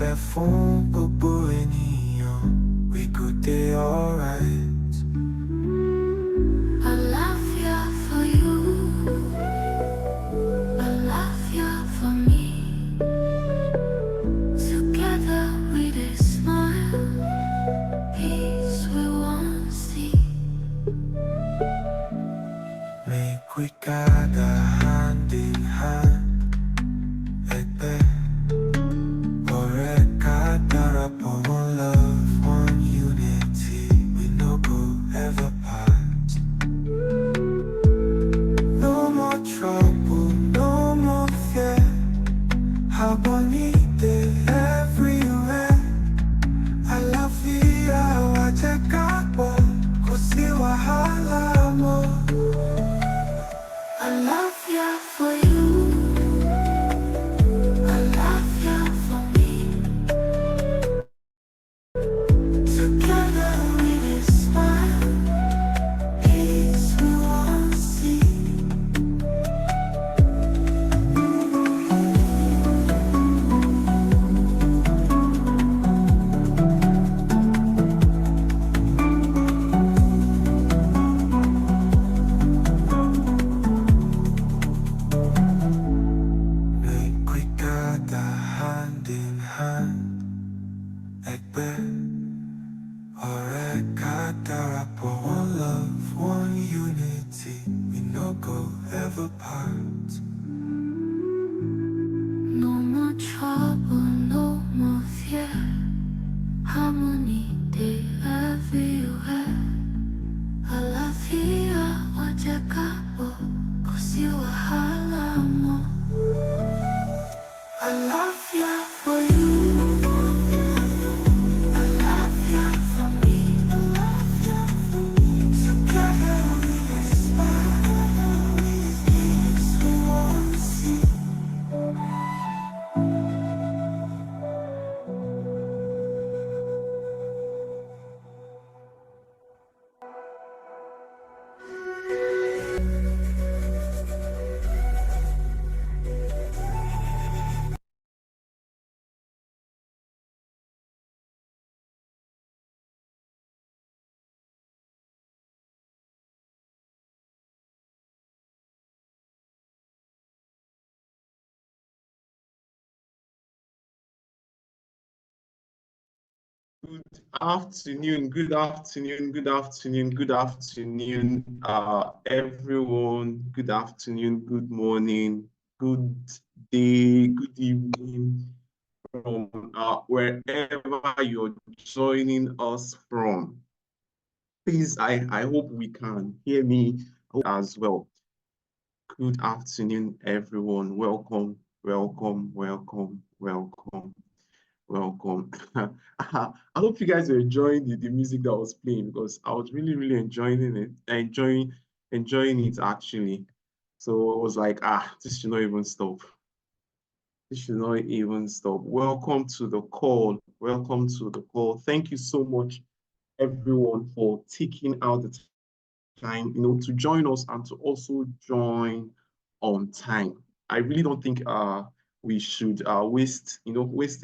fẹ́ fún gbogbo ènìyàn, we go dey alright. Àlàáfíà for you, àlàáfíà for me. Together we dey smile, peace we wan see. Make we gather hand in hand. Ẹgbẹ́ ọ̀rẹ́ ká darapọ̀, one love, one unity, we no go ever part. No more trouble, no more fear. Abonite everywhere. Àlàáfíà wa jẹ́ ká pọ̀, kò sí wàhálà mọ́. Àlàáfíà for you, àlàáfíà for me. Together we dey smile, peace we wan see. Make we gather hand in hand. Ẹgbẹ́ ọ̀rẹ́ ká darapọ̀, one love, one unity, we no go ever part. No more trouble, no more fear. Harmony dey everywhere. Àlàáfíà wa jẹ́ ká pọ̀, kò sí wàhálà mọ́. Àlàáfíà for you, àlàáfíà for me. Together we dey smile, peace we wan see. Good afternoon, good afternoon, good afternoon, good afternoon, everyone. Good afternoon, good morning, good day, good evening from wherever you're joining us from. Please, I hope we can hear me as well. Good afternoon, everyone. Welcome, welcome, welcome, welcome. Welcome. I hope you guys are enjoying the music that was playing, because I was really enjoying it, enjoying it actually. So I was like, this should not even stop. This should not even stop. Welcome to the call. Welcome to the call. Thank you so much, everyone, for taking out the time, to join us and to also join on time. I really don't think we should waste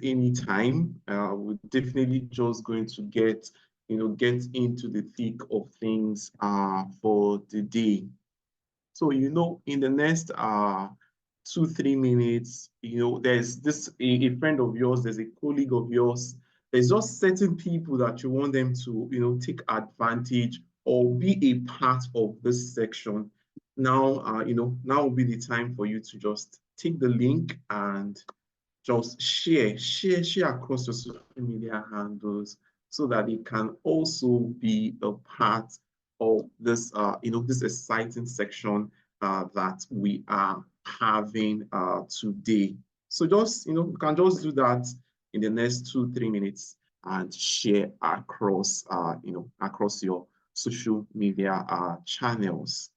any time. We're definitely just going to get into the thick of things for the day. So in the next 2-3 minutes, there's a friend of yours, there's a colleague of yours, there's just certain people that you want them to take advantage or be a part of this section. Now now will be the time for you to just take the link and just share across your social media handles, so that it can also be a part of this this exciting section that we are having today. So just you can just do that in the next 2-3 minutes and share across across your social media channels.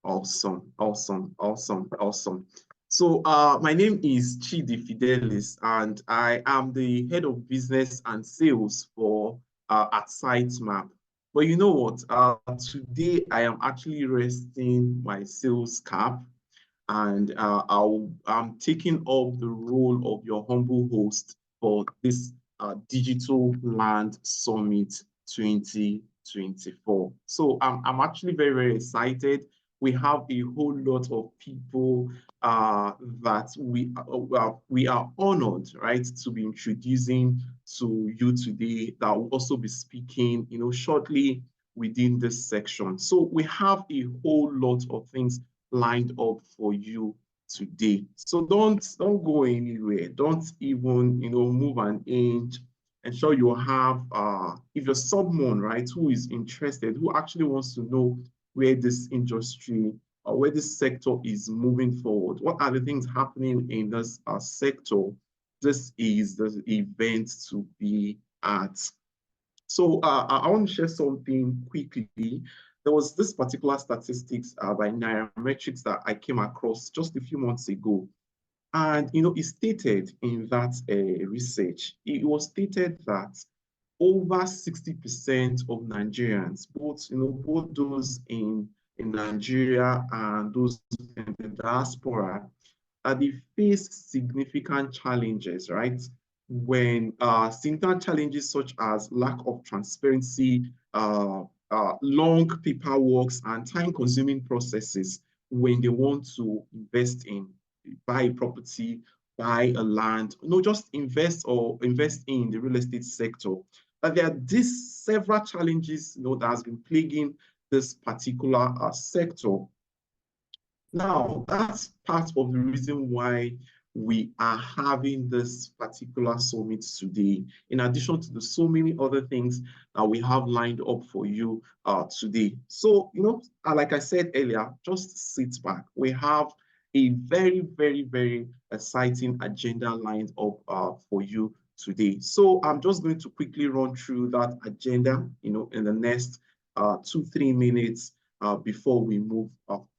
Awesome. So my name is Chidi Fidelis, and I am the head of business and sales for at Sitemap. But you know what? Today I am actually resting my sales cap. and I'm taking up the role of your humble host for this Digital Land Summit 2024. So I'm actually very, very excited. We have a whole lot of people that we are honored, right, to be introducing to you today, that will also be speaking, shortly within this section. So we have a whole lot of things lined up for you today. So don't go anywhere. Don't even move an inch. Ensure you have if you're someone, right, who is interested, who actually wants to know where this industry or where this sector is moving forward. What are the things happening in this sector? This is the event to be at. So I want to share something quickly. There was this particular statistics by Nairametrics that I came across just a few months ago. And, it stated in that research, it was stated that over 60% of Nigerians, both those in Nigeria and those in the diaspora, they face significant challenges, right? When significant challenges such as lack of transparency, long paperwork, and time-consuming processes when they want to invest in, buy a property, buy a land, just invest in the real estate sector. But there are these several challenges, that has been plaguing this particular sector. Now, that's part of the reason why we are having this particular summit today, in addition to the so many other things that we have lined up for you today. So, like I said earlier, just sit back. We have a very, very, very exciting agenda lined up for you today. So I'm just going to quickly run through that agenda, in the next 2-3 minutes before we move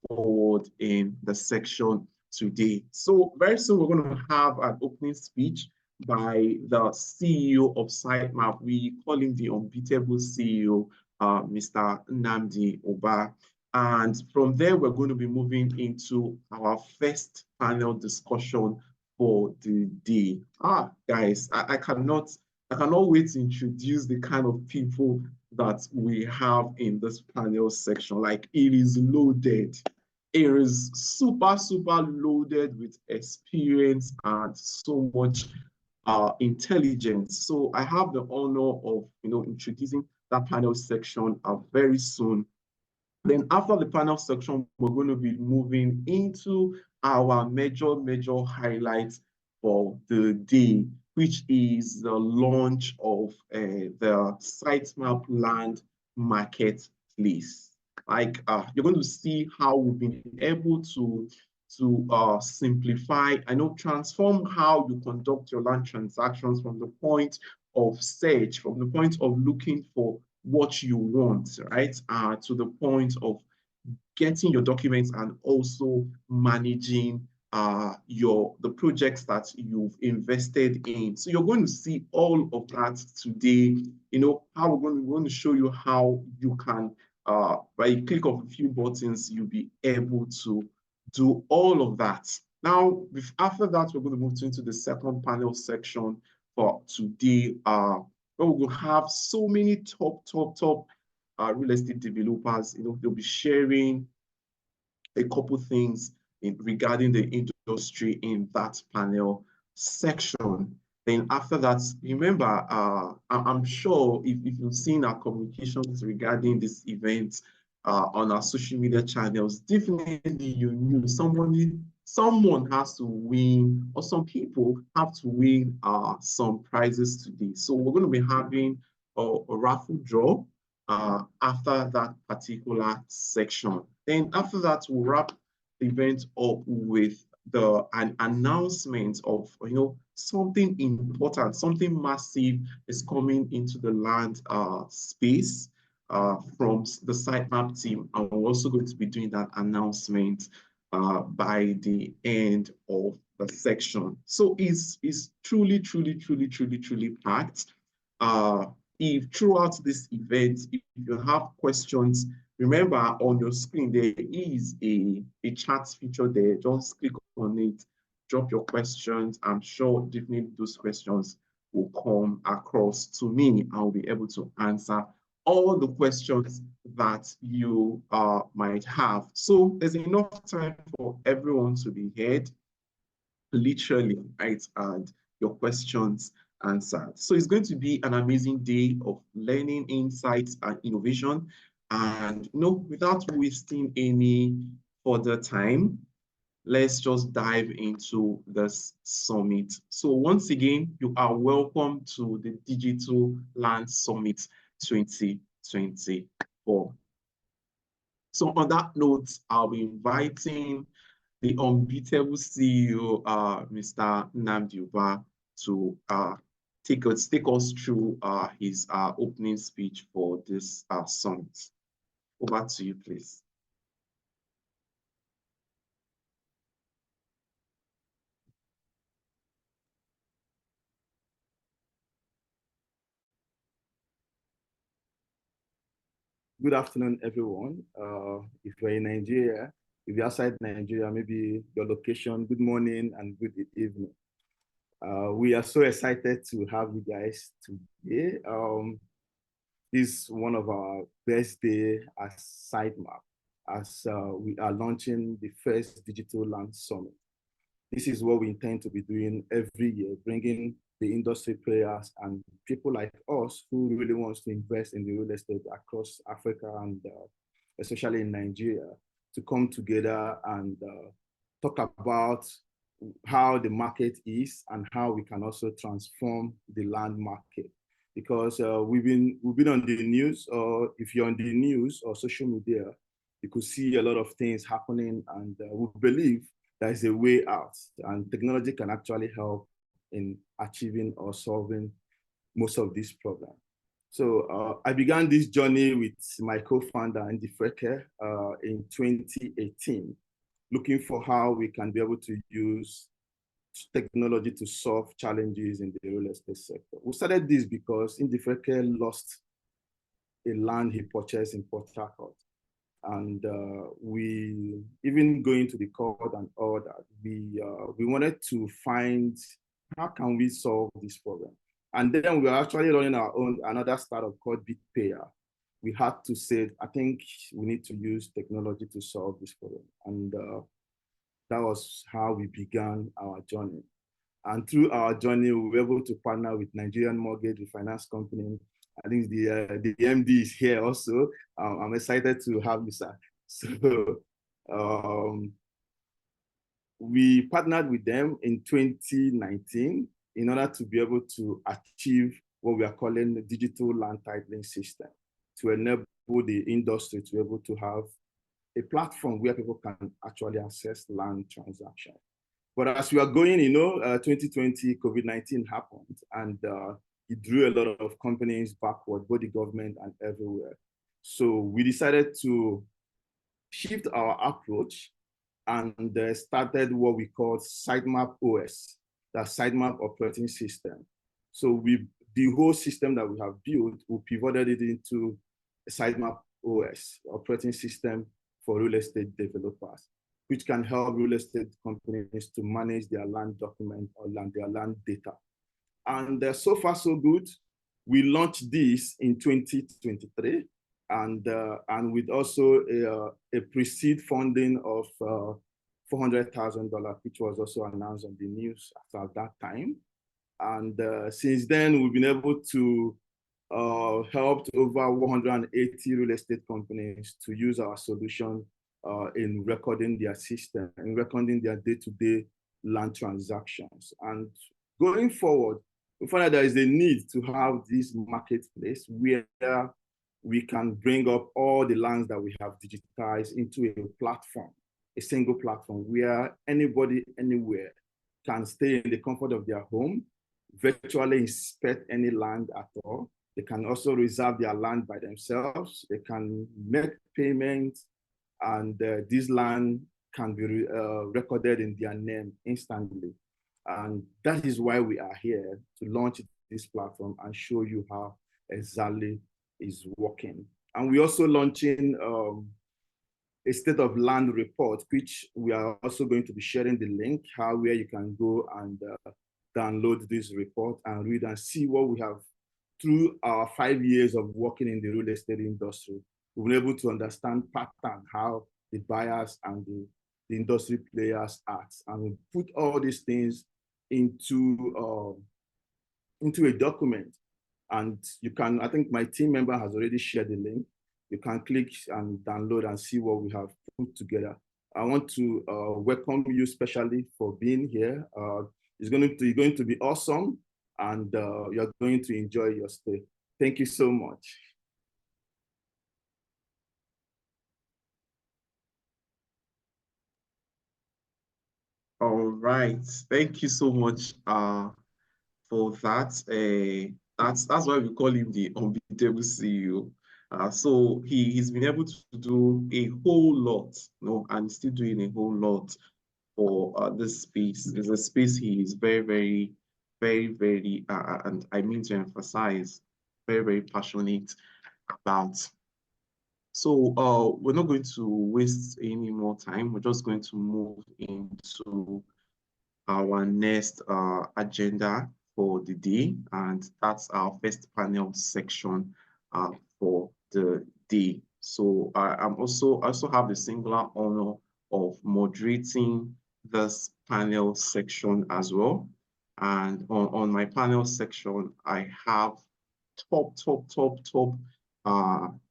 forward in the section today. So very soon we're going to have an opening speech by the CEO of Sitemap. We call him the unbeatable CEO, Mr. Nnamdi Ubah. And from there, we're going to be moving into our first panel discussion for the day. Guys, I cannot wait to introduce the kind of people that we have in this panel section. Like, it is loaded. It is super, super loaded with experience and so much intelligence. So I have the honor of, introducing that panel section very soon. Then after the panel section, we're going to be moving into our major highlights for the day, which is the launch of the Sitemap Land Marketplace. Like, you're going to see how we've been able to simplify, transform how you conduct your land transactions from the point of search, from the point of looking for what you want, right? To the point of getting your documents and also managing the projects that you've invested in. So you're going to see all of that today. How we're going to show you how you can, by a click of a few buttons, you'll be able to do all of that. Now, after that, we're going to move into the second panel section for today. Where we will have so many top real estate developers. They'll be sharing a couple things regarding the industry in that panel section. Then after that, remember, I'm sure if you've seen our communications regarding this event on our social media channels, definitely you knew someone has to win, or some people have to win some prizes today. So we're going to be having a raffle draw after that particular section. Then after that, we'll wrap the event up with an announcement of something important, something massive is coming into the land space from the Sitemap team, and we're also going to be doing that announcement by the end of the section. So it's truly packed. If throughout this event, if you have questions Remember, on your screen, there is a chat feature there. Just click on it, drop your questions. I'm sure definitely those questions will come across to me. I'll be able to answer all the questions that you might have. So there's enough time for everyone to be heard, literally, right? And your questions answered. So it's going to be an amazing day of learning, insights, and innovation. And without wasting any further time, let's just dive into this summit. So once again, you are welcome to the Digital Land Summit 2024. So on that note, I'll be inviting the unbeatable CEO, Mr. Nnamdi Ubah, to take us through his opening speech for this summit. Over to you, please. Good afternoon, everyone. If you're in Nigeria, if you're outside Nigeria, maybe your location, good morning and good evening. We are so excited to have you guys today. This is one of our best day as Sitemap, as we are launching the first Digital Land Summit. This is what we intend to be doing every year, bringing the industry players and people like us who really wants to invest in the real estate across Africa and especially in Nigeria to come together and talk about how the market is and how we can also transform the land market. Because we've been on the news, or if you're on the news or social media, you could see a lot of things happening, and we believe there is a way out, and technology can actually help in achieving or solving most of these problems. So I began this journey with my co-founder, Andy Freke, in 2018, looking for how we can be able to use technology to solve challenges in the real estate sector. We started this because Andy Freke lost a land he purchased in Port Harcourt. And we, even going to the court and all that, we wanted to find how can we solve this problem. And then we were actually running our own, another startup called BitPayer. We had to say, I think we need to use technology to solve this problem. And that was how we began our journey. And through our journey, we were able to partner with Nigerian Mortgage Refinance Company. I think the MD is here also. I'm excited to have you, sir. So we partnered with them in 2019 in order to be able to achieve what we are calling the digital land titling system, to enable the industry to be able to have a platform where people can actually access land transactions. But as we are going, 2020, COVID-19 happened, and it drew a lot of companies backward, both the government and everywhere. So we decided to shift our approach and started what we call Sitemap OS, the Sitemap operating system. So the whole system that we have built, we pivoted it into a Sitemap OS, operating system for real estate developers, which can help real estate companies to manage their land document or their land data. And so far, so good. We launched this in 2023, and with also a pre-seed funding of $400,000, which was also announced on the news at that time. And since then, we've been able to help over 180 real estate companies to use our solution in recording their system and recording their day-to-day land transactions. And going forward, we find that there is a need to have this marketplace where we can bring up all the lands that we have digitized into a platform, a single platform where anybody, anywhere can stay in the comfort of their home, virtually inspect any land at all. They can also reserve their land by themselves. They can make payments, and this land can be recorded in their name instantly. And that is why we are here, to launch this platform and show you how exactly it's working. And we're also launching a state of land report, which we are also going to be sharing the link, where you can go and download this report and read and see what we have through our 5 years of working in the real estate industry. We've been able to understand pattern, how the buyers and the industry players act, and we put all these things into a document. And you can, I think my team member has already shared the link. You can click and download and see what we have put together. I want to welcome you especially for being here. It's going to be awesome, and you're going to enjoy your stay. Thank you so much. All right, thank you so much for that. That's why we call him the unbeatable CEO. So he's been able to do a whole lot, and still doing a whole lot for this space. It's a space he is very, very, very, very, and I mean to emphasize, very, very passionate about. So we're not going to waste any more time. We're just going to move into our next agenda for the day, and that's our first panel section for the day. So I also have the singular honor of moderating this panel section as well. And on my panel section, I have top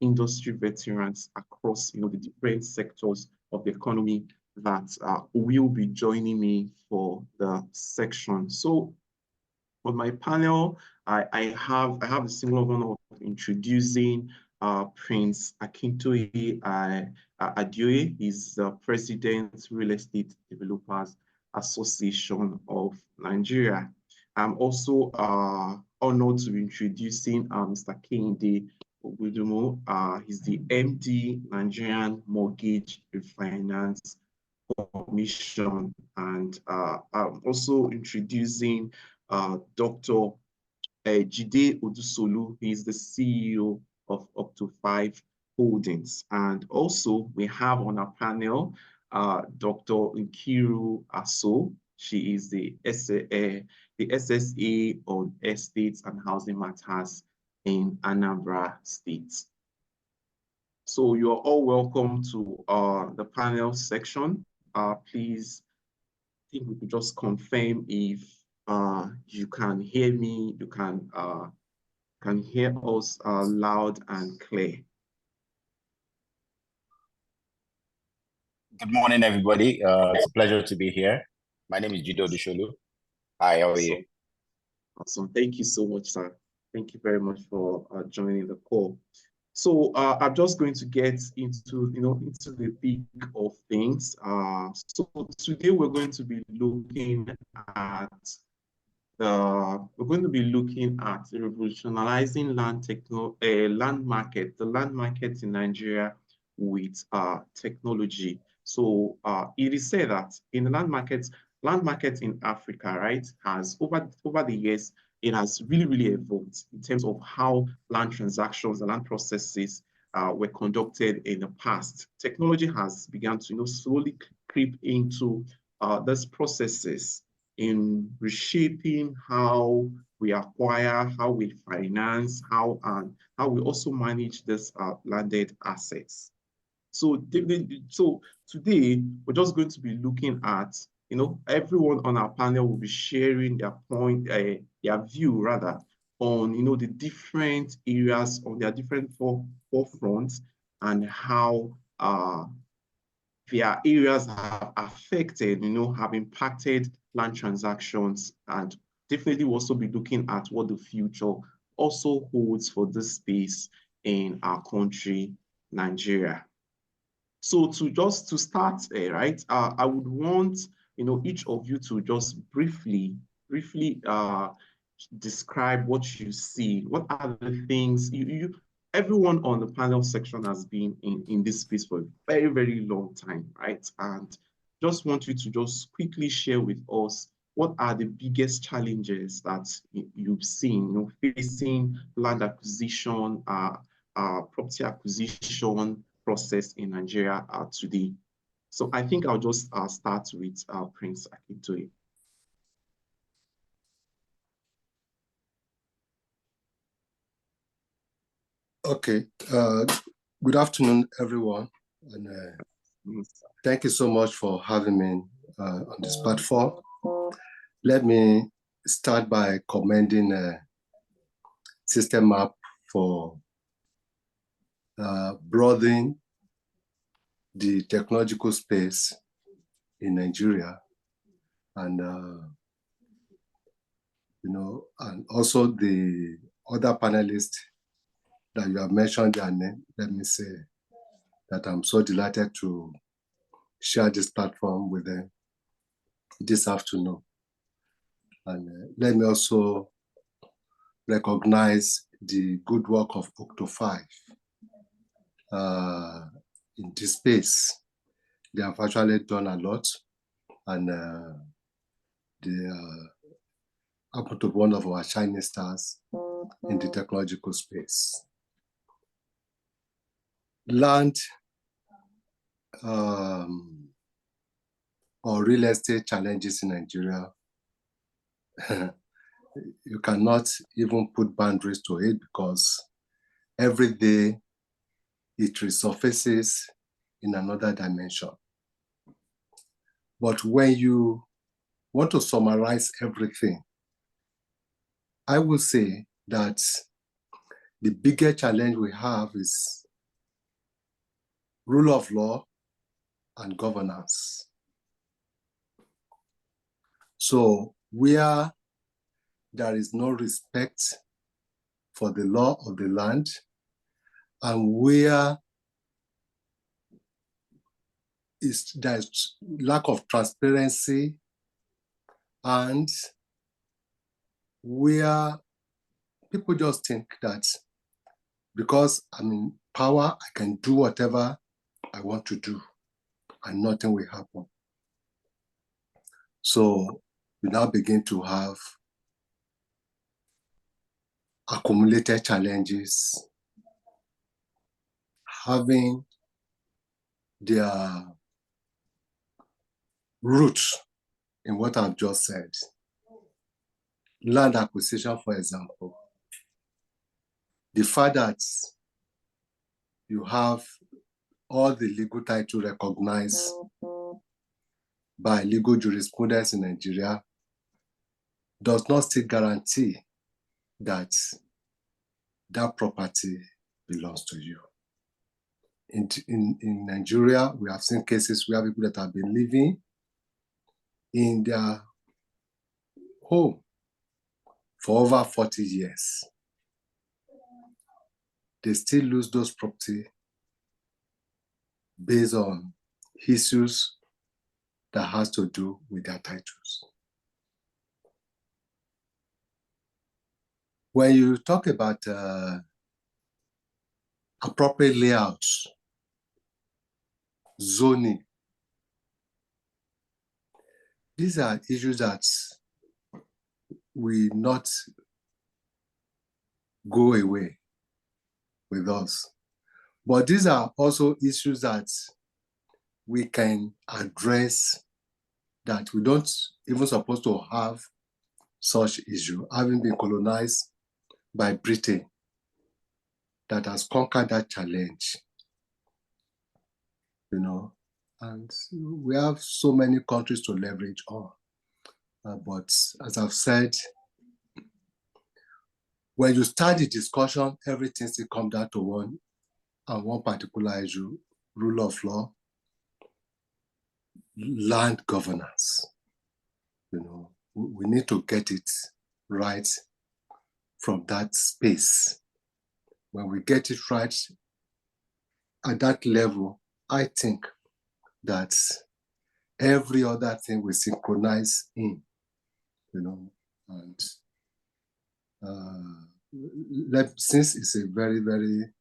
industry veterans across the different sectors of the economy that will be joining me for the section. So on my panel, I have the singular honor of introducing Prince Akintoye Adeoye. He's the President, Real Estate Developers Association of Nigeria. I'm also honored to be introducing Mr. Kehinde Ogbodomo. He's the MD, Nigerian Mortgage Refinance Commission, and I'm also introducing Dr. Jide Odusolu. He's the CEO of Up2 5 Holdings. And also we have on our panel Dr. Nkiru Aso. She is the SSA on Estates and Housing Matters in Anambra State. So you're all welcome to the panel section. Please, I think we could just confirm if you can hear me, you can hear us loud and clear. Good morning, everybody. It's a pleasure to be here. My name is Jide Odusolu. Hi, how are you? Awesome. Thank you so much, sir. Thank you very much for joining the call. So I'm just going to get into the thick of things. So today we're going to be looking at revolutionizing the land market in Nigeria with technology. So it is said that in the land market in Africa, right, has over the years, it has really evolved in terms of how land transactions and land processes were conducted in the past. Technology has begun to slowly creep into these processes in reshaping how we acquire, how we finance, how we also manage this landed assets. So today we're just going to be looking at, everyone on our panel will be sharing their view rather on the different areas, on their different forefronts, and how their areas have affected, have impacted land transactions, and definitely we'll also be looking at what the future also holds for this space in our country, Nigeria. So to start, right, I would want each of you to just briefly describe what you see. What are the things everyone on the panel section has been in this space for a very, very long time, right? And just want you to just quickly share with us what are the biggest challenges that you've seen, facing land acquisition, property acquisition process in Nigeria today. So I think I'll just start with Prince Akintoye. Okay, good afternoon, everyone, and thank you so much for having me on this platform. Let me start by commending System Map for broadening the technological space in Nigeria, and and also the other panelists that you have mentioned their name. Let me say that I'm so delighted to share this platform with them this afternoon. And let me also recognize the good work of Octo5 in this space. They have actually done a lot, and they happen to be one of our shining stars in the technological space. Land or real estate challenges in Nigeria, you cannot even put boundaries to it because every day it resurfaces in another dimension. But when you want to summarize everything, I will say that the bigger challenge we have is rule of law and governance. So where there is no respect for the law of the land, and where there's lack of transparency, and where people just think that because I'm in power, I can do whatever I want to do and nothing will happen. So we now begin to have accumulated challenges, having their roots in what I've just said. Land acquisition, for example. The fact that you have all the legal title recognized by legal jurisprudence in Nigeria does not still guarantee that that property belongs to you. In Nigeria, we have seen cases where people that have been living in their home for over 40 years, they still lose those property based on issues that has to do with their titles. When you talk about appropriate layouts, zoning, these are issues that will not go away with us. But these are also issues that we can address, that we don't even supposed to have such issue, having been colonized by Britain, that has conquered that challenge, and we have so many countries to leverage on. But as I've said, when you start the discussion, everything still comes down to one particular issue: rule of law, land governance. We need to get it right from that space. When we get it right at that level, I think that every other thing will synchronize in, and since it's a very, very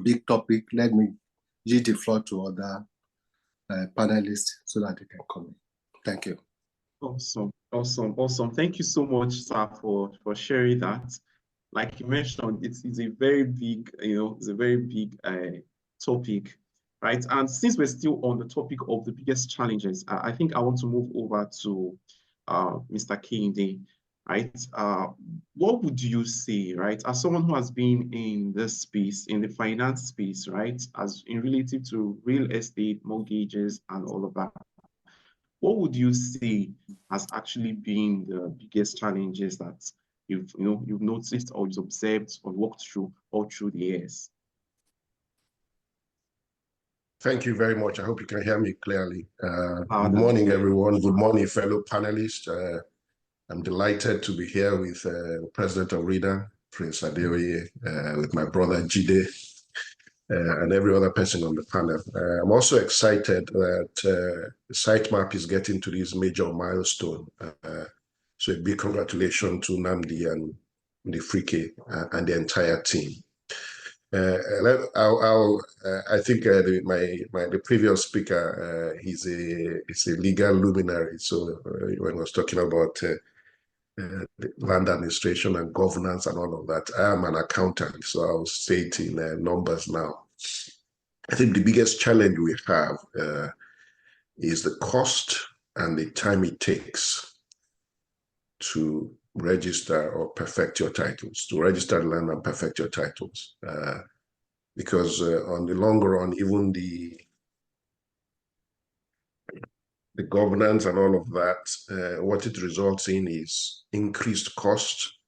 big topic, let me yield the floor to other panelists so that they can comment. Thank you. Awesome. Thank you so much, sir, for sharing that. like you mentioned, it's a very big, it's a very big topic, right? And since we're still on the topic of the biggest challenges, I think I want to move over to Mr. Kehinde, right? What would you say, right, as someone who has been in this space, in the finance space, right, as in relative to real estate, mortgages, and all of that? What would you say has actually been the biggest challenges that you've noticed or you've observed or walked through all through the years? Thank you very much. I hope you can hear me clearly. Good morning, everyone. Good morning, fellow panelists. I'm delighted to be here with President of RIDA, Prince Adeoye, with my brother Jide, and every other person on the panel. I'm also excited that the sitemap is getting to this major milestone. So a big congratulations to Nnamdi and Ndifrike and the entire team. I think the previous speaker, he's a legal luminary. So when I was talking about land administration and governance and all of that, I am an accountant, so I'll say it in numbers now. I think the biggest challenge we have is the cost and the time it takes to register or perfect your titles, to register land and perfect your titles. Because on the long run, even the governance and all of that, what it results in is increased cost,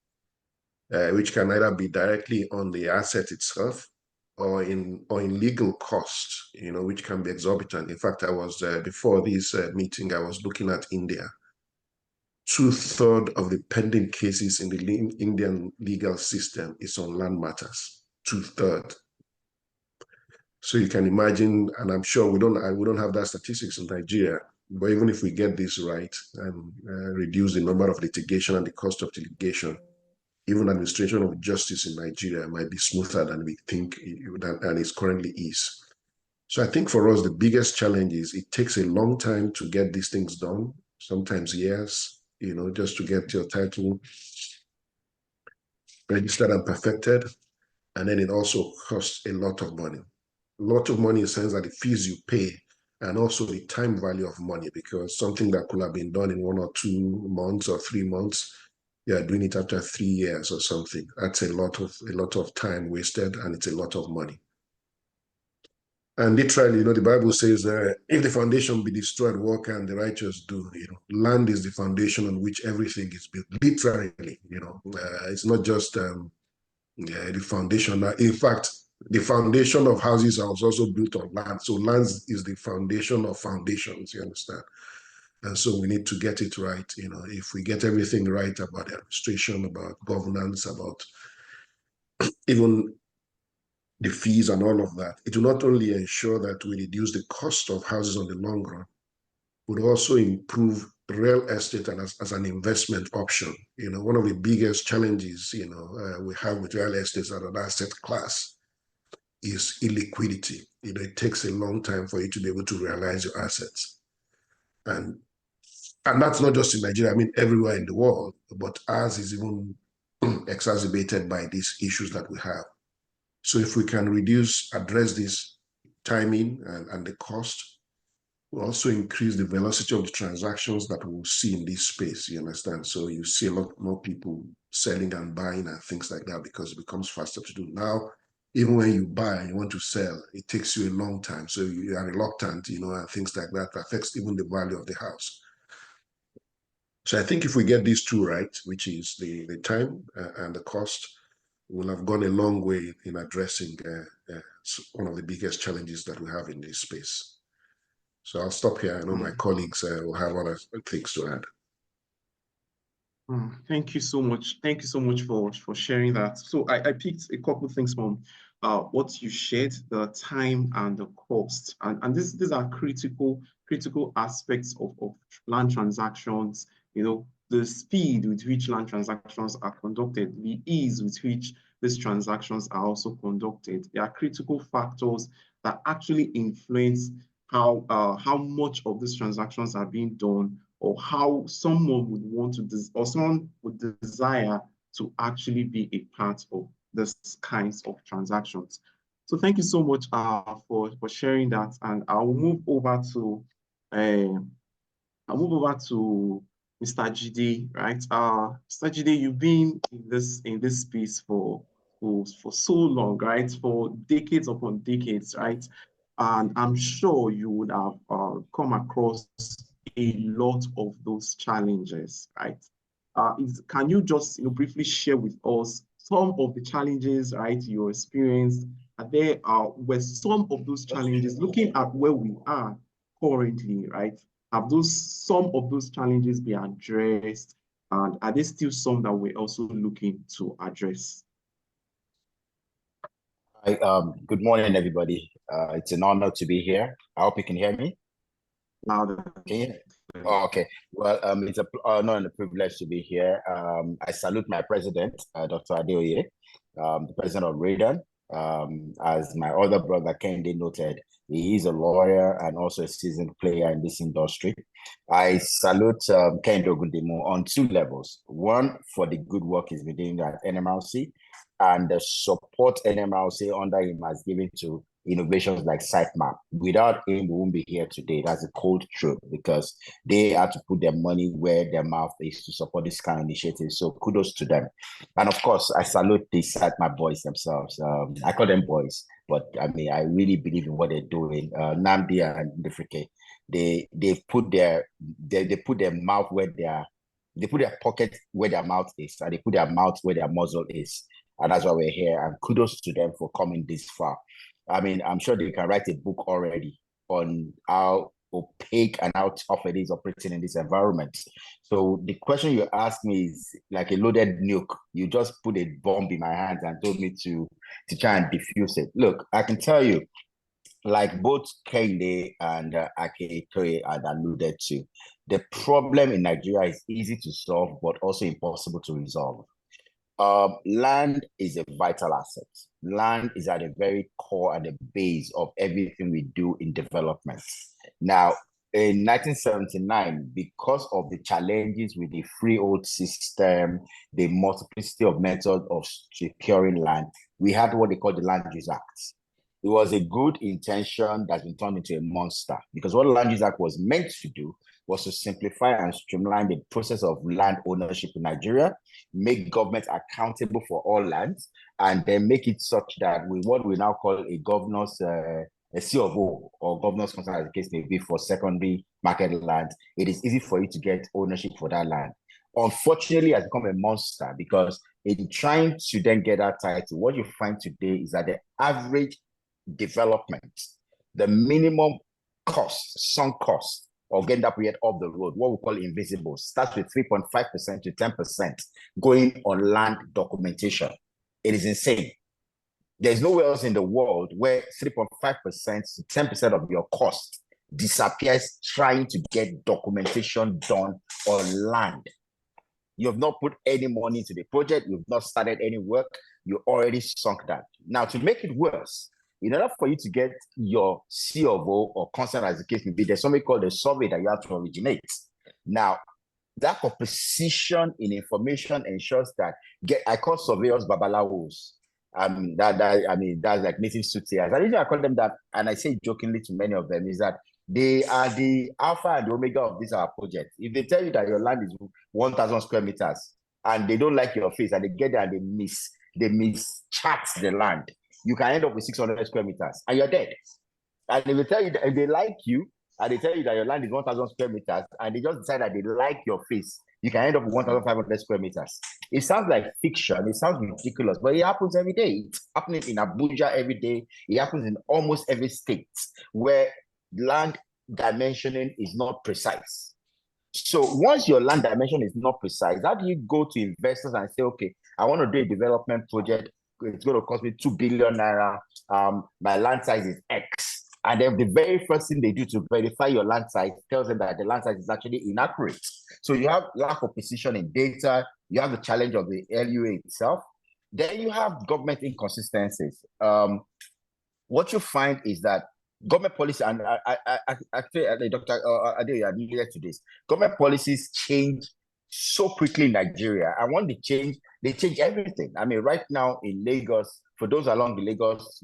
which can either be directly on the asset itself or in legal costs, which can be exorbitant. In fact, I was before this meeting, I was looking at India. 2/3 of the pending cases in the Indian legal system is on land matters. 2/3. So you can imagine, and I'm sure we don't have that statistics in Nigeria, but even if we get this right and reduce the number of litigation and the cost of litigation, even administration of justice in Nigeria might be smoother than we think and it currently is. So I think for us, the biggest challenge is it takes a long time to get these things done, sometimes years, just to get your title registered and perfected. And then it also costs a lot of money. A lot of money in the sense that the fees you pay and also the time value of money, because something that could have been done in 1 or 2 months or 3 months, you are doing it after 3 years or something. That's a lot of time wasted, and it's a lot of money. And literally, the Bible says, if the foundation be destroyed, what can the righteous do? Land is the foundation on which everything is built. Literally, it's not just the foundation. In fact, the foundation of houses was also built on land. So land is the foundation of foundations, you understand? And so we need to get it right. If we get everything right about administration, about governance, about even the fees and all of that, it will not only ensure that we reduce the cost of houses on the long run, but also improve real estate and as an investment option. One of the biggest challenges, we have with real estate as an asset class is illiquidity. It takes a long time for you to be able to realize your assets. And that's not just in Nigeria, I mean, everywhere in the world, but ours is even exacerbated by these issues that we have. So if we can address this timing and the cost, we'll also increase the velocity of the transactions that we'll see in this space, you understand? So you see a lot more people selling and buying and things like that because it becomes faster to do. Now, even when you buy and you want to sell, it takes you a long time. So you are reluctant, and things like that affects even the value of the house. So I think if we get these two right, which is the time and the cost, we'll have gone a long way in addressing one of the biggest challenges that we have in this space. So I'll stop here. I know my colleagues will have other things to add. Thank you so much. Thank you so much for sharing that. So I picked a couple of things from what you shared, the time and the cost. And these are critical aspects of land transactions, the speed with which land transactions are conducted, the ease with which these transactions are also conducted. They are critical factors that actually influence how much of these transactions are being done, or how someone would want to, or someone would desire to actually be a part of this kinds of transactions. So thank you so much for sharing that. And I'll move over to Mr. Jide, right? Mr. Jide, you've been in this space for so long, right? For decades upon decades, right? And I'm sure you would have come across a lot of those challenges, right? Can you just briefly share with us some of the challenges, right, you experienced? And there were some of those challenges, looking at where we are currently, right? Have some of those challenges been addressed? And are there still some that we're also looking to address? Hi, good morning, everybody. It's an honor to be here. I hope you can hear me. Louder. Oh, okay. Well, it's an honor and a privilege to be here. I salute my president, Dr. Adeoye, the president of Radan. As my other brother Kende noted, he is a lawyer and also a seasoned player in this industry. I salute Kende Ogundemo on two levels. One, for the good work he's been doing at NMRC, and the support NMRC under him has given to innovations like Sitemap. Without him, we won't be here today. That's a cold truth, because they had to put their money where their mouth is to support this kind of initiative. So kudos to them. And of course, I salute the Sitemap boys themselves. I call them boys, but I mean, I really believe in what they're doing. Namdia and Ndefrike, they put their mouth where they put their pocket where their mouth is, and they put their mouth where their muzzle is. And that's why we're here. And kudos to them for coming this far. I mean, I'm sure they can write a book already on how opaque and how tough it is operating in this environment. So the question you asked me is like a loaded nuke. You just put a bomb in my hands and told me to try and defuse it. Look, I can tell you, like both Kende and Ake Toye had alluded to, the problem in Nigeria is easy to solve, but also impossible to resolve. Land is a vital asset. Land is at the very core and the base of everything we do in development. Now, in 1979, because of the challenges with the freehold system, the multiplicity of methods of securing land, we had what they call the Land Use Act. It was a good intention that's been turned into a monster, because what the Land Use Act was meant to do was to simplify and streamline the process of land ownership in Nigeria, make government accountable for all lands, and then make it such that with what we now call a governor's a C of O, or governor's consent, as the case may be, for secondary market land, it is easy for you to get ownership for that land. Unfortunately, it has become a monster, because in trying to then get that title, what you find today is that the average development, the minimum cost, sunk cost of getting that project off the road, what we call invisible, starts with 3.5% to 10% going on land documentation. It is insane. There's nowhere else in the world where 3.5% to 10% of your cost disappears trying to get documentation done on land. You have not put any money into the project, you've not started any work, you already sunk that. Now, to make it worse, in order for you to get your C of O or consent, as the case may be, there's something called a survey that you have to originate. Now, that of precision in information ensures that I call surveyors babalawos. I mean, that's like native soothsayers. The reason I call them that, and I say jokingly to many of them, is that they are the alpha and the omega of this our project. If they tell you that your land is 1,000 square meters and they don't like your face and they get there and they mischart the land, you can end up with 600 square meters and you're dead. And if they tell you that, if they like you and they tell you that your land is 1,000 square meters and they just decide that they like your face, you can end up with 1,500 square meters. It sounds like fiction, it sounds ridiculous, but it happens every day. It's happening in Abuja every day. It happens in almost every state where land dimensioning is not precise. So once your land dimension is not precise, how do you go to investors and say, okay, I want to do a development project, it's going to cost me 2 billion naira, my land size is X. And then the very first thing they do to verify your land size tells them that the land size is actually inaccurate. So you have lack of precision in data, you have the challenge of the LUA itself, then you have government inconsistencies. What you find is that government policy, and I Dr. Adeoye alluded to this, government policies change so quickly in Nigeria. And when they change everything. I mean, right now in Lagos, for those along the Lagos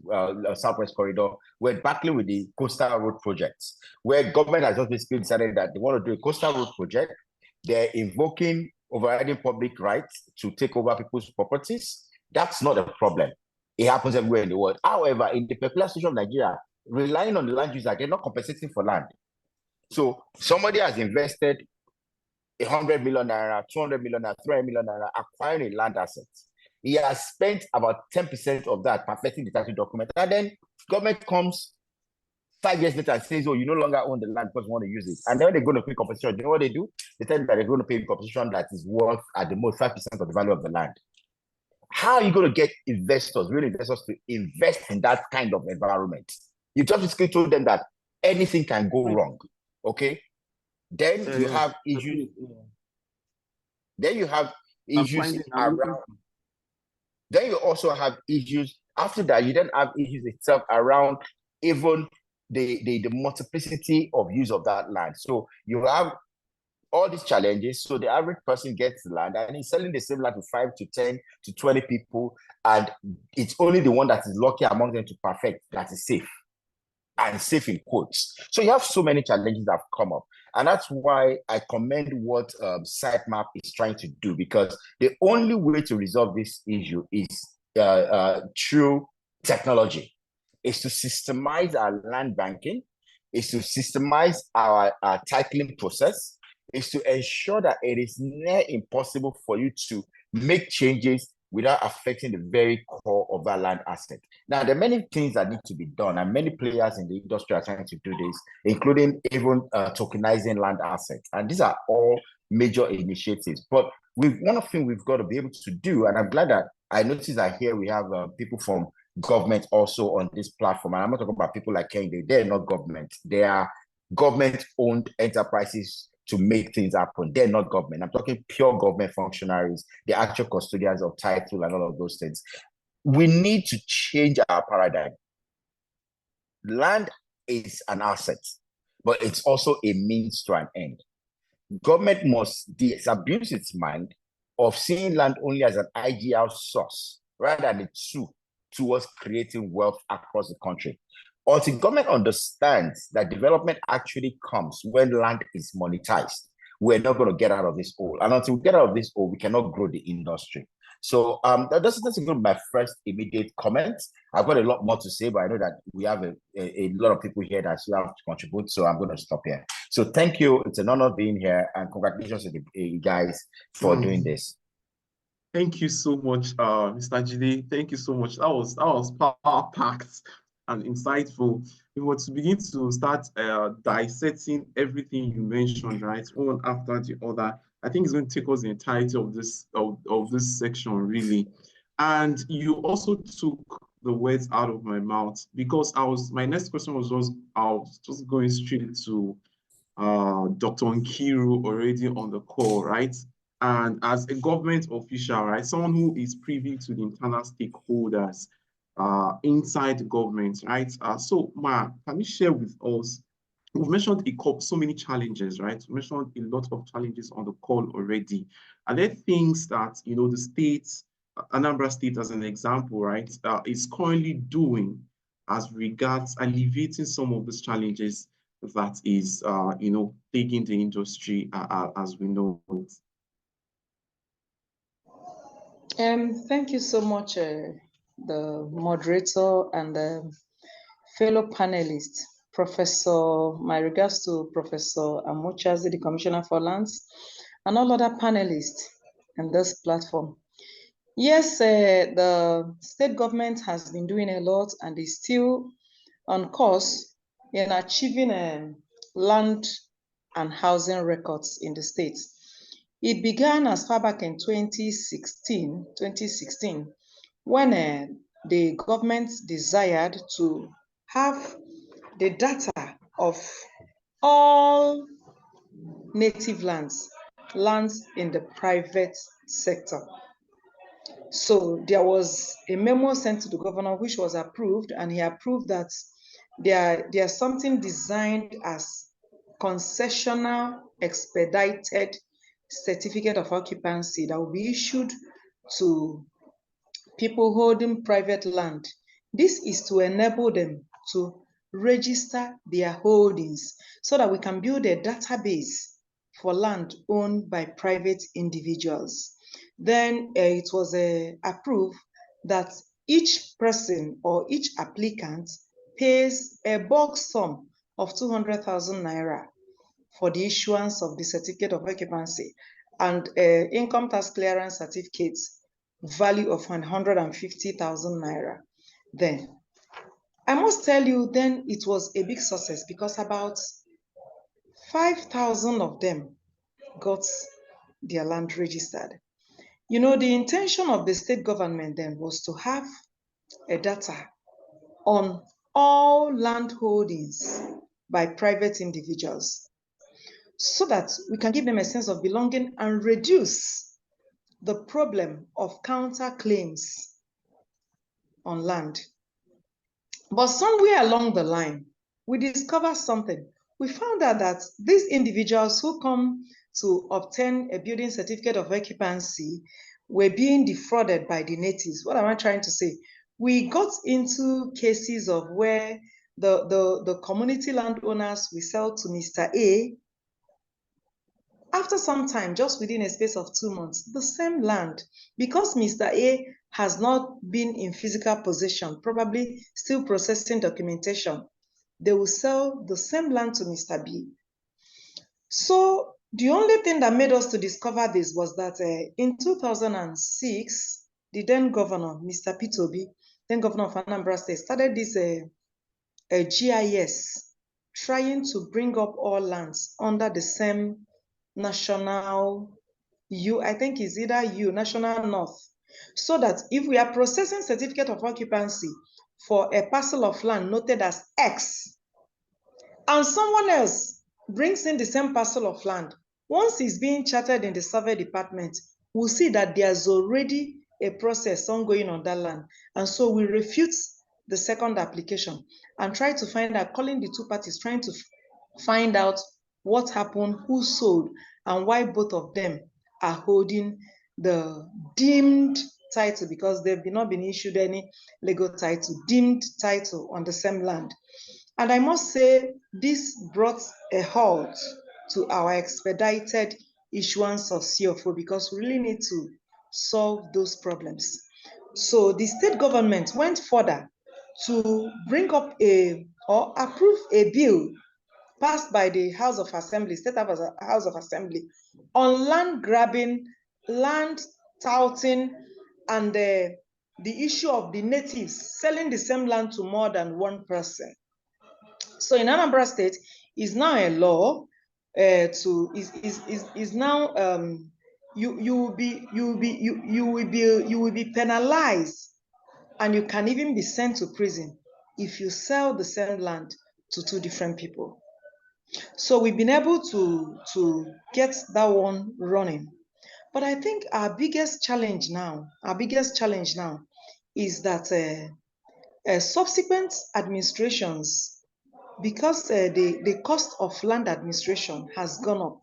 Southwest Corridor, we're battling with the Coastal Road projects, where government has just basically decided that they want to do a Coastal Road project. They're invoking overriding public rights to take over people's properties. That's not a problem. It happens everywhere in the world. However, in the peculiar situation of Nigeria, relying on the land use, they're not compensating for land. So somebody has invested 100 million naira, 200 million naira, 300 million naira acquiring a land asset. He has spent about 10% of that perfecting the title document. And then government comes 5 years later and says, oh, you no longer own the land because you want to use it. And then they're going to pay compensation. You know what they do? They tell you that they're going to pay compensation that is worth at the most 5% of the value of the land. How are you going to get investors, real investors, to invest in that kind of environment? You just basically told them that anything can go wrong. Okay? Then you have issues. Then you have issues around. Then you also have issues. After that, you then have issues itself around even the multiplicity of use of that land. So you have all these challenges. So the average person gets the land and he's selling the same land to 5 to 10 to 20 people. And it's only the one that is lucky among them to perfect that is safe. And safe in quotes. So you have so many challenges that have come up. And that's why I commend what Sitemap is trying to do, because the only way to resolve this issue is through technology. Is to systemize our land banking, is to systemize our titling process, is to ensure that it is near impossible for you to make changes without affecting the very core of that land asset. Now, there are many things that need to be done, and many players in the industry are trying to do this, including even tokenizing land assets. And these are all major initiatives. But one thing we've got to be able to do, and I'm glad that I noticed that here we have people from government also on this platform. And I'm not talking about people like Kende. They're not government. They are government-owned enterprises to make things happen. They're not government. I'm talking pure government functionaries, the actual custodians of title and all of those things. We need to change our paradigm. Land is an asset, but it's also a means to an end. Government must disabuse its mind of seeing land only as an IGR source rather than a tool towards creating wealth across the country. Until government understands that development actually comes when land is monetized, we're not going to get out of this hole. And until we get out of this hole, we cannot grow the industry. So that's my first immediate comment. I've got a lot more to say, but I know that we have a lot of people here that still have to contribute, so I'm going to stop here. So thank you. It's an honor being here, and congratulations to you guys for doing this. Thank you so much, Mr. Jide. Thank you so much. That was power-packed and insightful. We were to begin to start dissecting everything you mentioned, right, one after the other. I think it's going to take us the entirety of this section, really. And you also took the words out of my mouth, because my next question was I was just going straight to Dr. Nkiru already on the call, right? And as a government official, right, someone who is privy to the internal stakeholders inside the government, right? So, Ma, can you share with us? We've mentioned so many challenges, right? We mentioned a lot of challenges on the call already. Are there things that, the state, Anambra State as an example, right, is currently doing as regards alleviating some of these challenges that is, plaguing the industry as we know it? Thank you so much, the moderator and the fellow panelists. My regards to Professor Amochazi, the Commissioner for Lands, and all other panelists in this platform. Yes, the state government has been doing a lot and is still on course in achieving land and housing records in the states. It began as far back in 2016, when the government desired to have the data of all native lands in the private sector. So there was a memo sent to the governor which was approved, and he approved that there's something designed as concessional expedited certificate of occupancy that will be issued to people holding private land. This is to enable them to register their holdings so that we can build a database for land owned by private individuals. Then it was approved that each person or each applicant pays a bulk sum of 200,000 naira for the issuance of the certificate of occupancy and income tax clearance certificates value of 150,000 naira. Then I must tell you, then it was a big success because about 5,000 of them got their land registered. You know, the intention of the state government then was to have a data on all land holdings by private individuals so that we can give them a sense of belonging and reduce the problem of counterclaims on land. But somewhere along the line, we discovered something. We found out that these individuals who come to obtain a building certificate of occupancy were being defrauded by the natives. What am I trying to say? We got into cases of where the community landowners we sell to Mr. A. After some time, just within a space of 2 months, the same land, because Mr. A has not been in physical possession, probably still processing documentation, they will sell the same land to Mr. B. So the only thing that made us to discover this was that in 2006, the then governor, Mr. Peter Obi, then governor of Anambra State, started this GIS, trying to bring up all lands under the same national I think is either National North, so that if we are processing certificate of occupancy for a parcel of land noted as X, and someone else brings in the same parcel of land, once it's being charted in the survey department, we'll see that there's already a process ongoing on that land. And so we refute the second application and try to find out, calling the two parties, trying to find out what happened, who sold, and why both of them are holding the deemed title, because they've not been issued any legal title, deemed title on the same land. And I must say, this brought a halt to our expedited issuance of CFO because we really need to solve those problems. So the state government went further to bring up or approve a bill passed by the House of Assembly, State House of Assembly, on land grabbing, land touting, and the issue of the natives selling the same land to more than one person. So in Anambra State, is now a law is now you will be penalized, and you can even be sent to prison if you sell the same land to two different people. So we've been able to get that one running. But I think our biggest challenge now is that subsequent administrations, because the cost of land administration has gone up,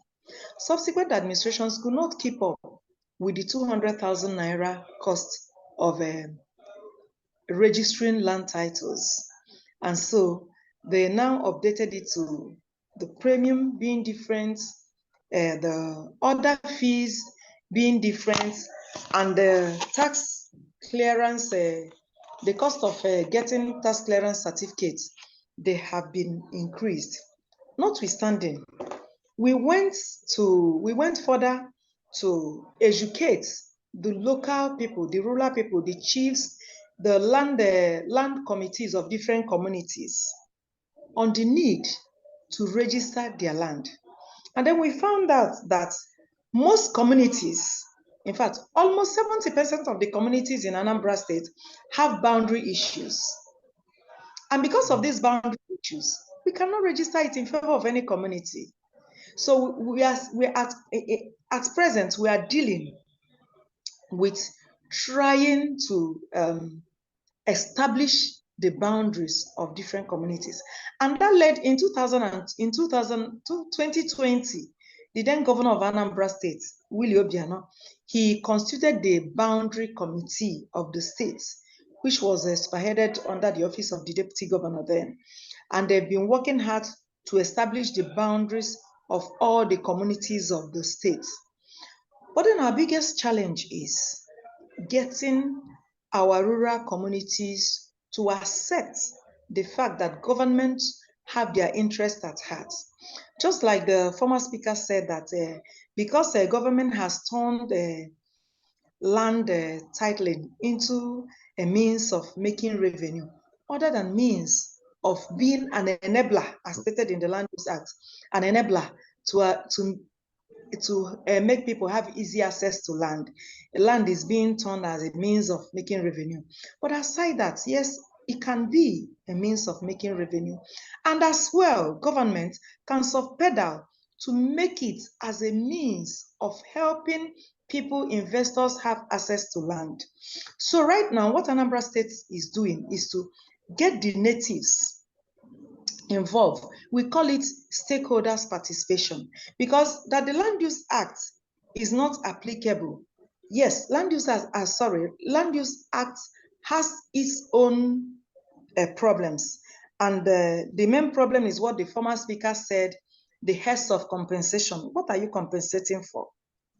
subsequent administrations could not keep up with the 200,000 naira cost of registering land titles. And so they now updated it to the premium being different, the other fees being different, and the tax clearance, the cost of getting tax clearance certificates, they have been increased. Notwithstanding, we went further to educate the local people, the rural people, the chiefs, the land committees of different communities on the need to register their land. And then we found out that most communities, in fact, almost 70% of the communities in Anambra State have boundary issues. And because of these boundary issues, we cannot register it in favor of any community. So at present, we are dealing with trying to establish the boundaries of different communities. And that led in 2020, the then governor of Anambra State, Willie Obiano, he constituted the boundary committee of the state, which was spearheaded under the office of the deputy governor then. And they've been working hard to establish the boundaries of all the communities of the state. But then our biggest challenge is getting our rural communities to accept the fact that governments have their interest at heart. Just like the former speaker said that because the government has turned land titling into a means of making revenue, other than means of being an enabler, as stated in the Land Use Act, an enabler to make people have easy access to land. Land is being turned as a means of making revenue. But aside that, yes, it can be a means of making revenue. And as well, government can soft pedal to make it as a means of helping people, investors have access to land. So right now, what Anambra State is doing is to get the natives involved. We call it stakeholders participation, because that the Land Use Act is not applicable. Yes, Land Use Act has its own problems. And the main problem is what the former speaker said, the heads of compensation. What are you compensating for?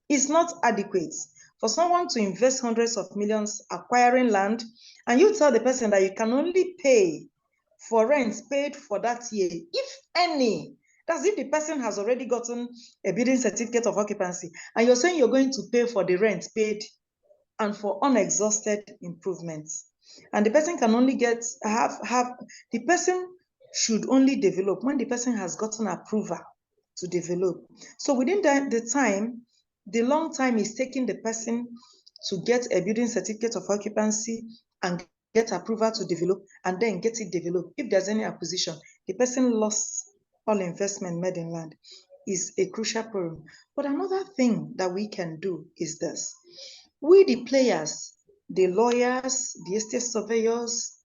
It's not adequate for someone to invest hundreds of millions acquiring land, and you tell the person that you can only pay for rents paid for that year, if any. That's if the person has already gotten a building certificate of occupancy, and you're saying you're going to pay for the rent paid and for unexhausted improvements. And the person can only the person should only develop when the person has gotten approval to develop. So within the long time is taking the person to get a building certificate of occupancy and get approval to develop, and then get it developed. If there's any acquisition, the person lost all investment made in land, is a crucial problem. But another thing that we can do is this. We, the players, the lawyers, the estate surveyors,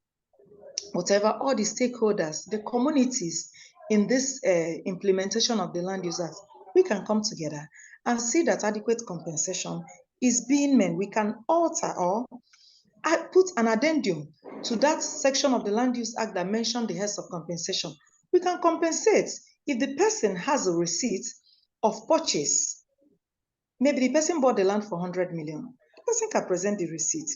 whatever, all the stakeholders, the communities in this implementation of the Land Use Act, we can come together and see that adequate compensation is being made. We can alter or put an addendum to that section of the Land Use Act that mentioned the heads of compensation. We can compensate if the person has a receipt of purchase. Maybe the person bought the land for 100 million. The person can present the receipt.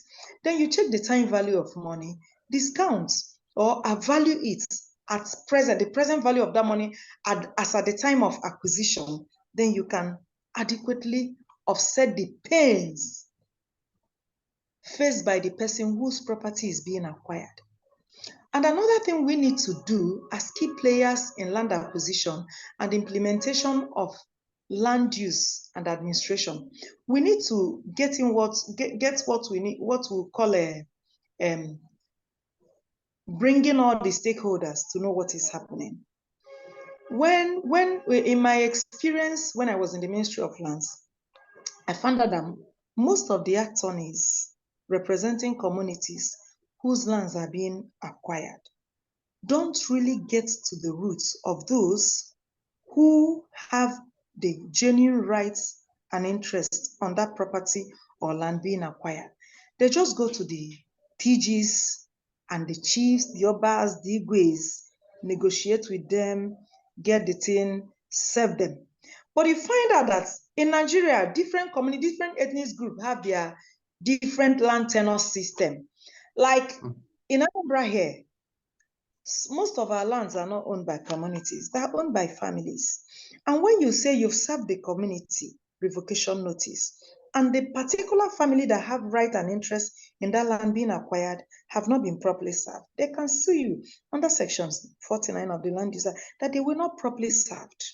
Then you check the time value of money, discount or value it at present, the present value of that money as at the time of acquisition. Then you can adequately offset the pains faced by the person whose property is being acquired. And another thing we need to do as key players in land acquisition and implementation of land use and administration, we need to get what we need, what we call bringing all the stakeholders to know what is happening. When in my experience, when I was in the Ministry of Lands, I found out that most of the attorneys representing communities whose lands are being acquired don't really get to the roots of those who have the genuine rights and interest on that property or land being acquired. They just go to the PGs and the chiefs, the obas, the igwes, negotiate with them, get the thing, serve them. But you find out that in Nigeria, different communities, different ethnic groups have their different land tenure system. Like in Anambra here, most of our lands are not owned by communities, they're owned by families. And when you say you've served the community revocation notice, and the particular family that have right and interest in that land being acquired have not been properly served, they can sue you under Section 49 of the Land Use Act that they were not properly served.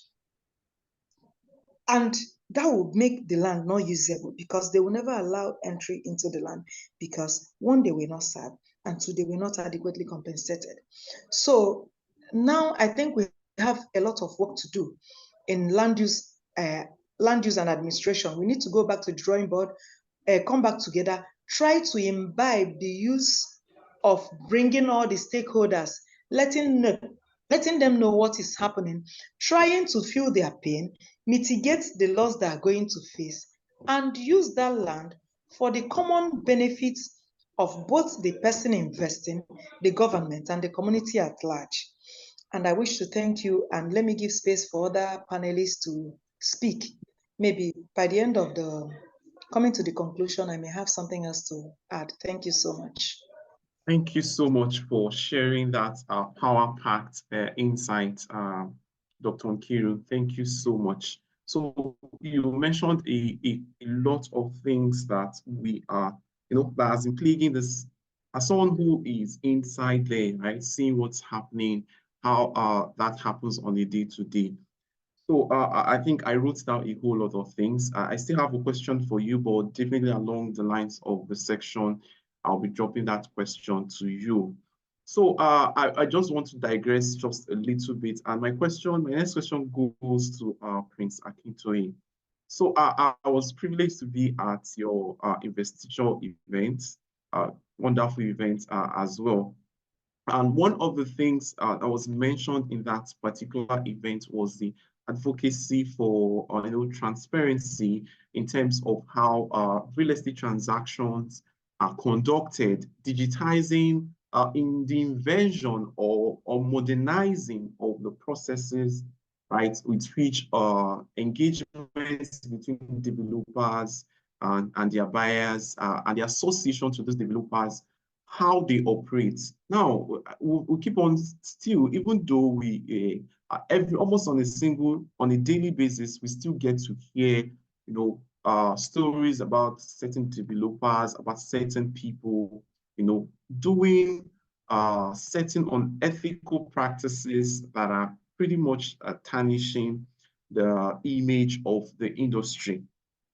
And that would make the land not usable, because they will never allow entry into the land, because one, they were not served, and two, they were not adequately compensated. So now I think we have a lot of work to do in land use and administration. We need to go back to the drawing board, come back together, try to imbibe the use of bringing all the stakeholders, letting them know what is happening, trying to feel their pain, mitigate the loss they are going to face, and use that land for the common benefits of both the person investing, the government, and the community at large. And I wish to thank you, and let me give space for other panelists to speak. Maybe by the end of the coming to the conclusion, I may have something else to add. Thank you so much. Thank you so much for sharing that power-packed insight, Dr. Nkiru. Thank you so much. So you mentioned a lot of things that we are, that has been plaguing this, as someone who is inside there, right, seeing what's happening, how that happens on a day-to-day. So I think I wrote down a whole lot of things. I still have a question for you, but definitely along the lines of the section, I'll be dropping that question to you. So I just want to digress just a little bit. And my next question goes to Prince Akintoye. So I was privileged to be at your investiture event, wonderful event as well. And one of the things that was mentioned in that particular event was the advocacy for transparency in terms of how real estate transactions are conducted, digitizing in the invention or modernizing of the processes, right, with which engagements between developers and their buyers and the association to those developers, how they operate. Now, we keep on still, even though we almost on a daily basis, we still get to hear, stories about certain developers, about certain people, doing certain unethical practices that are pretty much tarnishing the image of the industry.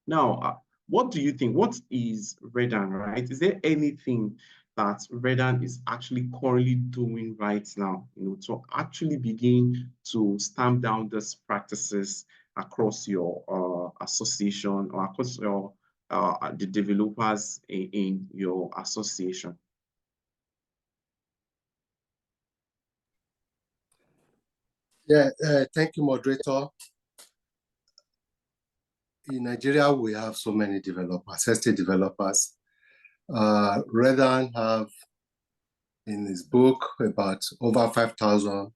Now, what do you think? What is Redan, right? Is there anything that Redan is actually currently doing right now, to actually begin to stamp down these practices across your association or across your the developers in your association? Yeah, thank you, moderator. In Nigeria, we have so many developers, estate developers. Redan have in his book about over 5,000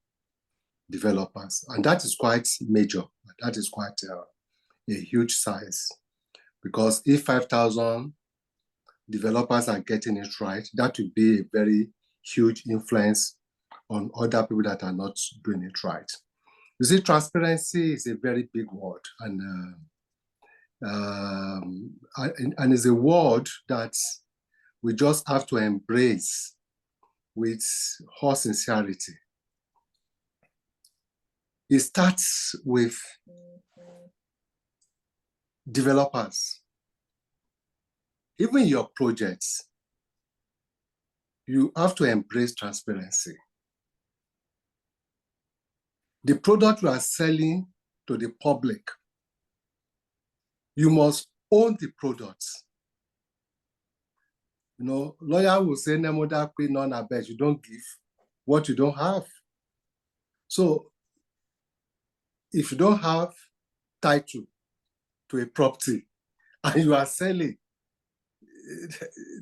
developers, and that is quite major. That is quite a huge size, because if 5,000 developers are getting it right, that would be a very huge influence on other people that are not doing it right. You see, transparency is a very big word, and it's a word that we just have to embrace with whole sincerity. It starts with developers. Even your projects, you have to embrace transparency. The product you are selling to the public, you must own the products. Lawyer will say, "Nemoda queen none abet." You don't give what you don't have. So, if you don't have title to a property and you are selling,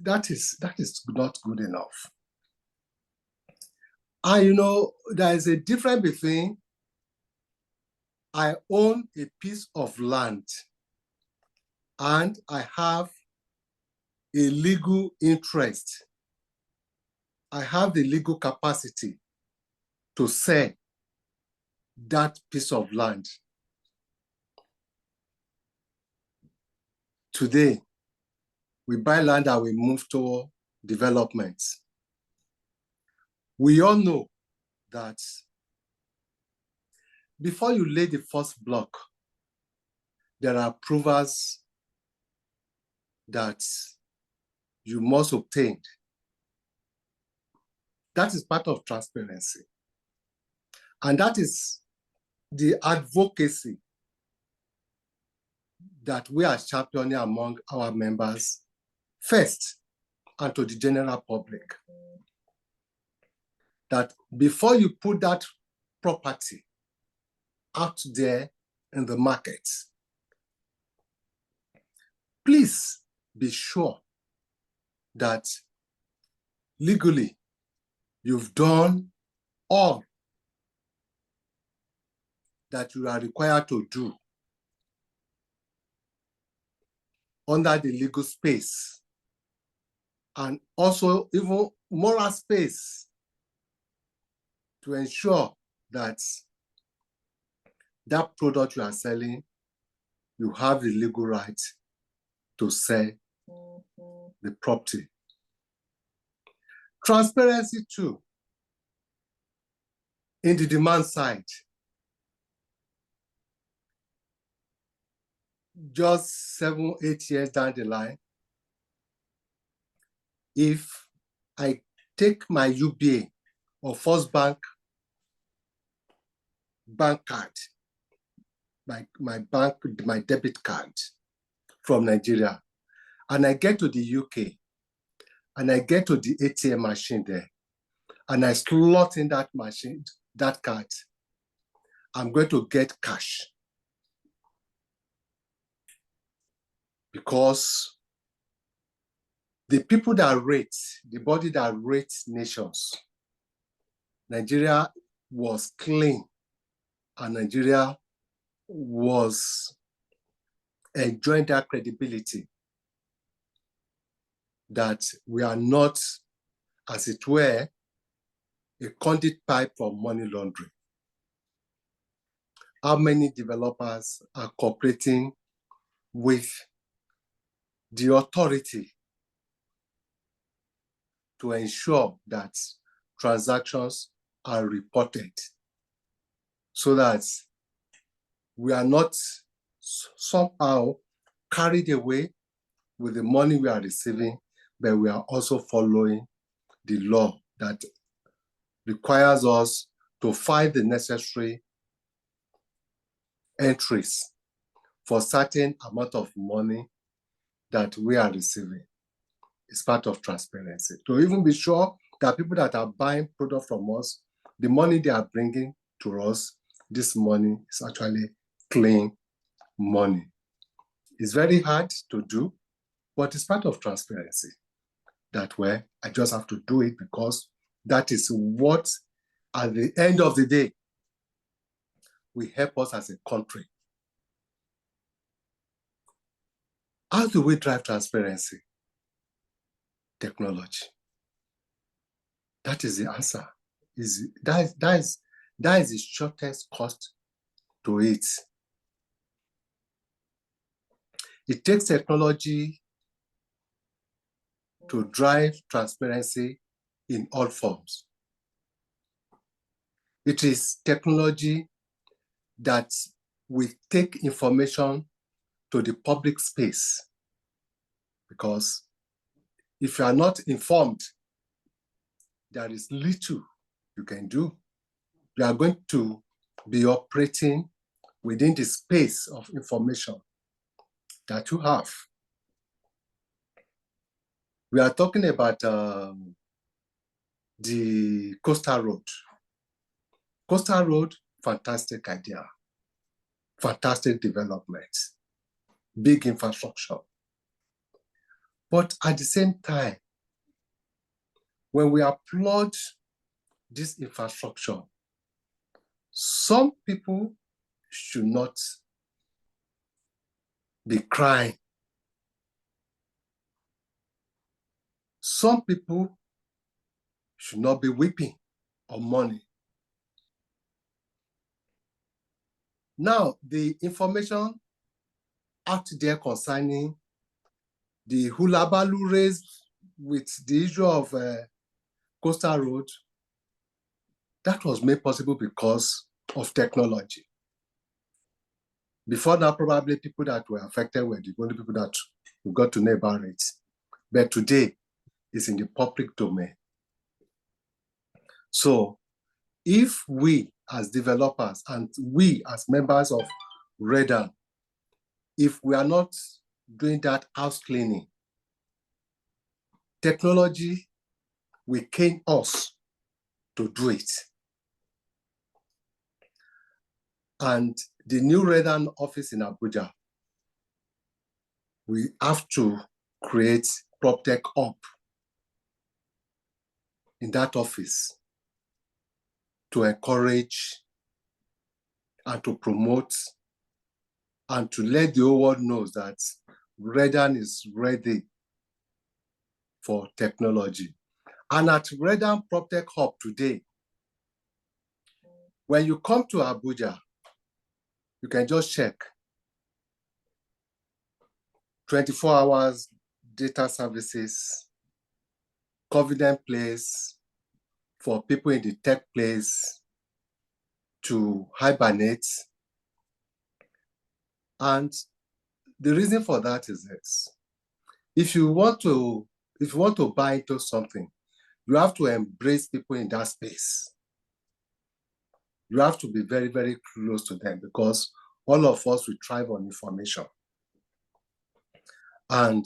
that is not good enough. And there is a difference between I own a piece of land and I have a legal interest. I have the legal capacity to sell that piece of land. Today, we buy land and we move to development. We all know that before you lay the first block, there are approvals that you must obtain. That is part of transparency. And that is the advocacy that we are championing among our members first and to the general public. That before you put that property out there in the market, please be sure that legally you've done all that you are required to do under the legal space, and also even moral space, to ensure that that product you are selling, you have the legal right to sell the property. Transparency too, in the demand side. Just 7, 8 years down the line, if I take my UBA or First Bank card, my debit card from Nigeria, and I get to the UK, and I get to the ATM machine there, and I slot in that machine, that card, I'm going to get cash. Because the people that rate, the body that rates nations, Nigeria was clean, and Nigeria was enjoying that credibility that we are not, as it were, a conduit pipe for money laundering. How many developers are cooperating with the authority to ensure that transactions are reported, so that we are not somehow carried away with the money we are receiving, but we are also following the law that requires us to find the necessary entries for certain amount of money that we are receiving. It's part of transparency. To even be sure that people that are buying product from us, the money they are bringing to us, this money is actually clean money. It's very hard to do, but it's part of transparency. That way, I just have to do it because that is what, at the end of the day, will help us as a country. How do we drive transparency? Technology. That is the answer. That is the shortest cost to it. It takes technology to drive transparency in all forms. It is technology that will take information to the public space, because if you are not informed, there is little you can do. You are going to be operating within the space of information that you have. We are talking about the Coastal Road. Coastal Road, fantastic idea, fantastic development, big infrastructure. But at the same time, when we applaud this infrastructure, some people should not be crying. Some people should not be weeping on money. Now, the information out there concerning the hullabaloo raised with the issue of Coastal Road, that was made possible because of technology. Before that, probably people that were affected were the only people that we got to know about it. But today, it's in the public domain. So if we as developers and we as members of REDAN, if we are not doing that house cleaning, technology will cane us to do it. And the new Redan office in Abuja, we have to create PropTech Hub in that office to encourage and to promote and to let the whole world know that Redan is ready for technology. And at Redan PropTech Hub today, when you come to Abuja, you can just check 24 hours data services, confident place for people in the tech place to hibernate. And the reason for that is this. If you want to buy into something, you have to embrace people in that space. You have to be very, very close to them because all of us will thrive on information. And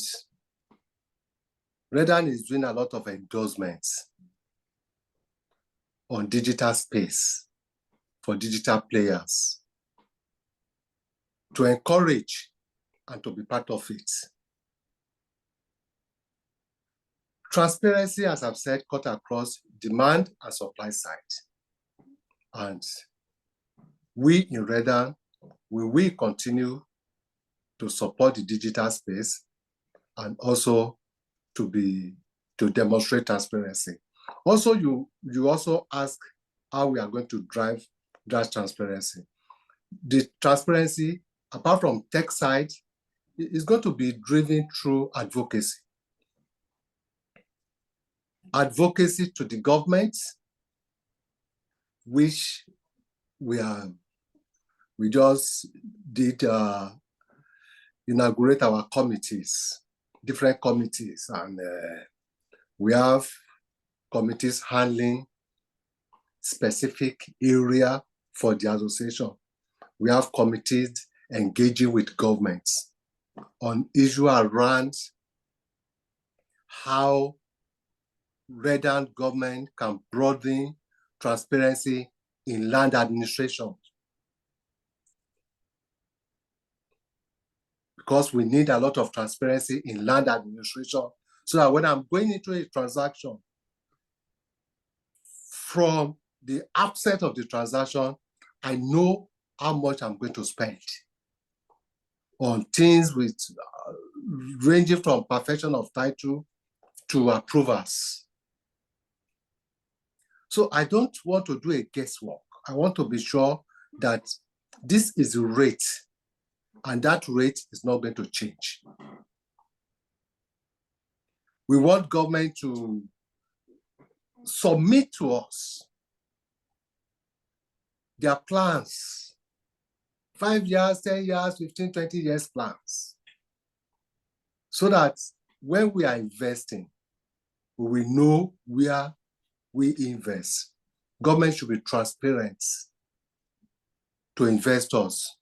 Redan is doing a lot of endorsements on digital space for digital players to encourage and to be part of it. Transparency, as I've said, cut across demand and supply side. And we in Redan, we will continue to support the digital space and also to demonstrate transparency. Also, you also ask how we are going to drive that transparency. The transparency, apart from tech side, is going to be driven through advocacy. Advocacy to the government, which we just did inaugurate our committees, different committees, and we have committees handling specific area for the association. We have committees engaging with governments on issues around how Redan government can broaden transparency in land administration. Because we need a lot of transparency in land administration so that when I'm going into a transaction, from the outset of the transaction, I know how much I'm going to spend on things with ranging from perfection of title to approvals. So I don't want to do a guesswork. I want to be sure that this is the rate, and that rate is not going to change. We want government to submit to us their plans, 5 years, 10 years, 15, 20 years plans, so that when we are investing, we know where we invest. Government should be transparent to investors.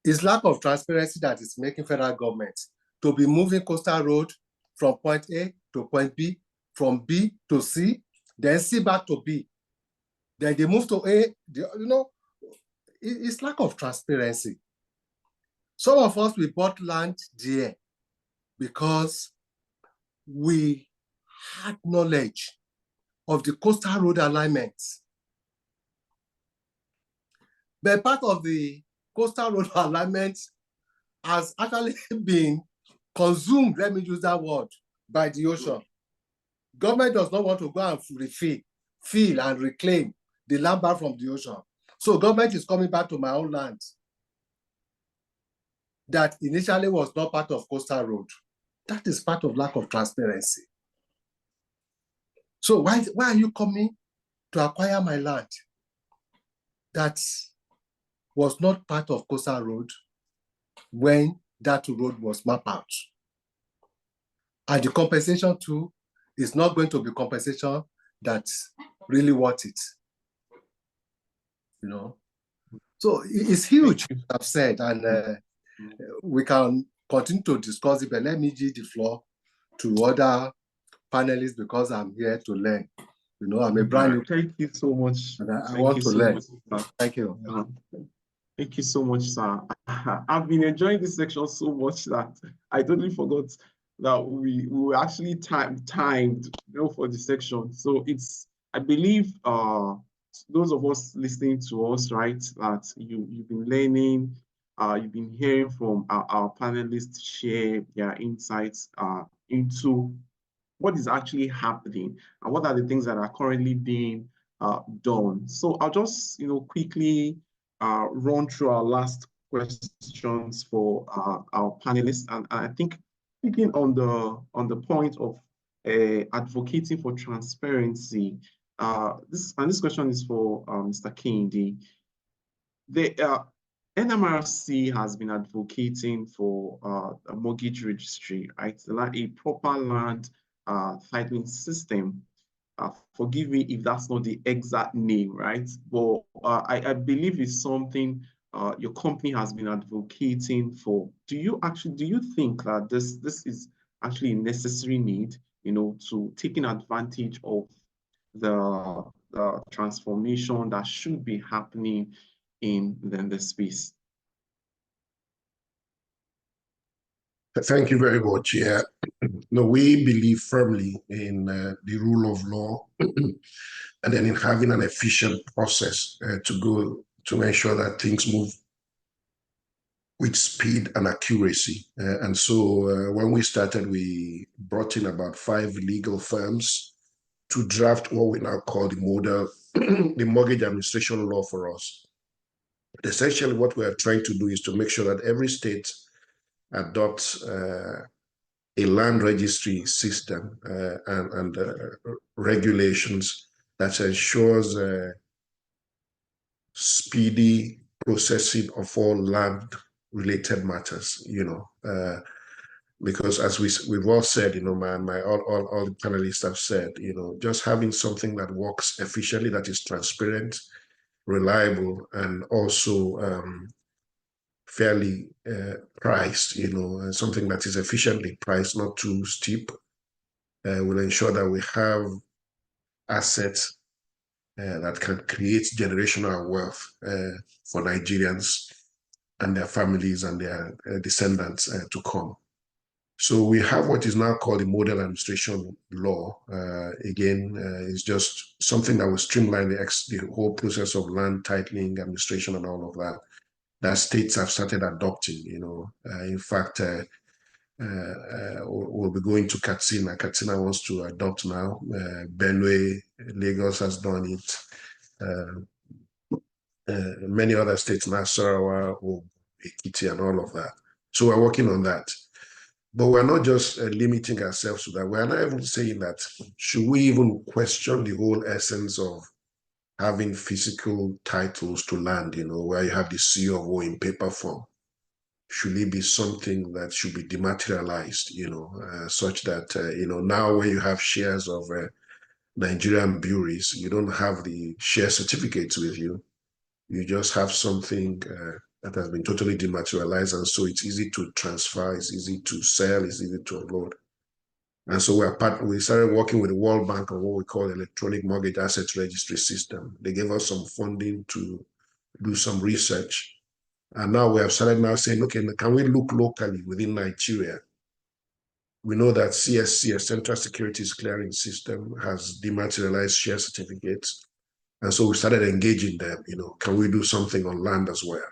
It's lack of transparency that is making federal government to be moving Coastal Road from point A to point B, from B to C, then C back to B. Then they move to A, it's lack of transparency. Some of us, we bought land there because we had knowledge of the Coastal Road alignments. But part of the Coastal Road alignment has actually been consumed, let me use that word, by the ocean. Government does not want to go and feel and reclaim the land back from the ocean. So government is coming back to my own land that initially was not part of Coastal Road. That is part of lack of transparency. So why are you coming to acquire my land that was not part of Coastal Road when that road was mapped out? And the compensation too is not going to be compensation that's really worth it. So it's huge, I've said, and we can continue to discuss it, but let me give the floor to other panelists because I'm here to learn. You know, I'm a brand new. Thank you so much. And I Thank want you to so learn. much, sir. Thank you. Thank you so much, sir. I've been enjoying this section so much that I totally forgot that we were actually timed, you know, for the section. So it's, I believe, those of us listening to us, right, that you've been learning, you've been hearing from our panelists share their insights into what is actually happening and what are the things that are currently being done. So I'll just, you know, quickly run through our last questions for our panelists, and I think speaking on the point of advocating for transparency. This question is for Mr. Kehinde. The NMRC has been advocating for a mortgage registry, right? A proper land titling system. Forgive me if that's not the exact name, right? But I believe it's something your company has been advocating for. Do you think that this is actually a necessary need, you know, to taking advantage of the transformation that should be happening in the space? Thank you very much. Yeah, no, we believe firmly in the rule of law and then in having an efficient process to ensure that things move with speed and accuracy. And so when we started, we brought in about 5 legal firms to draft what we now call the model, the mortgage administration law for us. Essentially, what we are trying to do is to make sure that every state adopts a land registry system and regulations that ensures speedy processing of all land-related matters, you know, because as we've all said, you know, all the panelists have said, you know, just having something that works efficiently, that is transparent, reliable, and also fairly priced, you know, something that is efficiently priced, not too steep, will ensure that we have assets that can create generational wealth for Nigerians and their families and their descendants to come. So we have what is now called the model administration law. Again, it's just something that will streamline the whole process of land titling, administration, and all of that states have started adopting, you know. In fact, we'll be going to Katsina. Katsina wants to adopt now. Benue, Lagos has done it. Many other states, Nasarawa, Ekiti, and all of that. So we're working on that. But we're not just limiting ourselves to that. We're not even saying that, should we even question the whole essence of having physical titles to land, you know, where you have the C of O in paper form? Should it be something that should be dematerialized, you know, such that, you know, now when you have shares of Nigerian breweries, you don't have the share certificates with you. You just have something that has been totally dematerialized. And so it's easy to transfer, it's easy to sell, it's easy to unload. And so we started working with the World Bank on what we call electronic mortgage asset registry system. They gave us some funding to do some research. And now we have started now saying, okay, can we look locally within Nigeria? We know that CSC, a Central Securities Clearing System, has dematerialized share certificates. And so we started engaging them, you know, can we do something on land as well?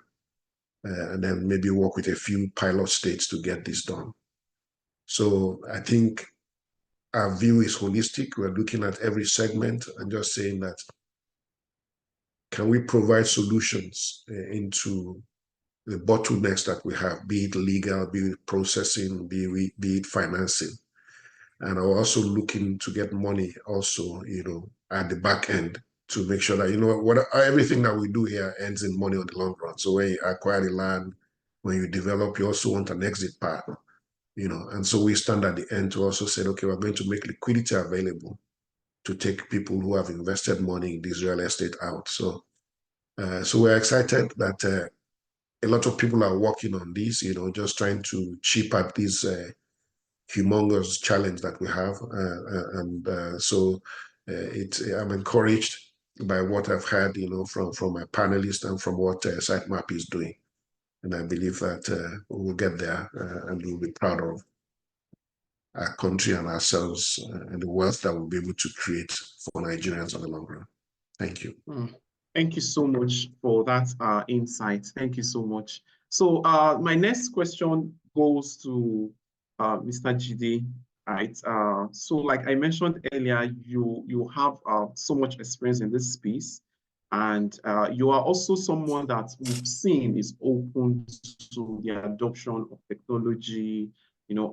And then maybe work with a few pilot states to get this done. So I think our view is holistic. We're looking at every segment and just saying that, can we provide solutions into the bottlenecks that we have, be it legal, be it processing, be it financing. And are also looking to get money also, you know, at the back end to make sure that, you know, everything that we do here ends in money on the long run. So when you acquire the land, when you develop, you also want an exit path, you know. And so we stand at the end to also say, okay, we're going to make liquidity available to take people who have invested money in this real estate out. So, so we're excited that a lot of people are working on this, you know, just trying to chip at this humongous challenge that we have. So I'm encouraged by what I've heard, from my panelists and from what Sitemap is doing. And I believe that we will get there and we'll be proud of our country and ourselves and the wealth that we'll be able to create for Nigerians in the long run. Thank you. Thank you so much for that insight. Thank you so much. So my next question goes to Mr. Jide, right? So like I mentioned earlier, you have so much experience in this space, and you are also someone that we've seen is open to the adoption of technology,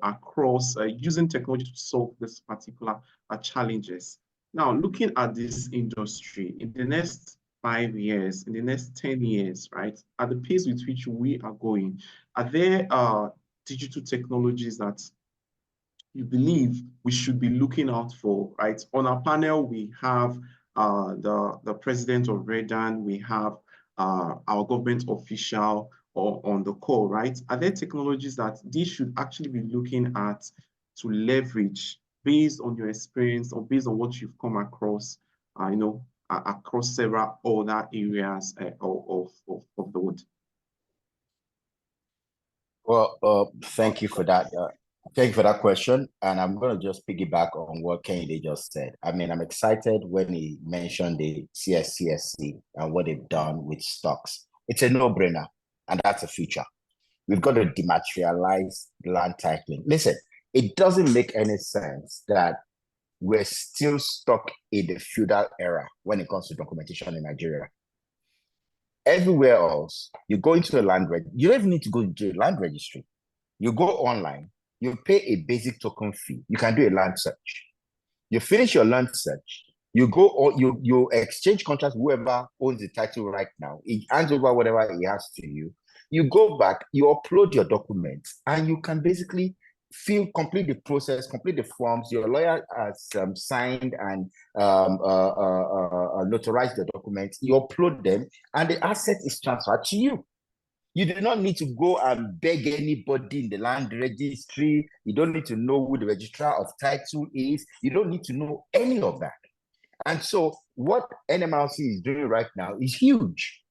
across using technology to solve this particular challenges. Now, looking at this industry in the next 5 years, in the next 10 years, right, at the pace with which we are going, are there digital technologies that you believe we should be looking out for, right? On our panel, we have the president of REDAN, we have our government official on the call, right? Are there technologies that they should actually be looking at to leverage based on your experience or based on what you've come across, across several other areas of the world? Well, thank you for that. Thank you for that question. And I'm going to just piggyback on what Kehinde just said. I mean, I'm excited when he mentioned the CSCSC and what they've done with stocks. It's a no-brainer, and that's a future. We've got to dematerialize land titling. Listen, it doesn't make any sense that we're still stuck in the feudal era when it comes to documentation in Nigeria. Everywhere else, you go into the land registry. You don't even need to go into the land registry. You go online, you pay a basic token fee. You can do a land search. You finish your land search, you go or you exchange contracts with whoever owns the title right now. He hands over whatever he has to you. You go back, you upload your documents, and you can basically complete the process, complete the forms. Your lawyer has signed and notarized the documents. You upload them, and the asset is transferred to you. You do not need to go and beg anybody in the land registry. You don't need to know who the registrar of title is. You don't need to know any of that. And so what NMLC is doing right now is huge.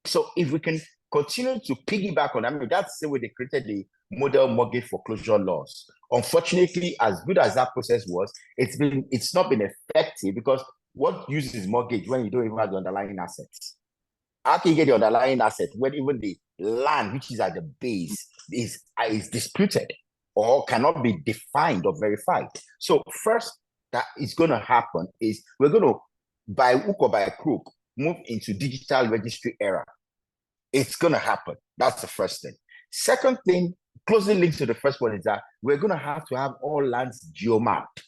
So if we can continue to piggyback on, I mean, that's the way they created the model mortgage foreclosure laws. Unfortunately, as good as that process was, it's not been effective, because what use is mortgage when you don't even have the underlying assets? How can you get the underlying asset when even the land, which is at the base, is disputed or cannot be defined or verified? So first that is going to happen is we're going to, by hook or by crook, move into digital registry era. It's going to happen. That's the first thing. Second thing, closely linked to the first one, is that we're going to have all lands geomapped.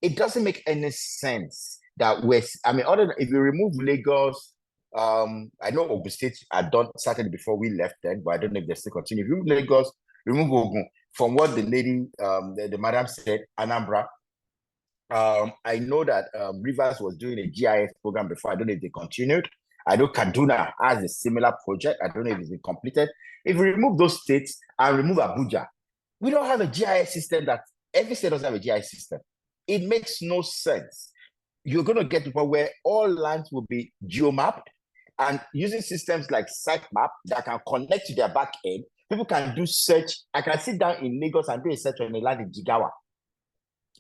It doesn't make any sense that other than if you remove Lagos, I know Ogun State had started before we left then, but I don't know if they still continue. If you remove Lagos, remove Ogun, from what the lady, the madam said, Anambra, I know that Rivers was doing a GIS program before. I don't know if they continued. I know Kaduna has a similar project. I don't know if it's been completed. If we remove those states and remove Abuja, we don't have a GIS system that every state doesn't have a GIS system. It makes no sense. You're going to get to the point where all lands will be geomapped, and using systems like Sitemap that can connect to their back end, people can do search. I can sit down in Lagos and do a search on a land in Jigawa.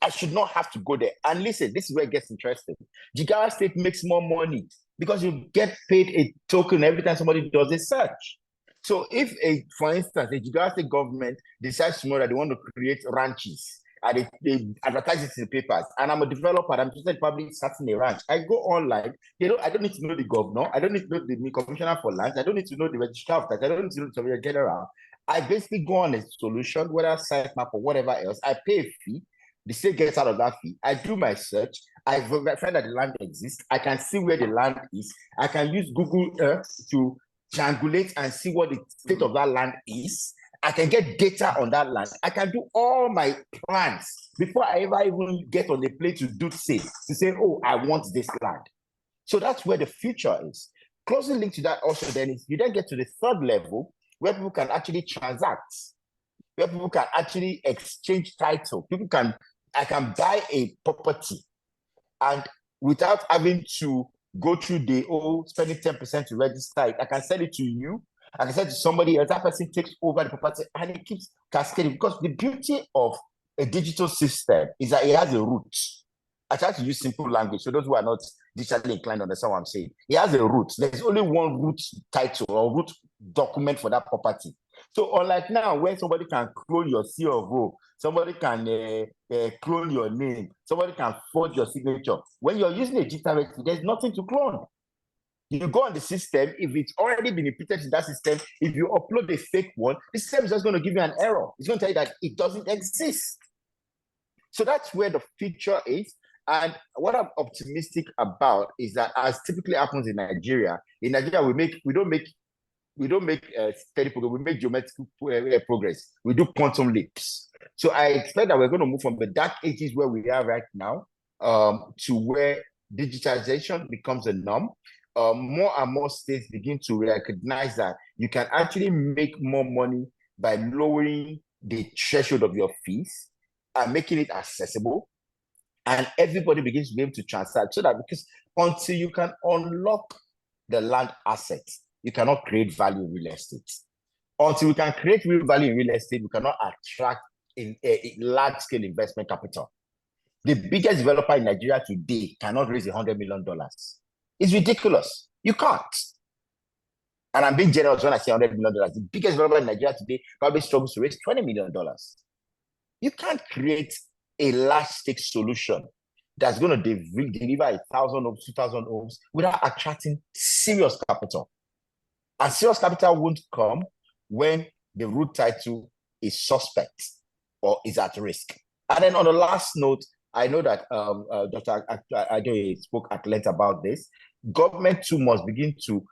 I should not have to go there. And listen, this is where it gets interesting. Jigawa State makes more money because you get paid a token every time somebody does a search. So if, for instance, the Jigawa State government decides tomorrow that they want to create ranches, and they advertise it in the papers, and I'm a developer, I'm just probably starting a ranch. I go online, I don't need to know the governor, I don't need to know the commissioner for lands, I don't need to know the registrar of that, I don't need to know the surveyor general. I basically go on a solution, whether Sitemap or whatever else, I pay a fee, the state gets out of that fee, I do my search, I find that the land exists, I can see where the land is, I can use Google Earth to triangulate and see what the state of that land is. I can get data on that land. I can do all my plans before I ever even get on the plane to say, oh, I want this land. So that's where the future is. Closely linked to that also then is you then get to the third level where people can actually transact, where people can actually exchange title. I can buy a property, and without having to go through the spending 10% to register it. I can sell it to you. I can sell it to somebody else. That person takes over the property and it keeps cascading. Because the beauty of a digital system is that it has a root. I try to use simple language, so those who are not digitally inclined understand what I'm saying. It has a root. There's only one root title or root document for that property. So unlike now, where somebody can clone your C of O, somebody can clone your name, somebody can forge your signature. When you're using a digital registry, there's nothing to clone. You go on the system, if it's already been imputed to that system, if you upload a fake one, the system is just going to give you an error. It's going to tell you that it doesn't exist. So that's where the future is. And what I'm optimistic about is that, as typically happens in Nigeria, we don't make steady progress, we make geometrical progress. We do quantum leaps. So I expect that we're going to move from the dark ages where we are right now to where digitization becomes a norm. More and more states begin to recognize that you can actually make more money by lowering the threshold of your fees and making it accessible. And everybody begins to be able to transact, so that, because until you can unlock the land assets, you cannot create value in real estate. Until we can create real value in real estate, we cannot attract a large-scale investment capital. The biggest developer in Nigeria today cannot raise $100 million. It's ridiculous. You can't. And I'm being generous when I say $100 million. The biggest developer in Nigeria today probably struggles to raise $20 million. You can't create a large-stake solution that's going to deliver 1,000 homes, 2,000 homes without attracting serious capital. And serious capital won't come when the root title is suspect or is at risk. And then on the last note, I know that Dr. Adeoye spoke at length about this. Government too must begin to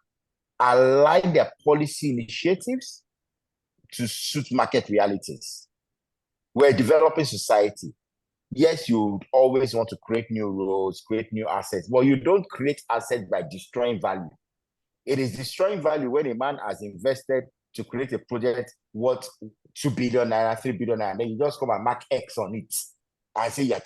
align their policy initiatives to suit market realities. We're a developing society. Yes, you always want to create new roads, create new assets, but you don't create assets by destroying value. It is destroying value when a man has invested to create a project worth 2 billion naira, 3 billion naira, and then you just come and mark X on it. I say you're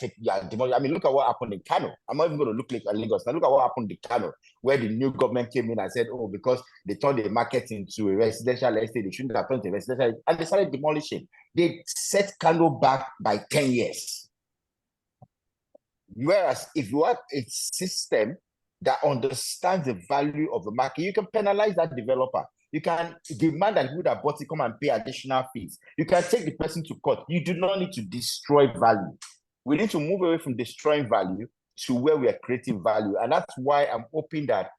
demolishing. I mean, look at what happened in Kano. I'm not even going to look like Lagos. Now look at what happened in Kano, where the new government came in and said, oh, because they turned the market into a residential estate, they shouldn't have turned it to a residential, and they started demolishing. They set Kano back by 10 years. Whereas if you have a system that understands the value of the market, you can penalize that developer. You can demand that who that bought it come and pay additional fees. You can take the person to court. You do not need to destroy value. We need to move away from destroying value to where we are creating value. And that's why I'm hoping that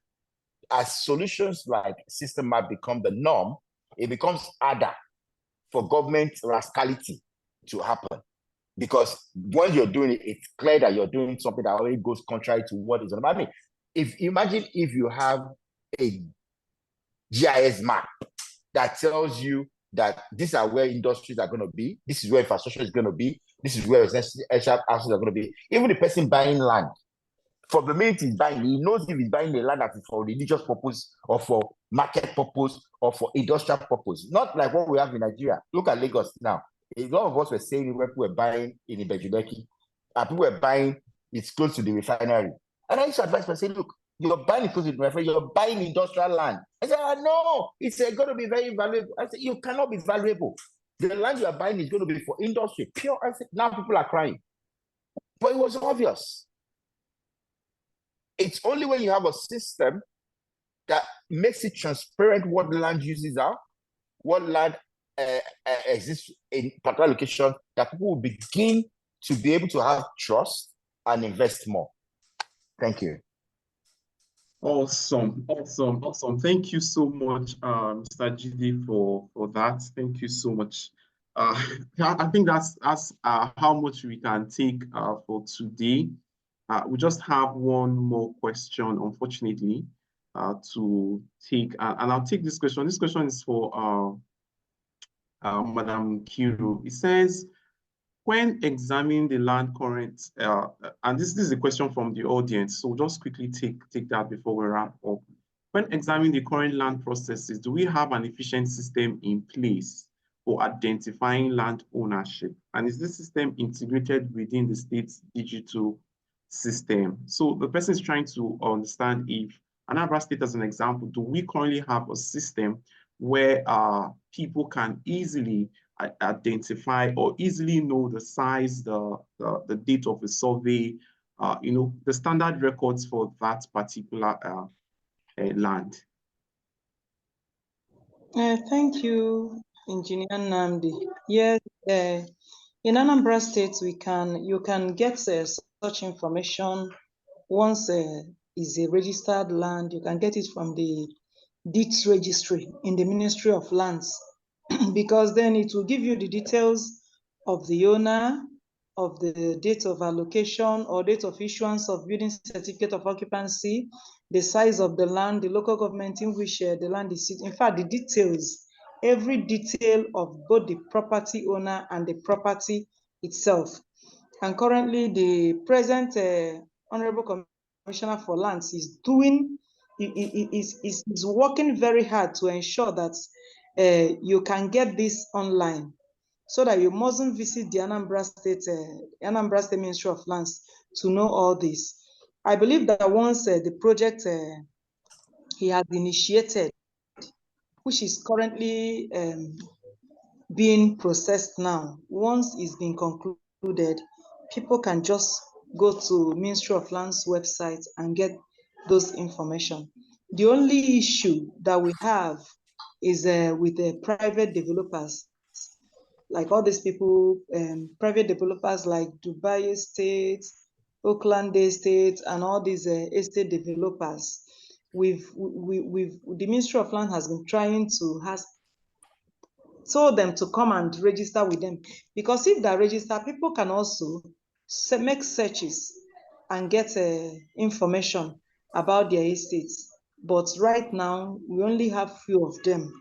as solutions like System Map become the norm, it becomes harder for government rascality to happen. Because when you're doing it, it's clear that you're doing something that already goes contrary to what is on. I mean, imagine if you have a GIS map that tells you that these are where industries are going to be, this is where infrastructure is going to be, this is where residential houses are going to be. Even the person buying land, from the minute he's buying, he knows if he's buying the land that is for religious purpose or for market purpose or for industrial purpose. Not like what we have in Nigeria. Look at Lagos now. A lot of us were saying when people were buying in Ibejuleki, and people were buying, it's close to the refinery. And I used to advise people, say, look, you're buying it close to the refinery, you're buying industrial land. I said, no, it's going to be very valuable. I said, you cannot be valuable. The land you are buying is going to be for industry, pure. I said, now people are crying. But it was obvious. It's only when you have a system that makes it transparent what the land uses are, what land exists in particular location, that people will begin to be able to have trust and invest more. Thank you. Awesome. Thank you so much, Mr. Jide, for that. Thank you so much. I think that's how much we can take for today. We just have one more question, unfortunately, to take, and I'll take this question. This question is for Madam Kiru. It says, when examining the land current, and this is a question from the audience, so just quickly take that before we wrap up. When examining the current land processes, do we have an efficient system in place for identifying land ownership? And is this system integrated within the state's digital system. So the person is trying to understand if Anambra State, as an example, do we currently have a system where people can easily identify or easily know the size, the date of a survey, the standard records for that particular land? Thank you, Engineer Namdi. Yes, in Anambra State, you can get such information once is a registered land. You can get it from the deeds registry in the Ministry of Lands, because then it will give you the details of the owner, of the date of allocation or date of issuance of building certificate of occupancy, the size of the land, the local government in which the land is sitting. In fact, the details, every detail of both the property owner and the property itself. And currently, the present Honorable Commissioner for Lands is working very hard to ensure that you can get this online, so that you mustn't visit the Anambra State Ministry of Lands to know all this. I believe that once the project he has initiated, which is currently being processed now, once it's been concluded, people can just go to Ministry of Lands website and get those information. The only issue that we have is with the private developers, like all these people, private developers like Dubai Estate, Oakland Estate, and all these estate developers. The Ministry of Land has been trying to told them to come and register with them, because if they're registered, people can also make searches and get information about their estates. But right now, we only have few of them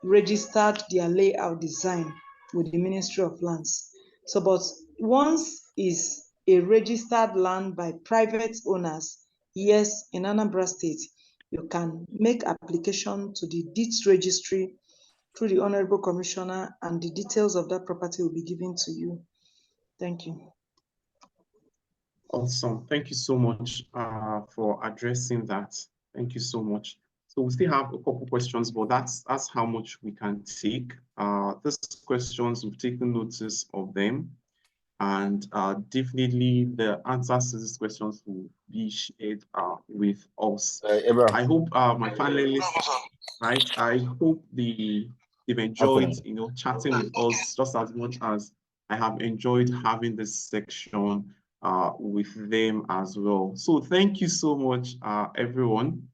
registered their layout design with the Ministry of Lands. So, but once is a registered land by private owners, yes, in Anambra State, you can make application to the deeds registry through the Honorable Commissioner, and the details of that property will be given to you. Thank you. Awesome. Thank you so much for addressing that. Thank you so much. So we still have a couple questions, but that's how much we can take. These questions, we've taken notice of them, and definitely the answers to these questions will be shared with us. I hope my panelists, right? I hope they've enjoyed, chatting with us just as much as I have enjoyed having this section with them as well. So thank you so much, everyone.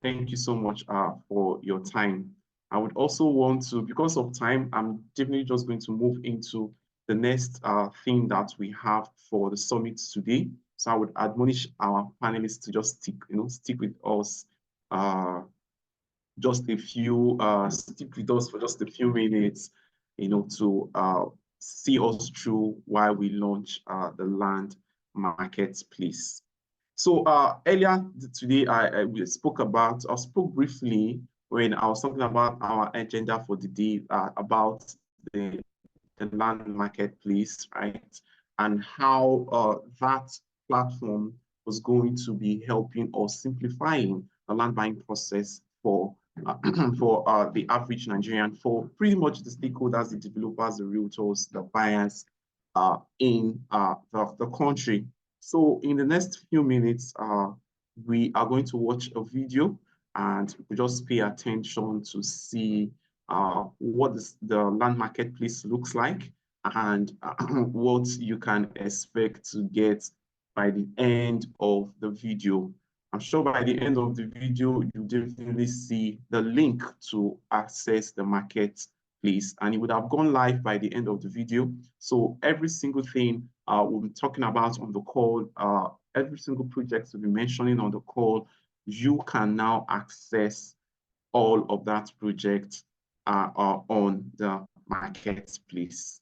Thank you so much for your time. I would also want to, because of time, I'm definitely just going to move into the next thing that we have for the summit today. So I would admonish our panelists to just stick with us stick with us for just a few minutes, to see us through while we launch the land marketplace. So earlier today, I spoke briefly when I was talking about our agenda for the day about the land marketplace, right? And how that platform was going to be helping or simplifying the land buying process for the average Nigerian, for pretty much the stakeholders, the developers, the realtors, the buyers in the country. So in the next few minutes, we are going to watch a video, and we just pay attention to see what the land marketplace looks like, and what you can expect to get by the end of the video. I'm sure by the end of the video, you definitely see the link to access the marketplace, and it would have gone live by the end of the video. So every single thing we'll be talking about on the call, every single project we'll be mentioning on the call, you can now access all of that project on the marketplace.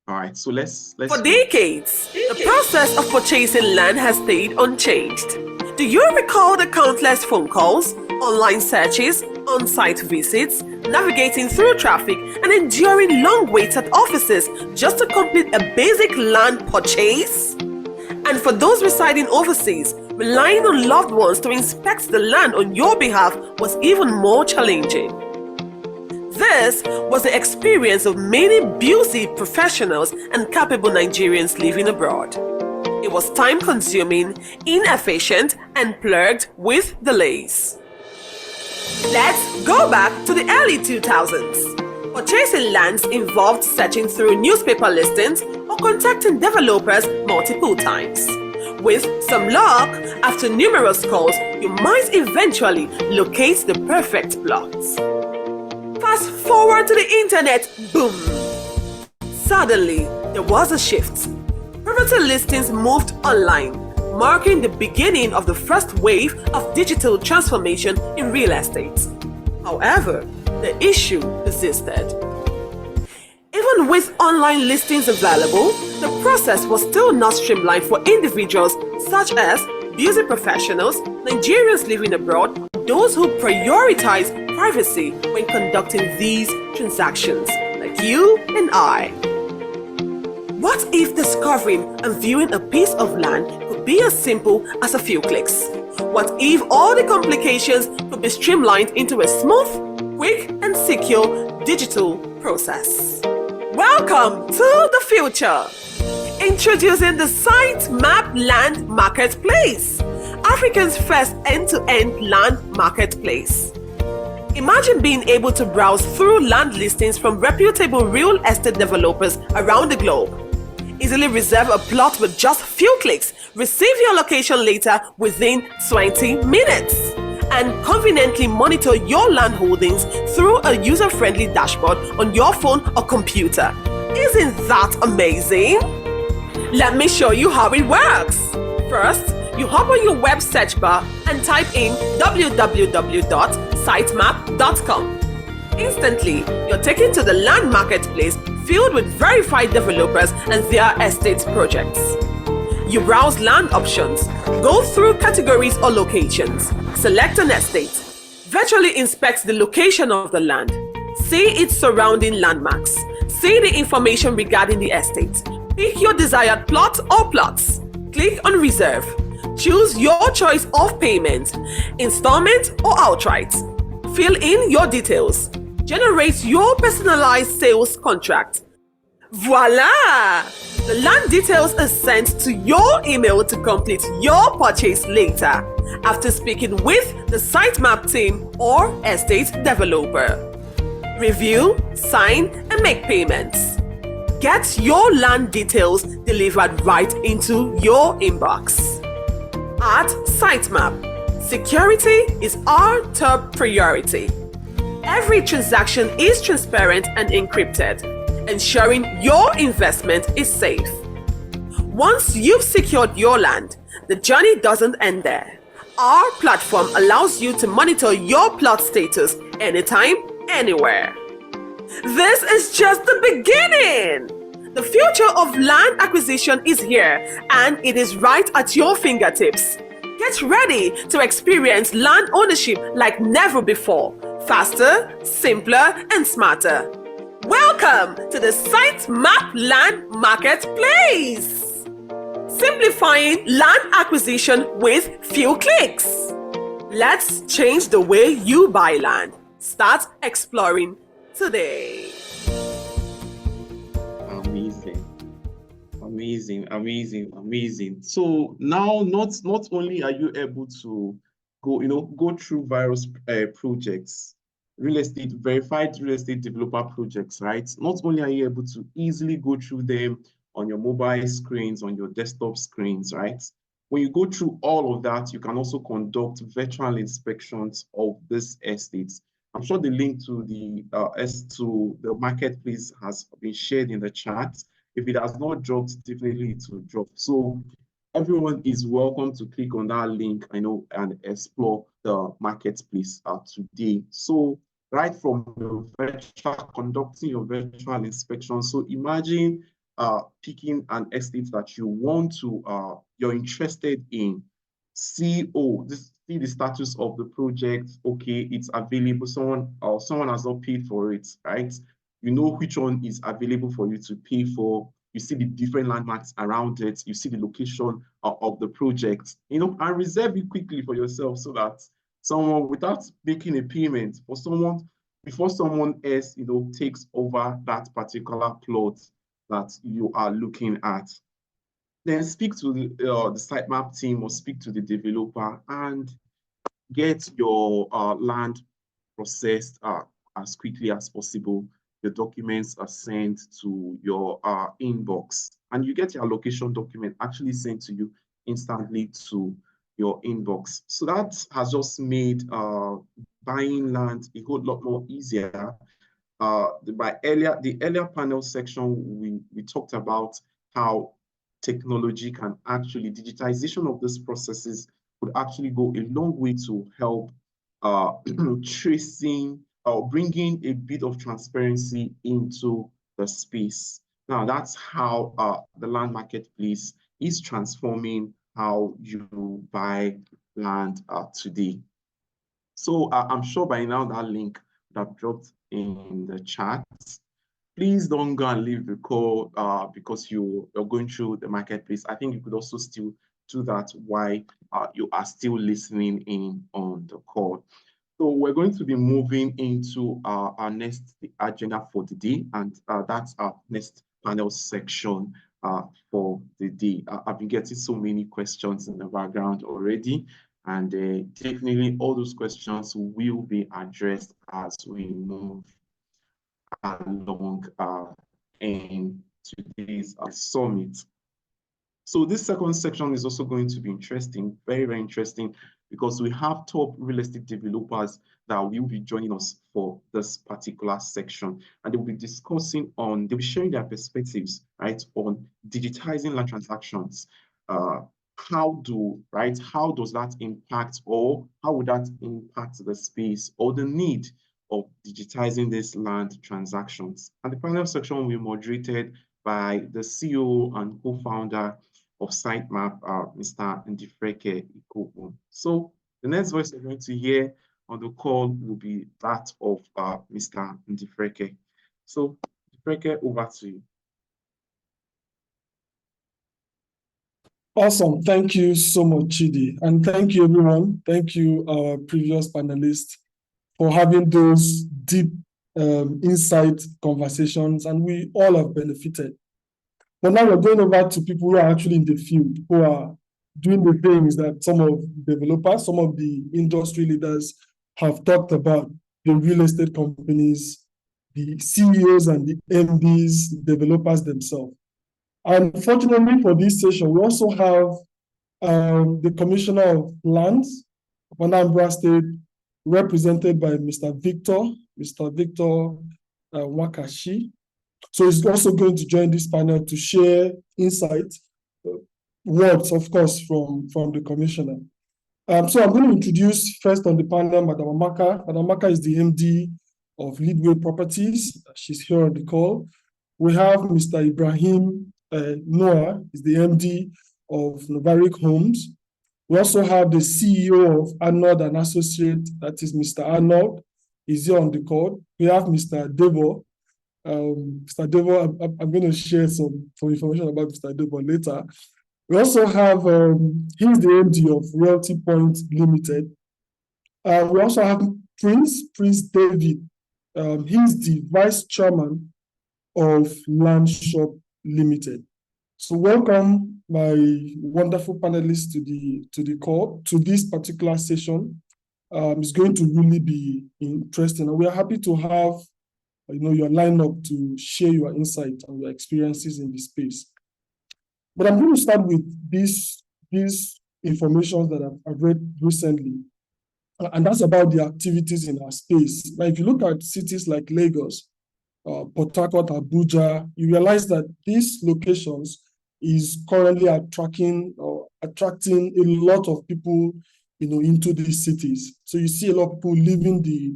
All right, so let's For decades, the process of purchasing land has stayed unchanged. Do you recall the countless phone calls, online searches, on-site visits, navigating through traffic, and enduring long waits at offices just to complete a basic land purchase? And for those residing overseas, relying on loved ones to inspect the land on your behalf was even more challenging. This was the experience of many busy professionals and capable Nigerians living abroad. It was time-consuming, inefficient, and plagued with delays. Let's go back to the early 2000s. Purchasing lands involved searching through newspaper listings or contacting developers multiple times. With some luck, after numerous calls, you might eventually locate the perfect plot. Fast forward to the internet, boom! Suddenly, there was a shift. Property listings moved online, marking the beginning of the first wave of digital transformation in real estate. However, the issue persisted. Even with online listings available, the process was still not streamlined for individuals such as busy professionals, Nigerians living abroad, those who prioritize privacy when conducting these transactions, like you and I. What if discovering and viewing a piece of land could be as simple as a few clicks? What if all the complications could be streamlined into a smooth, quick, and secure digital process? Welcome to the future! Introducing the Sitemap Land Marketplace, Africa's first end-to-end land marketplace. Imagine being able to browse through land listings from reputable real estate developers around the globe. Easily reserve a plot with just few clicks, receive your location later within 20 minutes, and conveniently monitor your land holdings through a user-friendly dashboard on your phone or computer. Isn't that amazing? Let me show you how it works. First, you hop on your web search bar and type in www.sitemap.com. Instantly, you're taken to the land marketplace filled with verified developers and their estate projects. You browse land options, go through categories or locations, select an estate, virtually inspect the location of the land, see its surrounding landmarks, see the information regarding the estate, pick your desired plot or plots, click on reserve, choose your choice of payment, installment or outright, fill in your details, generate your personalized sales contract. Voila! The land details are sent to your email to complete your purchase later after speaking with the Sitemap team or estate developer. Review, sign, and make payments. Get your land details delivered right into your inbox. At Sitemap, security is our top priority. Every transaction is transparent and encrypted, ensuring your investment is safe. Once you've secured your land, the journey doesn't end there. Our platform allows you to monitor your plot status anytime, anywhere. This is just the beginning! The future of land acquisition is here, and it is right at your fingertips. Get ready to experience land ownership like never before. Faster, simpler, and smarter. Welcome to the Sitemap Land Marketplace. Simplifying land acquisition with few clicks. Let's change the way you buy land. Start exploring today. Amazing. So now not only are you able to go through various projects, verified real estate developer projects, right? Not only are you able to easily go through them on your mobile screens, on your desktop screens, right? When you go through all of that, you can also conduct virtual inspections of these estates. I'm sure the link to the marketplace has been shared in the chat. If it has not dropped, definitely it will drop. So everyone is welcome to click on that link, and explore the marketplace today. So right from conducting your virtual inspection. So imagine picking an estate that you're interested in. see, oh, see the status of the project. Okay, it's available. Someone has not paid for it, right? You know which one is available for you to pay for. You see the different landmarks around it. You see the location of the project, and reserve it quickly for yourself so that someone, without making a payment before someone else, takes over that particular plot that you are looking at. Then speak to the sitemap team or speak to the developer and get your land processed as quickly as possible. The documents are sent to your inbox, and you get your allocation document actually sent to you instantly to your inbox. So that has just made buying land a whole lot more easier. The earlier panel section, we talked about how technology can actually, digitization of these processes would actually go a long way to help tracing or bringing a bit of transparency into the space. Now, that's how the land marketplace is transforming how you buy land today. So I'm sure by now that link would have dropped in the chat. Please don't go and leave the call because you're going through the marketplace. I think you could also still do that while you are still listening in on the call. So we're going to be moving into our next agenda for the day, and that's our next panel section for the day. I've been getting so many questions in the background already, and definitely all those questions will be addressed as we move along in today's summit. So this second section is also going to be interesting, very, very interesting, because we have top real estate developers that will be joining us for this particular section. And they will be discussing they'll be sharing their perspectives, right, on digitizing land transactions. How does that impact, or how would that impact the space or the need of digitizing these land transactions? And the panel section will be moderated by the CEO and co-founder of Sitemap, Mr. Ndifreke Ikobu. So the next voice we're going to hear on the call will be that of Mr. Ndifreke. So Ndifreke, over to you. Awesome. Thank you so much, Chidi. And thank you, everyone. Thank you, our previous panelists, for having those deep insight conversations, and we all have benefited. But now we're going over to people who are actually in the field, who are doing the things that some of the developers, some of the industry leaders have talked about, the real estate companies, the CEOs and the MDs, developers themselves. Unfortunately for this session, we also have the Commissioner of Lands of Anambra State, represented by Mr. Victor Wakashi. So he's also going to join this panel to share insights, words, of course, from the Commissioner. So I'm going to introduce first on the panel, Madam Amaka. Madam Amaka is the MD of Leadway Properties. She's here on the call. We have Mr. Ibrahim Noah, is the MD of Novaric Homes. We also have the CEO of Arnold and Associate, that is Mr. Arnold, is here on the call. We have Mr. Devo. Mr. Devo, I'm going to share some information about Mr. Devo later. We also have, he's the MD of Realty Point Limited. We also have Prince David. He's the Vice Chairman of Land Shop Limited. So welcome my wonderful panelists to the call, to this particular session. It's going to really be interesting, and we are happy to have your lineup to share your insight and your experiences in this space. But I'm going to start with these information that I've read recently, and that's about the activities in our space. Now, if you look at cities like Lagos, Port Harcourt, Abuja, you realize that these locations is currently attracting a lot of people, into these cities. So you see a lot of people leaving the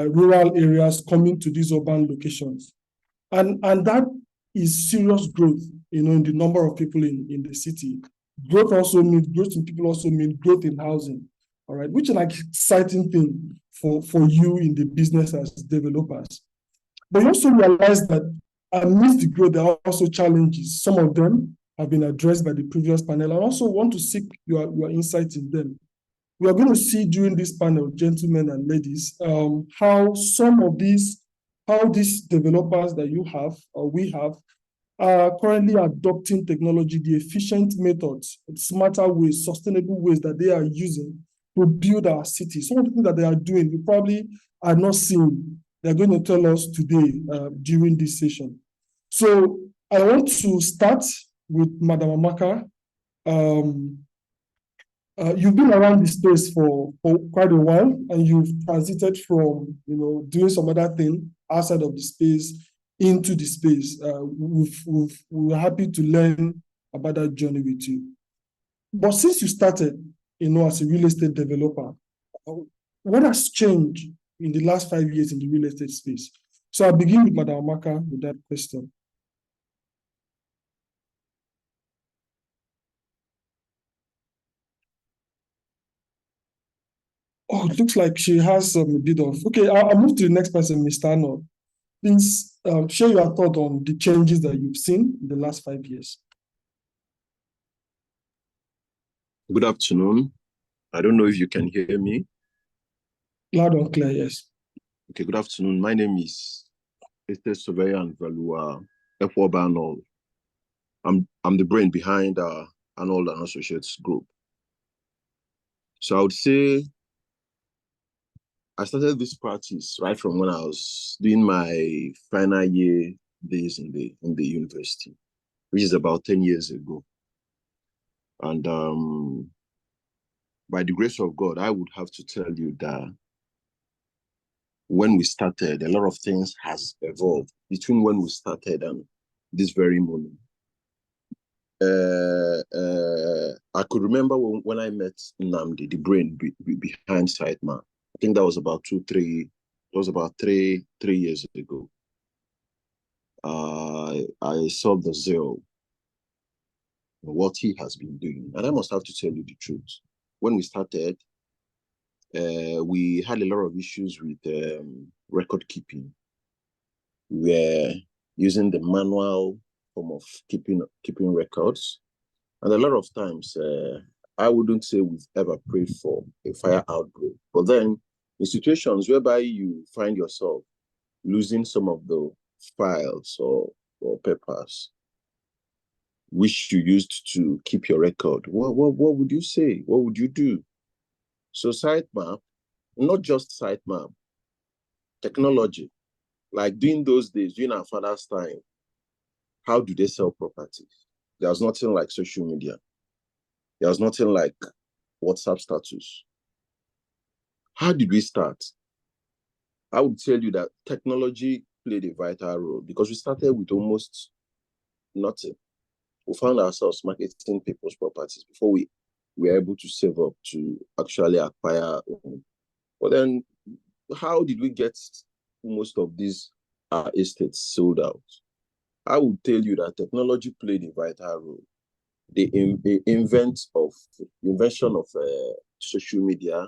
rural areas coming to these urban locations, and that is serious growth, in the number of people in the city. growth in people also means growth in housing, all right, which is an exciting thing for you in the business as developers. But you also realize that amidst the growth, there are also challenges. Some of them have been addressed by the previous panel. I also want to seek your insight in them. We are going to see during this panel, gentlemen and ladies, how these developers that you have, or we have, are currently adopting technology, the efficient methods, smarter ways, sustainable ways that they are using to build our cities. Some of the things that they are doing, you probably are not seeing. They're going to tell us today during this session. So I want to start with Madam Amaka. You've been around the space for quite a while, and you've transited from doing some other thing outside of the space into the space. We're happy to learn about that journey with you. But since you started, as a real estate developer, what has changed in the last 5 years in the real estate space? So I'll begin with Madam Amaka with that question. Oh, it looks like she has a bit of, okay, I'll move to the next person, Mr. Arnold. Please share your thought on the changes that you've seen in the last 5 years. Good afternoon. I don't know if you can hear me. Loud and clear, yes. Okay, good afternoon. My name is Estate Surveyor and Valuer F.W. Arnold. I'm the brain behind Arnold and Associates Group. So I would say I started this practice right from when I was doing my final year days in the university, which is about 10 years ago. And by the grace of God, I would have to tell you that when we started, a lot of things has evolved between when we started and this very moment. I could remember when I met Nnamdi, the brain behind Sitemap. I think that was about 3 years ago. I saw the zeal, what he has been doing. And I must have to tell you the truth. When we started, we had a lot of issues with record keeping. We were using the manual form of keeping records. And a lot of times, I wouldn't say we've ever prayed for a fire outbreak. But then, in situations whereby you find yourself losing some of the files or papers which you used to keep your record, what would you say? What would you do? So Sitemap, not just Sitemap, technology, like during those days, during our father's time, how do they sell properties? There was nothing like social media. There was nothing like WhatsApp status. How did we start? I would tell you that technology played a vital role because we started with almost nothing. We found ourselves marketing people's properties before we were able to save up to actually acquire. But then, how did we get most of these estates sold out? I would tell you that technology played a vital role. The invention of social media,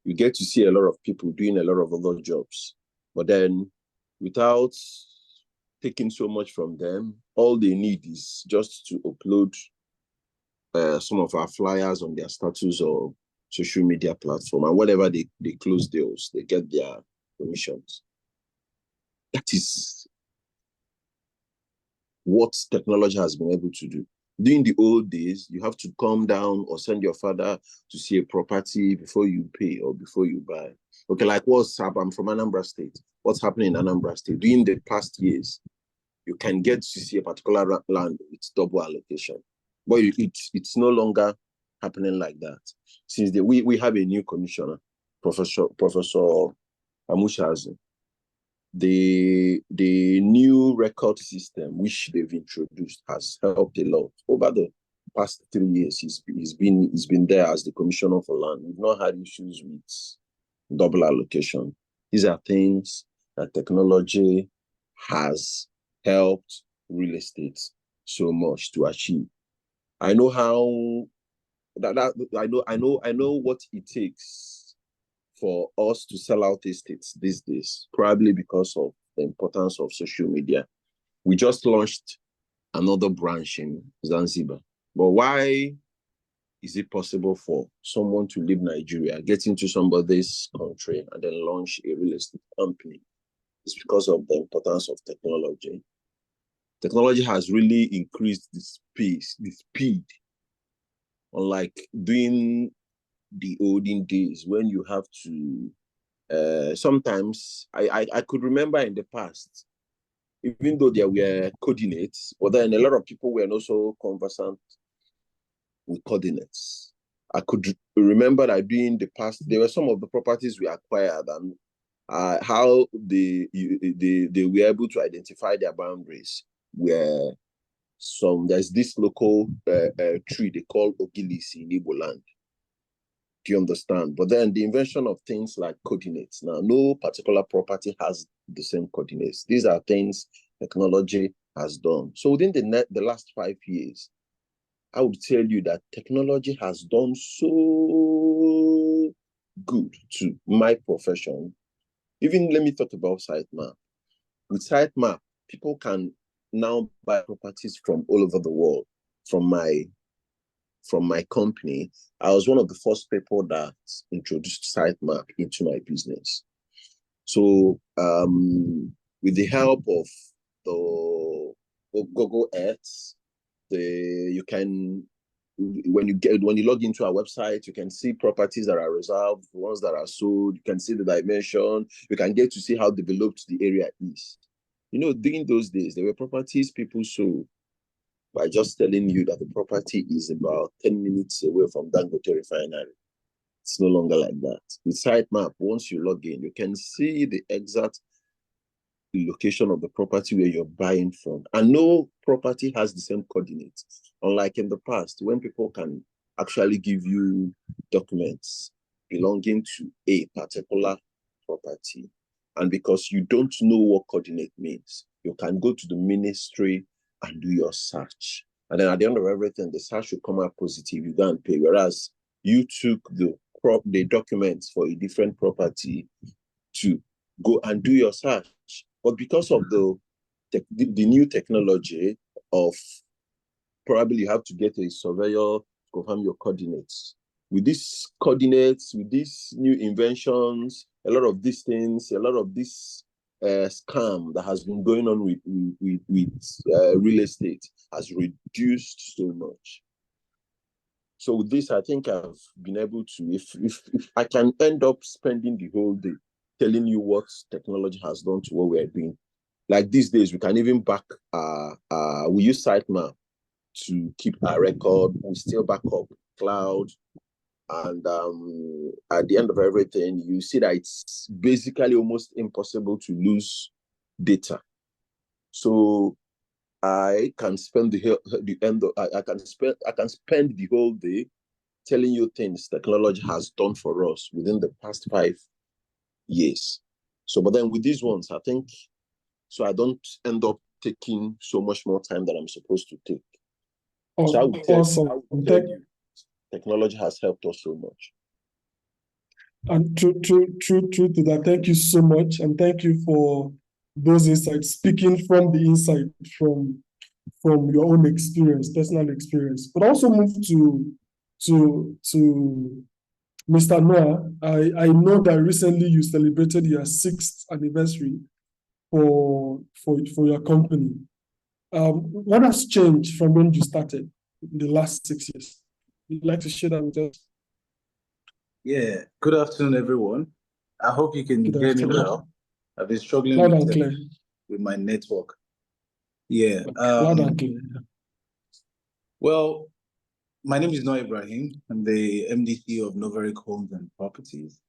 you get to see a lot of people doing a lot of other jobs. But then, without taking so much from them, all they need is just to upload some of our flyers on their status or social media platform, and whenever they close deals, they get their commissions. That is what technology has been able to do. During the old days, you have to come down or send your father to see a property before you pay or before you buy. Okay, like what's happening? I'm from Anambra State. What's happening in Anambra State? During the past years, you can get to see a particular land with double allocation. But it's no longer happening like that. Since we have a new commissioner, Professor Amushazi, the new record system which they've introduced has helped a lot. Over the past 3 years, he's been there as the commissioner for land. We've not had issues with double allocation. These are things that technology has helped real estate so much to achieve. I know how I know what it takes for us to sell out estates these days, probably because of the importance of social media. We just launched another branch in Zanzibar. But why is it possible for someone to leave Nigeria, get into somebody's country, and then launch a real estate company? It's because of the importance of technology. Technology has really increased the speed. Unlike during the olden days when you have to, sometimes I could remember in the past, even though there were coordinates, but then a lot of people were not so conversant with coordinates. I could remember that during the past, there were some of the properties we acquired and how they were able to identify their boundaries. There's this local tree they call Ogilisi in Igbo land. Do you understand? But then the invention of things like coordinates. Now, no particular property has the same coordinates. These are things technology has done. So within the last 5 years, I would tell you that technology has done so good to my profession. Even let me talk about Sitemap. With Sitemap, people can now buy properties from all over the world. From my company, I was one of the first people that introduced Sitemap into my business. So with the help of the Google Earth, you can, when you log into our website, you can see properties that are reserved, the ones that are sold, you can see the dimension, you can get to see how developed the area is. You know, during those days, there were properties people sold by just telling you that the property is about 10 minutes away from Dangote Refinery. It's no longer like that. With Sitemap, once you log in, you can see the exact location of the property where you're buying from. And no property has the same coordinates. Unlike in the past, when people can actually give you documents belonging to a particular property, and because you don't know what coordinate means, you can go to the ministry and do your search. And then at the end of everything, the search will come out positive, you go and pay. Whereas you took the documents for a different property to go and do your search. But because of the new technology of probably you have to get a surveyor to confirm your coordinates. With these coordinates, with these new inventions, a lot of these things, a lot of this scam that has been going on with real estate has reduced so much. So with this, I think I've been able to, if I can end up spending the whole day telling you what technology has done to what we're doing. Like these days, we can even we use Sitemap to keep our record. We still back up cloud. And at the end of everything, you see that it's basically almost impossible to lose data. So I can spend I can spend the whole day telling you things technology has done for us within the past 5 years. So, but then with these ones, I think, so I don't end up taking so much more time than I'm supposed to take. So I would tell you, technology has helped us so much. And true to that. Thank you so much, and thank you for those insights. Speaking from the inside, from your own experience, personal experience, but also move to Mr. Noah. I know that recently you celebrated your 6th anniversary for your company. What has changed from when you started in the last 6 years? You'd like to share that with us? Yeah, good afternoon, everyone. I hope you can hear me well. I've been struggling with my network. Yeah. Loud and clear. Well, my name is Noah Ibrahim. I'm the MD of Novaric Homes and Properties.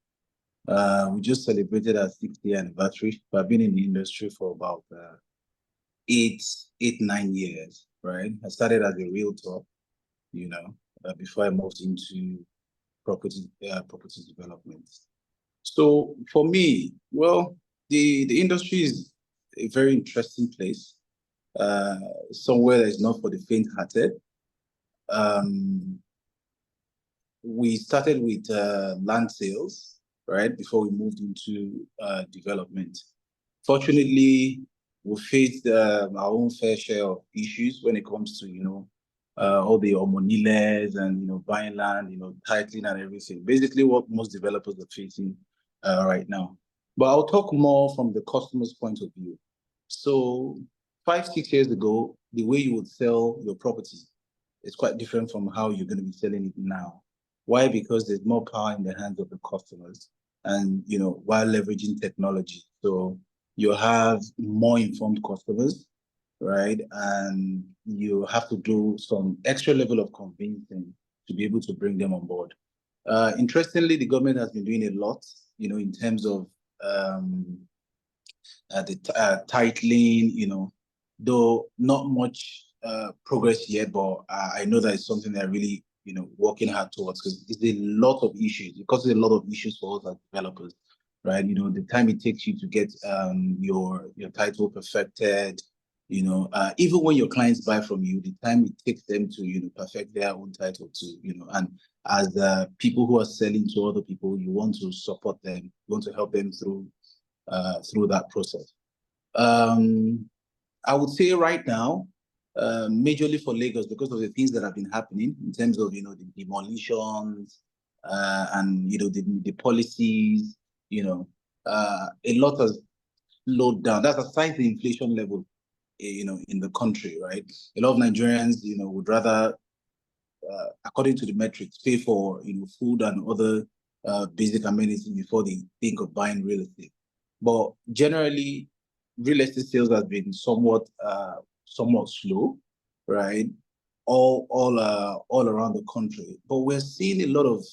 We just celebrated our 6th anniversary. But I've been in the industry for about 9 years, right? I started as a realtor, before I moved into property development. So for me, well, the industry is a very interesting place, somewhere that is not for the faint-hearted. We started with land sales, right, before we moved into development. Fortunately, we faced our own fair share of issues when it comes to, all the omoniles and, buying land, titling and everything. Basically what most developers are facing right now. But I'll talk more from the customer's point of view. So 5-6 years ago, the way you would sell your property is quite different from how you're going to be selling it now. Why? Because there's more power in the hands of the customers and, while leveraging technology. So you have more informed customers, right? And you have to do some extra level of convincing to be able to bring them on board. Interestingly, the government has been doing a lot, in terms of the titling, though not much progress yet, but I know that it's something that really, working hard towards, because it's a lot of issues. It causes a lot of issues for us as developers, right? The time it takes you to get your title perfected, even when your clients buy from you, the time it takes them to, perfect their own title too, and as people who are selling to other people, you want to support them, you want to help them through that process. I would say right now, majorly for Lagos, because of the things that have been happening in terms of, the demolitions and, the policies, a lot has slowed down. That's aside the inflation level, in the country, right? A lot of Nigerians, would rather, according to the metrics, pay for, food and other basic amenities before they think of buying real estate. But generally, real estate sales has been somewhat slow, right? All around the country. But we're seeing a lot of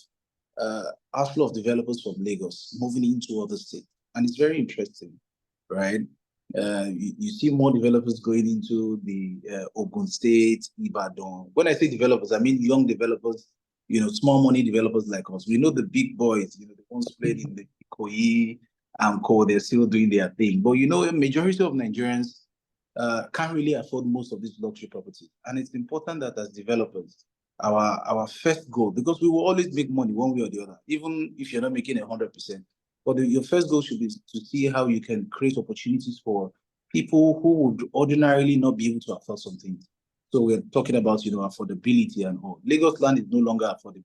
outflow of developers from Lagos moving into other states, and it's very interesting, right? You see more developers going into the Ogun State, Ibadan. When I say developers, I mean young developers, small money developers like us. We know the big boys, the ones played in the Ikoyi and Co. They're still doing their thing. But a majority of Nigerians can't really afford most of these luxury properties. And it's important that as developers, our first goal, because we will always make money one way or the other, even if you're not making 100%. But your first goal should be to see how you can create opportunities for people who would ordinarily not be able to afford something. So we're talking about, affordability and all. Lagos land is no longer affordable,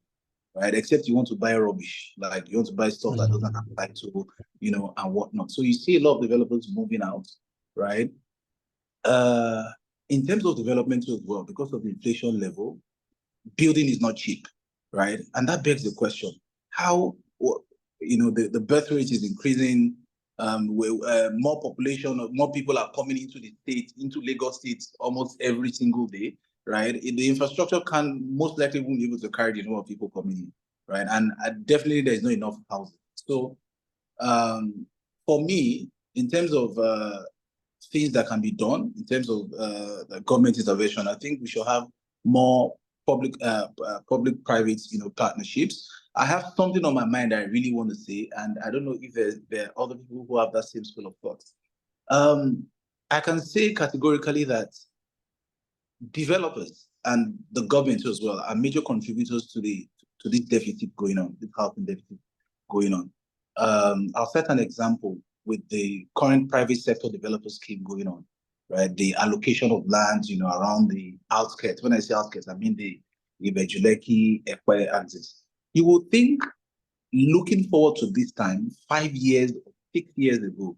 right? Except you want to buy rubbish, like you want to buy stuff that doesn't apply to, and whatnot. So you see a lot of developers moving out, right? In terms of development as well, because of the inflation level, building is not cheap, right? And that begs the question, how, the birth rate is increasing, more population, more people are coming into the state, into Lagos State almost every single day, right? The infrastructure can most likely won't be able to carry the number of people coming in, right? And definitely there's not enough housing. So for me, in terms of things that can be done, in terms of the government intervention, I think we should have more public-private, partnerships. I have something on my mind that I really want to say, and I don't know if there are other people who have that same school of thought. I can say categorically that developers and the government as well are major contributors to this deficit going on, this housing deficit going on. I'll set an example with the current private sector developer scheme going on, right? The allocation of lands, around the outskirts. When I say outskirts, I mean the Ibejuleki, Ekwe axis. You would think, looking forward to this time, 5 years, 6 years ago,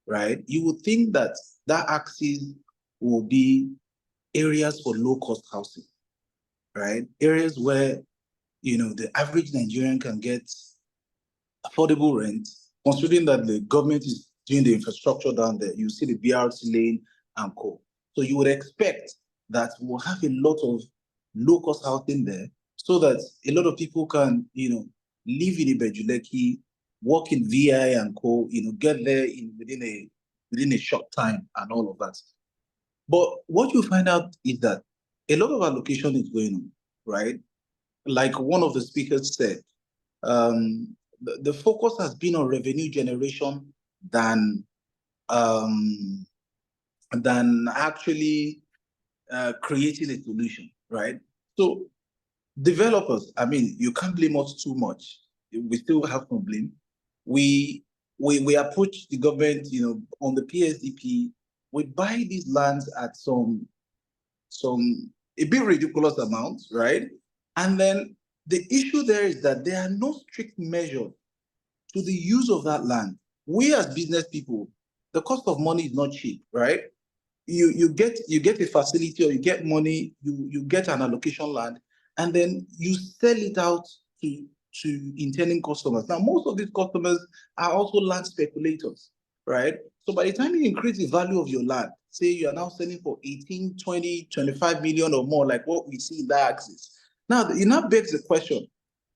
right? You would think that axis will be areas for low-cost housing, right? Areas where, the average Nigerian can get affordable rent, considering that the government is doing the infrastructure down there. You see the BRT lane and Co. So you would expect that we'll have a lot of low-cost housing there, so that a lot of people can, live in Ibejuleki, work in VI and Co. Get there within a short time and all of that. But what you find out is that a lot of allocation is going on, right? Like one of the speakers said, the focus has been on revenue generation than actually creating a solution, right? So developers, I mean, you can't blame us too much. We still have some blame. We approach the government, you know, on the PSDP. We buy these lands at a bit ridiculous amount, right? And then the issue there is that there are no strict measures to the use of that land. We as business people, the cost of money is not cheap, right? You get a facility or you get money, you get an allocation land, and then you sell it out to intending customers. Now, most of these customers are also land speculators, right? So by the time you increase the value of your land, say you are now selling for 18, 20, 25 million or more, like what we see in that axis. Now, it now begs the question,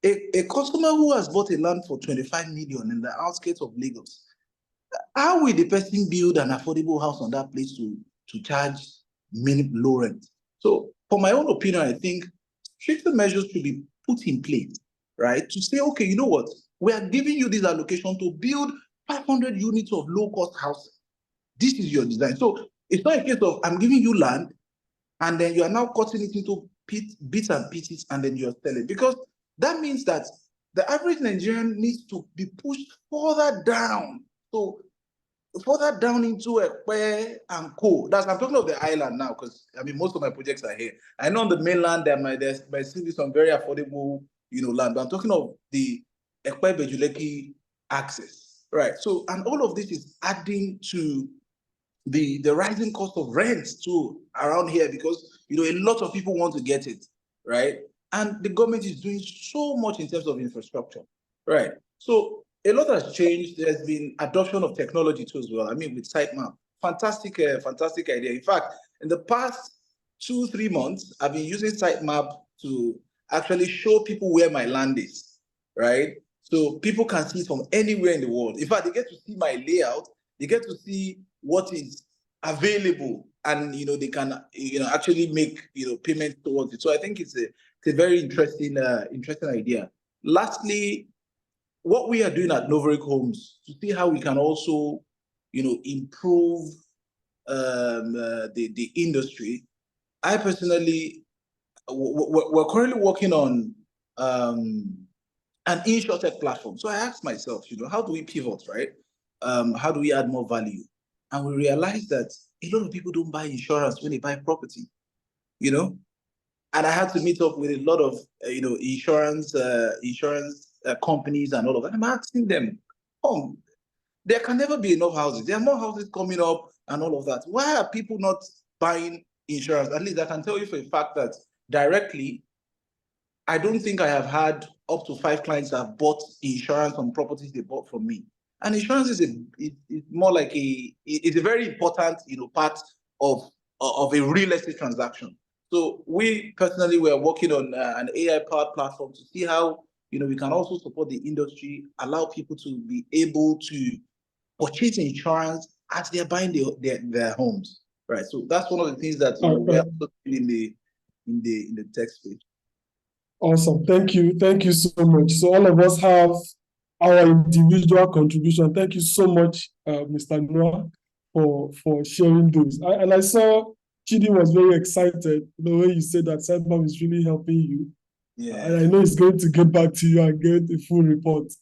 a customer who has bought a land for 25 million in the outskirts of Lagos, how will the person build an affordable house on that place to charge low rent? So for my own opinion, I think stricter measures should be put in place, right? To say, okay, you know what? We are giving you this allocation to build 500 units of low-cost housing. This is your design. So it's not a case of I'm giving you land and then you are now cutting it into bits and pieces and then you're selling. Because that means that the average Nigerian needs to be pushed further down. So further down into Ekpe and Co. I'm talking of the island now, because I mean most of my projects are here. I know on the mainland there might still be some very affordable, you know, land, but I'm talking of the Ekpe Bejuleki access, right? So, and all of this is adding to the rising cost of rents too around here, because you know a lot of people want to get it, right? And the government is doing so much in terms of infrastructure, right? So a lot has changed. There's been adoption of technology too as well. I mean, with Sitemap, fantastic idea. In fact, in the past 2-3 months, I've been using Sitemap to actually show people where my land is, right? So people can see it from anywhere in the world. In fact, they get to see my layout. They get to see what is available, and you know they can actually make payments towards it. So I think it's a very interesting idea. Lastly, what we are doing at Novaric Homes to see how we can also improve the industry. I personally, we're currently working on an InsurTech platform. So I asked myself, how do we pivot, right? How do we add more value? And we realized that a lot of people don't buy insurance when they buy property, And I had to meet up with a lot of, insurance companies and all of that. I'm asking them, there can never be enough houses. There are more houses coming up and all of that. Why are people not buying insurance? At least I can tell you for a fact that directly, I don't think I have had up to 5 clients that have bought insurance on properties they bought from me. And insurance is more like it's a very important part of a real estate transaction. So we personally were working on an AI-powered platform to see how we can also support the industry, allow people to be able to purchase insurance as they're buying their homes, right? So that's one of the things that we're doing in the tech space. Awesome, thank you so much. So all of us have our individual contribution. Thank you so much, Mr. Noah, for sharing those. And I saw Chidi was very excited the way you said that Sitemap is really helping you. Yeah. And I know it's going to get back to you and get a full report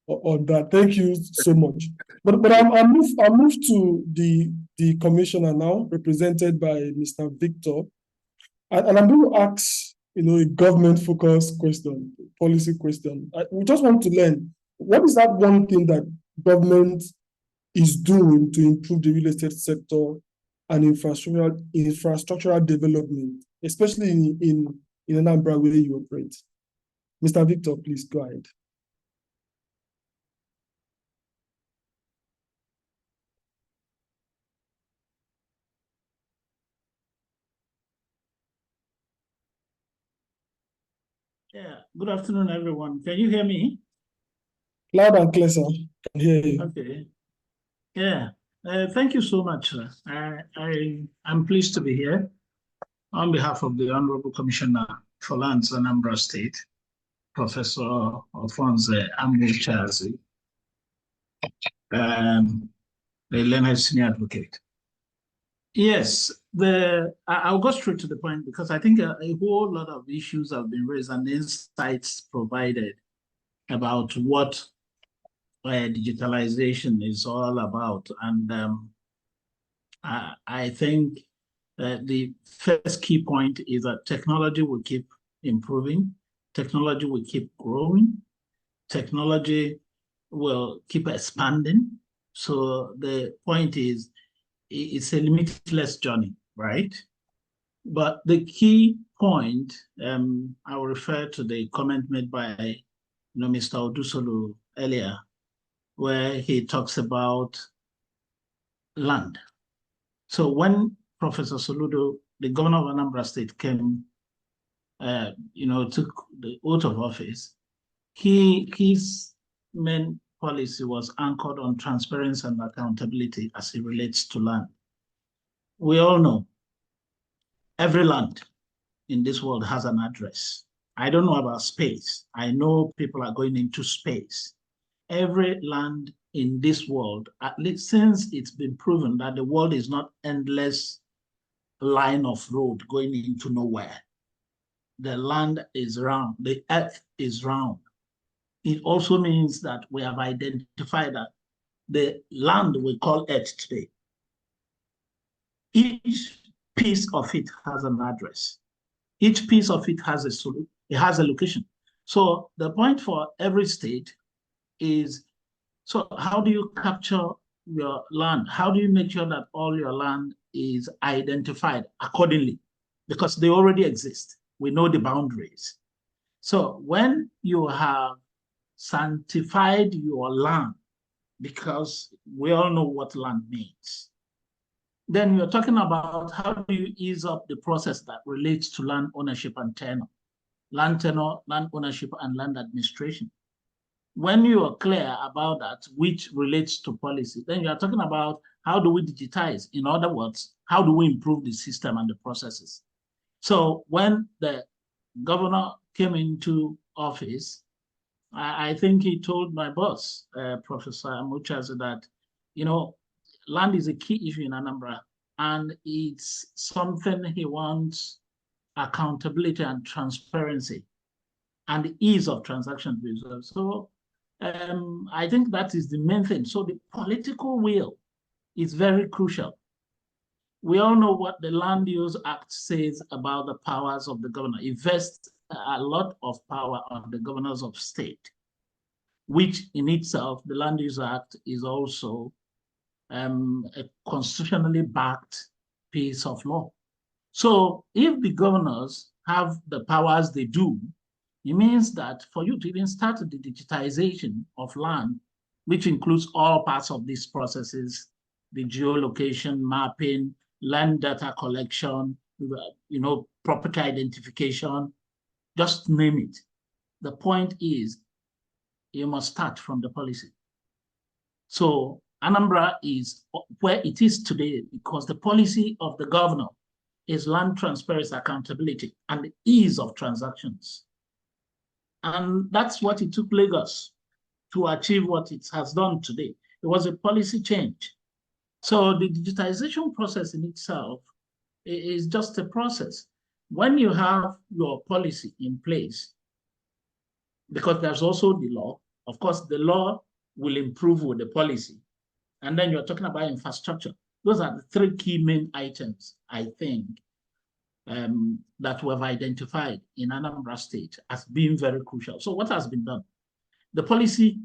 on that. Thank you so much. But I'll move to the commissioner now, represented by Mr. Victor. And I'm going to ask a government-focused question, policy question. We just want to learn, what is that one thing that government is doing to improve the real estate sector and infrastructural development, especially in Anambra where you operate? Mr. Victor, please go ahead. Yeah, good afternoon, everyone. Can you hear me? Loud and clear, sir. I can hear you. Okay. Yeah, thank you so much, sir. I'm pleased to be here on behalf of the Honorable Commissioner for Lands, Anambra State, Professor Alphonse Amuchazi, the Leonard Senior Advocate. Yes, I'll go straight to the point because I think a whole lot of issues have been raised and insights provided about what digitalization is all about. And I think that the first key point is that technology will keep improving, technology will keep growing, technology will keep expanding. So the point is, it's a limitless journey, right? But the key point, I will refer to the comment made by Mr. Odusolu earlier, where he talks about land. So when Professor Soludo, the governor of Anambra State, came, took the oath of office, his main policy was anchored on transparency and accountability as it relates to land. We all know every land in this world has an address. I don't know about space. I know people are going into space. Every land in this world, at least since it's been proven that the world is not endless line of road going into nowhere. The land is round, the earth is round. It also means that we have identified that the land we call Earth today, each piece of it has an address. Each piece of it has a location. So the point for every state is, so how do you capture your land? How do you make sure that all your land is identified accordingly? Because they already exist. We know the boundaries. So when you have sanctified your land, because we all know what land means, then you're talking about how do you ease up the process that relates to land ownership and tenure, land ownership and land administration. When you are clear about that, which relates to policy, then you're talking about how do we digitize? In other words, how do we improve the system and the processes? So when the governor came into office, I think he told my boss, Professor Amuchazi, that, land is a key issue in Anambra, and it's something he wants accountability and transparency and the ease of transaction resolve. So I think that is the main thing. So the political will is very crucial. We all know what the Land Use Act says about the powers of the governor. It vests a lot of power on the governors of state, which in itself, the Land Use Act is also a constitutionally backed piece of law. So if the governors have the powers they do, it means that for you to even start the digitization of land, which includes all parts of these processes, the geolocation, mapping, land data collection, property identification, just name it. The point is, you must start from the policy. So Anambra is where it is today because the policy of the governor is land transparency, accountability, and the ease of transactions. And that's what it took Lagos to achieve what it has done today. It was a policy change. So the digitization process in itself is just a process. When you have your policy in place, because there's also the law, of course, the law will improve with the policy. And then you're talking about infrastructure. Those are the three key main items, I think, that we have identified in Anambra State as being very crucial. So what has been done? The policy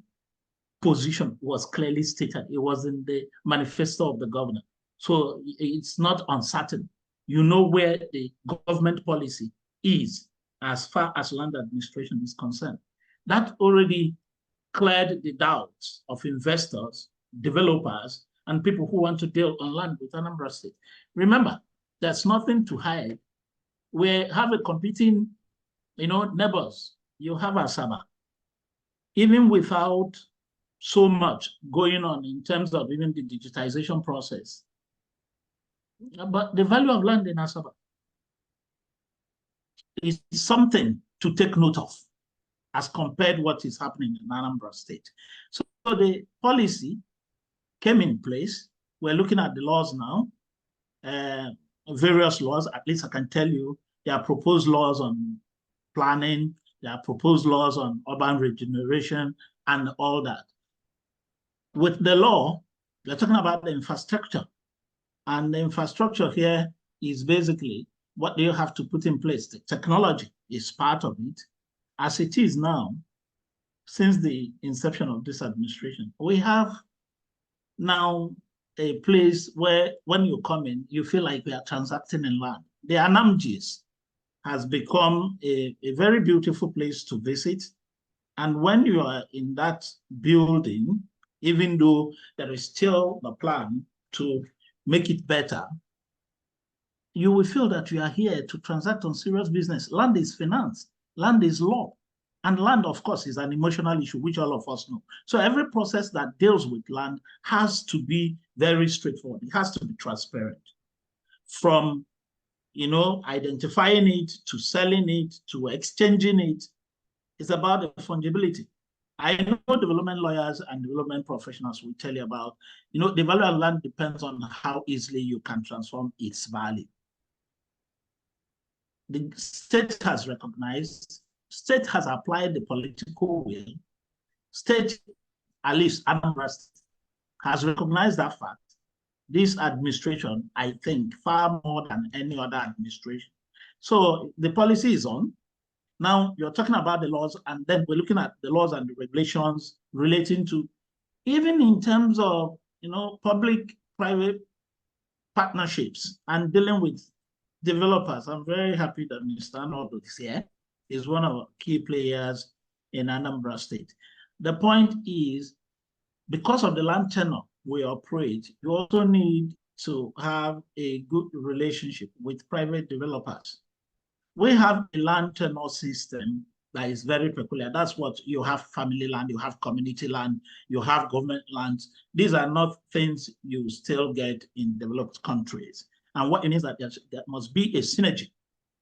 position was clearly stated. It was in the manifesto of the governor. So it's not uncertain. You know where the government policy is as far as land administration is concerned. That already cleared the doubts of investors, developers, and people who want to deal on land with Anambra State. Remember, there's nothing to hide. We have a competing, neighbors. You have Asaba. Even without so much going on in terms of even the digitization process. But the value of land in Asaba is something to take note of as compared to what is happening in Anambra State. So the policy came in place. We're looking at the laws now. various laws. At least I can tell you there are proposed laws on planning, there are proposed laws on urban regeneration and all that. With the law, we're talking about the infrastructure. And the infrastructure here is basically what do you have to put in place? The technology is part of it. As it is now, since the inception of this administration, we have now a place where when you come in, you feel like we are transacting in land. The Anamjis has become a very beautiful place to visit. And when you are in that building, even though there is still the plan to make it better, you will feel that you are here to transact on serious business. Land is finance, land is law. And land, of course, is an emotional issue, which all of us know. So every process that deals with land has to be very straightforward. It has to be transparent. From, identifying it, to selling it, to exchanging it, it's about the fungibility. I know development lawyers and development professionals will tell you about, the value of land depends on how easily you can transform its value. The state has recognized, state has applied the political will, state, at least Anambra State, has recognized that fact. This administration, I think, far more than any other administration. So the policy is on. Now you're talking about the laws, and then we're looking at the laws and the regulations relating to, even in terms of, public-private partnerships and dealing with developers. I'm very happy that Mr. Arnold is here. He's one of our key players in Anambra State. The point is, because of the land tenure we operate, you also need to have a good relationship with private developers. We have a land tenure system that is very peculiar. That's what you have: family land, you have community land, you have government lands. These are not things you still get in developed countries. And what it means that there must be a synergy.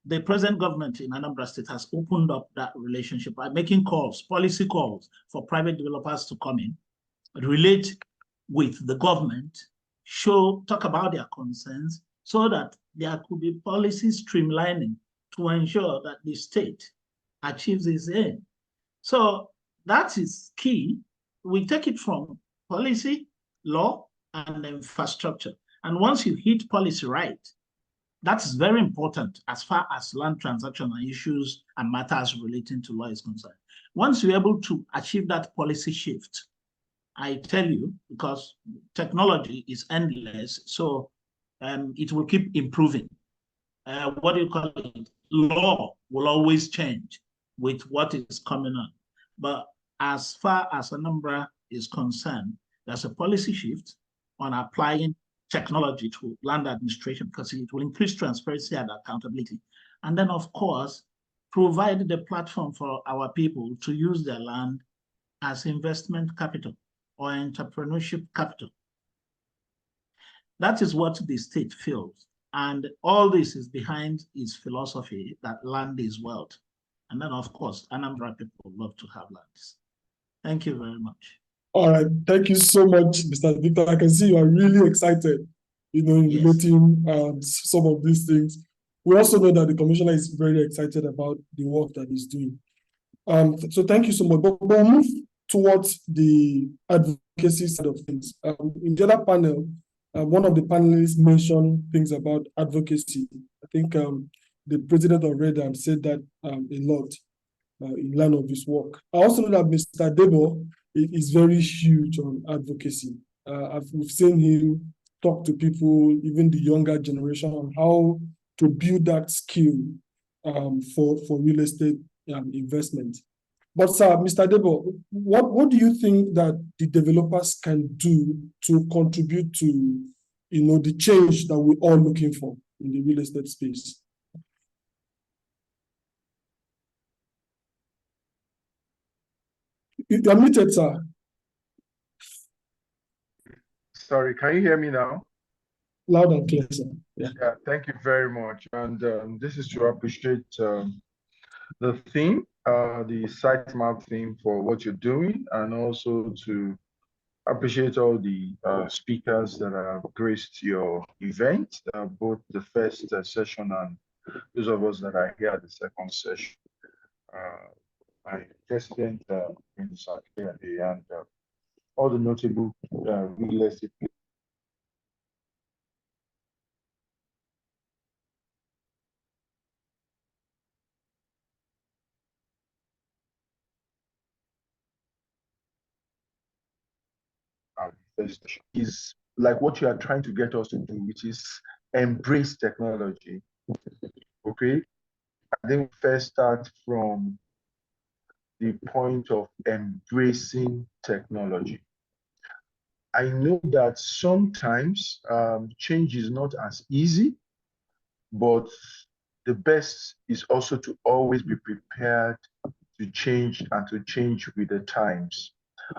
The present government in Anambra State has opened up that relationship by making calls, policy calls for private developers to come in, relate with the government, talk about their concerns, so that there could be policy streamlining to ensure that the state achieves its aim. So that is key. We take it from policy, law, and infrastructure. And once you hit policy right, that is very important as far as land transaction and issues and matters relating to law is concerned. Once you're able to achieve that policy shift, I tell you, because technology is endless, so it will keep improving. What do you call it? Law will always change with what is coming on. But as far as Anambra is concerned, there's a policy shift on applying technology to land administration, because it will increase transparency and accountability. And then, of course, provide the platform for our people to use their land as investment capital or entrepreneurship capital. That is what the state feels. And all this is behind its philosophy that land is wealth. And then, of course, Anambra people love to have lands. Thank you very much. All right. Thank you so much, Mr. Victor. I can see you are really excited, in relating some of these things. We also know that the commissioner is very excited about the work that he's doing. So thank you so much. But we'll move towards the advocacy side of things. In the other panel, one of the panelists mentioned things about advocacy. I think the president of REDAM said that a lot in line of his work. I also know that Mr. Debo is very huge on advocacy. We've seen him talk to people, even the younger generation, on how to build that skill for real estate investment. But sir, Mr. Debo, what do you think that the developers can do to contribute to, the change that we're all looking for in the real estate space? You're muted, sir. Sorry, can you hear me now? Loud and clear, sir. Yeah, thank you very much. And this is to appreciate the theme, the sitemap theme for what you're doing, and also to Appreciate all the speakers that have graced your event, both the first session and those of us that are here at the second session. My president, Prince Akere, and all the notable real estate is like what you are trying to get us to do, which is embrace technology. Okay, I think first start from the point of embracing technology. I know that sometimes change is not as easy, but the best is also to always be prepared to change and to change with the times.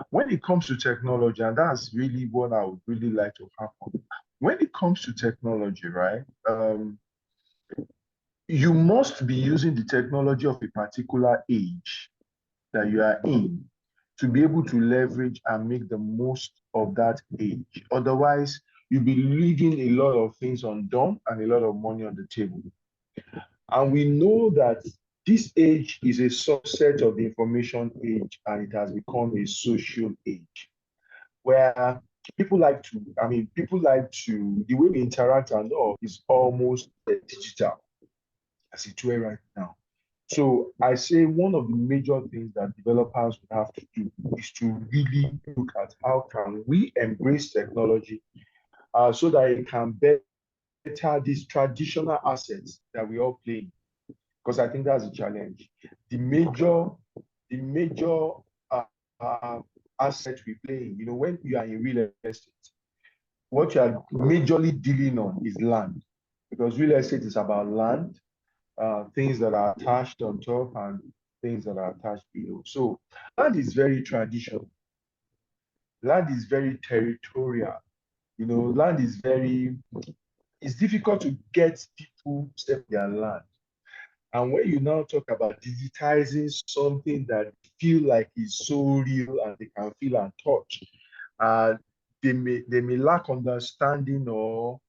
When it comes to technology, and that's really what I would really like to happen. When it comes to technology, right, you must be using the technology of a particular age that you are in to be able to leverage and make the most of that age. Otherwise, you'll be leaving a lot of things undone and a lot of money on the table. And we know that this age is a subset of the information age, and it has become a social age where people like to, the way we interact and all is almost digital as it were right now. So I say one of the major things that developers would have to do is to really look at how can we embrace technology so that it can better these traditional assets that we all play. Because I think that's a challenge. The major asset we play, you know, when you are in real estate, what you are majorly dealing on is land, because real estate is about land, things that are attached on top and things that are attached below. So land is very traditional. Land is very territorial. You know, land is it's difficult to get people to step their land. And when you now talk about digitizing something that feel like is so real and they can feel and touch, they may lack understanding, or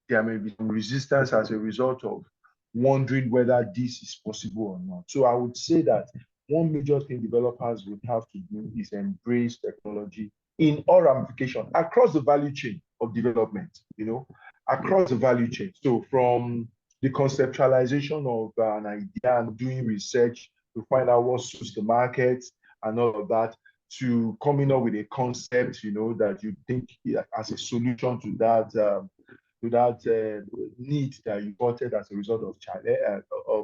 there may be some resistance as a result of wondering whether this is possible or not. So I would say that one major thing developers would have to do is embrace technology in all ramifications across the value chain of development, you know, across the value chain. So from the conceptualization of an idea and doing research to find out what suits the market and all of that, to coming up with a concept, you know, that you think as a solution to that need that you got as a result of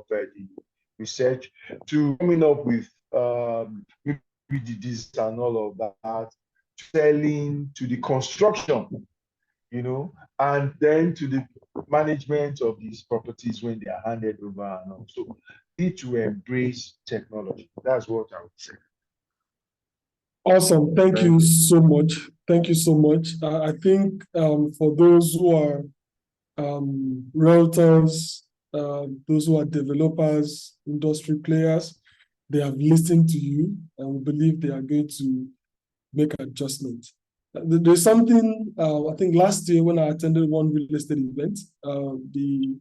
the research, to coming up with this and all of that, selling, to the construction, you know, and then to the management of these properties when they are handed over and all. So need to embrace technology. That's what I would say. Awesome. Thank you so much. Thank you so much. I think for those who are realtors, those who are developers, industry players, they have listened to you, and we believe they are going to make adjustments. There's something, I think last year when I attended one real estate event, the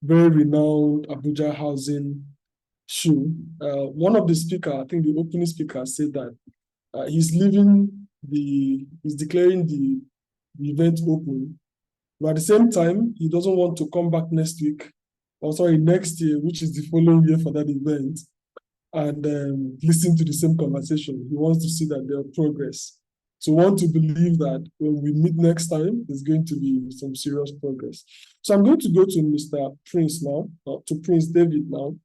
very renowned Abuja Housing Show, one of the speakers, I think the opening speaker, said that he's declaring the event open, but at the same time, he doesn't want to come back next week, or sorry, next year, which is the following year for that event, and listen to the same conversation. He wants to see that there are progress. So we want to believe that when we meet next time, there's going to be some serious progress. So I'm going to go to Mr. Prince now, to Prince David now.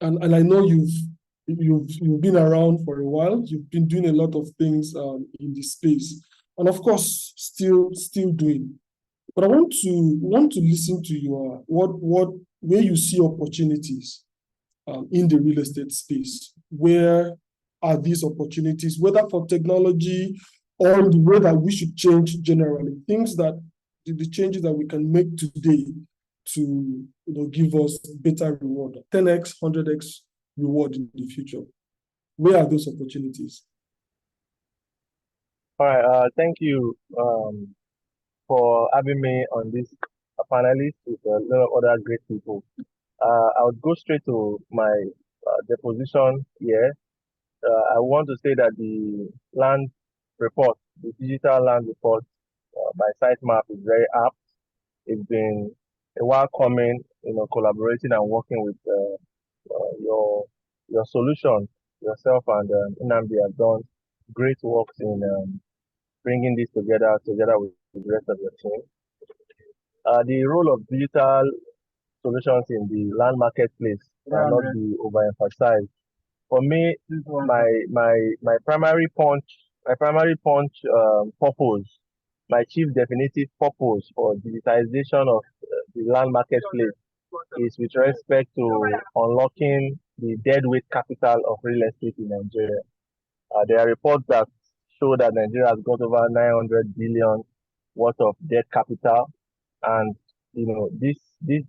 And I know you've been around for a while. You've been doing a lot of things in this space, and of course, still doing. But I want to listen to your where you see opportunities in the real estate space. Where are these opportunities, whether for technology or the way that we should change generally? Things that the changes that we can make today to give us better reward, 10x, 100x reward in the future. Where are those opportunities? All right. Thank you for having me on this panelist with a lot of other great people. I would go straight to my deposition here. I want to say that the land report, the digital land report by Sitemap is very apt. It's been a while coming, collaborating and working with your solution. Yourself and Nnamdi have done great works in bringing this together with the rest of your team. The role of digital solutions in the land marketplace cannot be overemphasized. For me, my primary purpose, my chief definitive purpose for digitization of the land marketplace is with respect to unlocking the deadweight capital of real estate in Nigeria. There are reports that show that Nigeria has got over 900 billion worth of debt capital, and this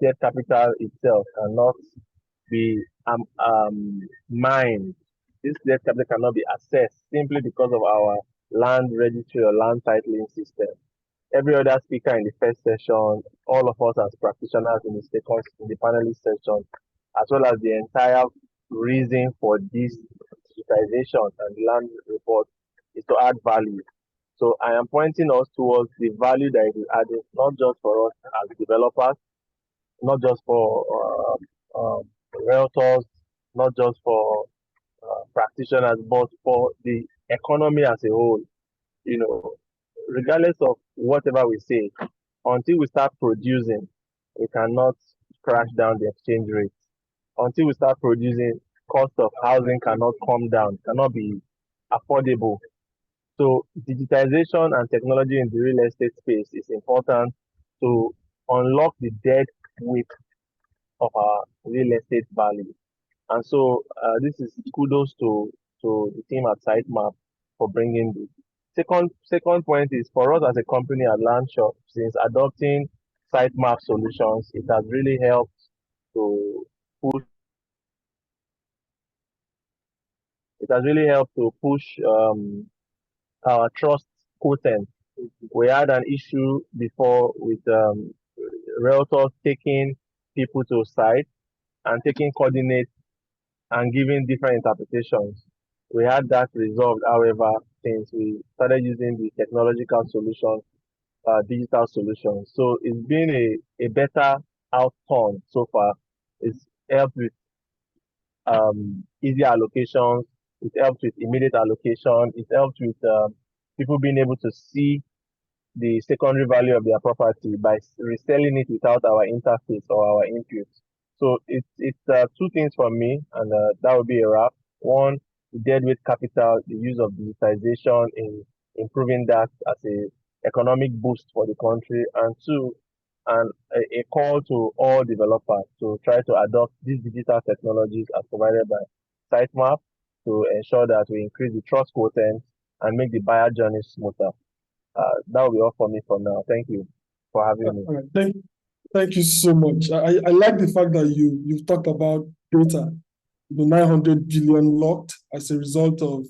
debt capital itself cannot be mined. This debt capital cannot be assessed simply because of our land registry or land titling system. Every other speaker in the first session, all of us as practitioners in the panelist session, as well as the entire reason for this digitization and land report is to add value. So I am pointing us towards the value that it is adding, not just for us as developers, not just for realtors, not just for practitioners, but for the economy as a whole. Regardless of whatever we say, until we start producing, we cannot crash down the exchange rate. Until we start producing, cost of housing cannot come down, cannot be affordable. So digitization and technology in the real estate space is important to unlock the dead weight of our real estate value. And so this is kudos to the team at Sitemap for bringing this. Second point is for us as a company at LandShop, since adopting Sitemap solutions, it has really helped to push. It has really helped to push our trust quotient. We had an issue before with realtors taking people to site and taking coordinates and giving different interpretations. We had that resolved, however, since we started using the technological solution, digital solutions. So it's been a better outcome so far. It's helped with easier allocations. It helps with immediate allocation. It helps with people being able to see the secondary value of their property by reselling it without our interface or our input. So it's two things from me, and that would be a wrap. One, the deadweight capital, the use of digitization in improving that as a economic boost for the country, and two, and a call to all developers to try to adopt these digital technologies as provided by Sitemap to ensure that we increase the trust quotient and make the buyer journey smoother. That will be all for me for now. Thank you for having me. Thank you so much. I like the fact that you've talked about data, the 900 billion locked as a result of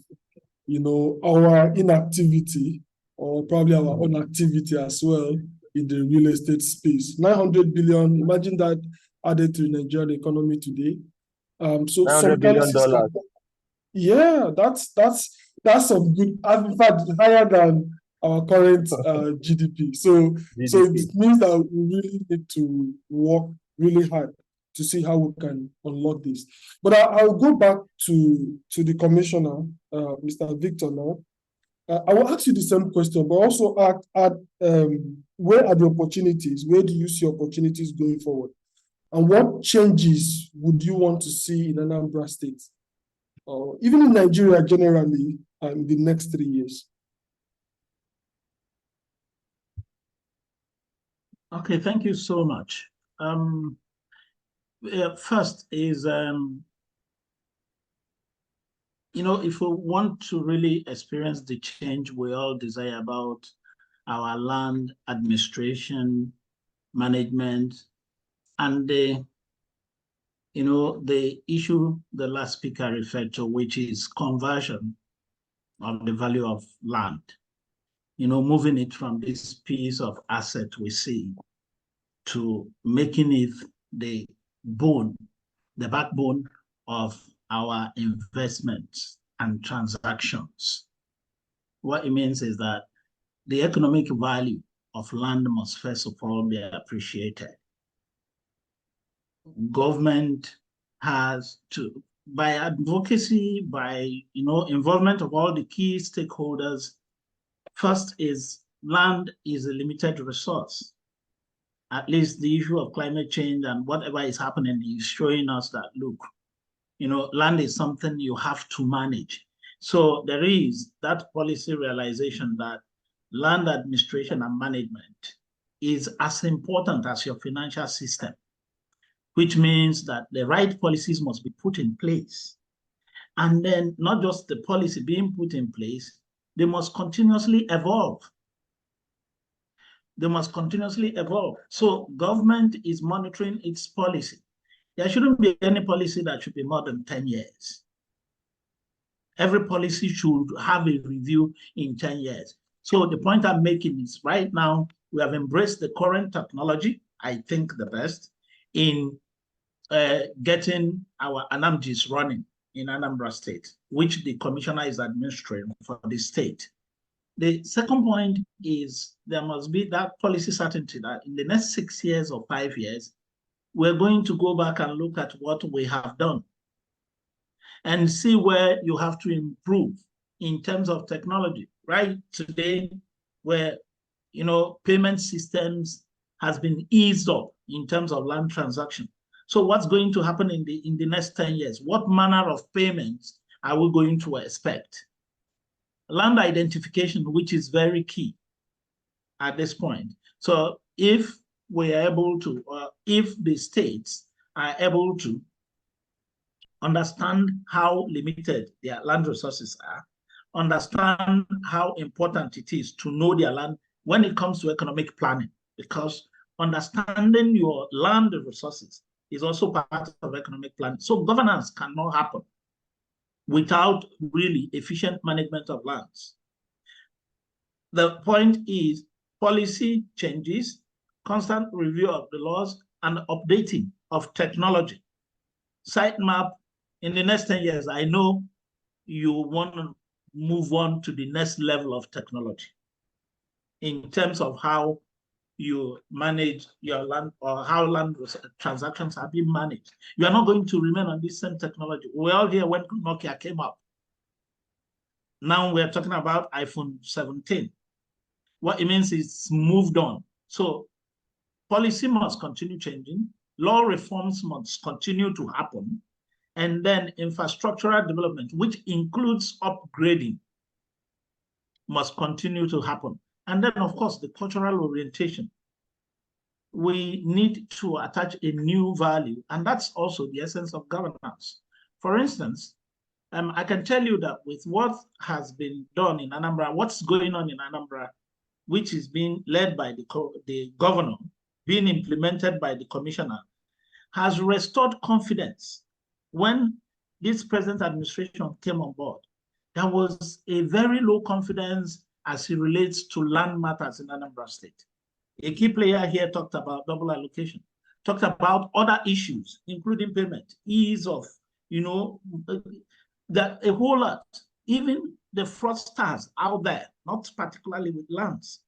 our inactivity or probably our own activity as well in the real estate space. 900 billion, imagine that added to the Nigerian economy today. So $900 billion. Yeah, that's some good, in fact, higher than our current GDP. So it means that we really need to work really hard to see how we can unlock this. But I'll go back to the commissioner, Mr. Victor now. I will ask you the same question, but also add where are the opportunities? Where do you see opportunities going forward? And what changes would you want to see in Anambra State? Even in Nigeria generally, in the next 3 years? Okay, thank you so much. First is, if we want to really experience the change we all desire about our land administration, management, and the issue the last speaker referred to, which is conversion of the value of land. moving it from this piece of asset we see to making it the backbone of our investments and transactions. What it means is that the economic value of land must first of all be appreciated. Government has to, by advocacy, by involvement of all the key stakeholders. First is land is a limited resource. At least the issue of climate change and whatever is happening is showing us that, look, land is something you have to manage. So there is that policy realization that land administration and management is as important as your financial system, which means that the right policies must be put in place. And then not just the policy being put in place, they must continuously evolve. They must continuously evolve. So government is monitoring its policy. There shouldn't be any policy that should be more than 10 years. Every policy should have a review in 10 years. So the point I'm making is right now, we have embraced the current technology, I think the best, in getting our ANAMGIS running in Anambra State, which the commissioner is administering for the state. The second point is there must be that policy certainty that in the next 6 years or 5 years, we're going to go back and look at what we have done and see where you have to improve in terms of technology. Right today, where payment systems has been eased up in terms of land transaction. So what's going to happen in the next 10 years? What manner of payments are we going to expect? Land identification, which is very key at this point. So if we are able to, if the states are able to understand how limited their land resources are, understand how important it is to know their land when it comes to economic planning, because understanding your land resources is also part of economic planning. So governance cannot happen without really efficient management of lands. The point is policy changes, constant review of the laws, and updating of technology. Sitemap, in the next 10 years, I know you want to move on to the next level of technology in terms of how you manage your land or how land transactions are being managed. You are not going to remain on this same technology. We're all here when Nokia came up. Now we're talking about iPhone 17. What it means is it's moved on. So policy must continue changing, law reforms must continue to happen, and then infrastructural development, which includes upgrading, must continue to happen. And then, of course, the cultural orientation. We need to attach a new value, and that's also the essence of governance. For instance, I can tell you that with what has been done in Anambra, what's going on in Anambra, which is being led by the governor, being implemented by the commissioner, has restored confidence. When this present administration came on board, there was a very low confidence as it relates to land matters in Anambra State. A key player here talked about double allocation, talked about other issues, including payment, ease of, that a whole lot, even the fraudsters out there, not particularly with lands.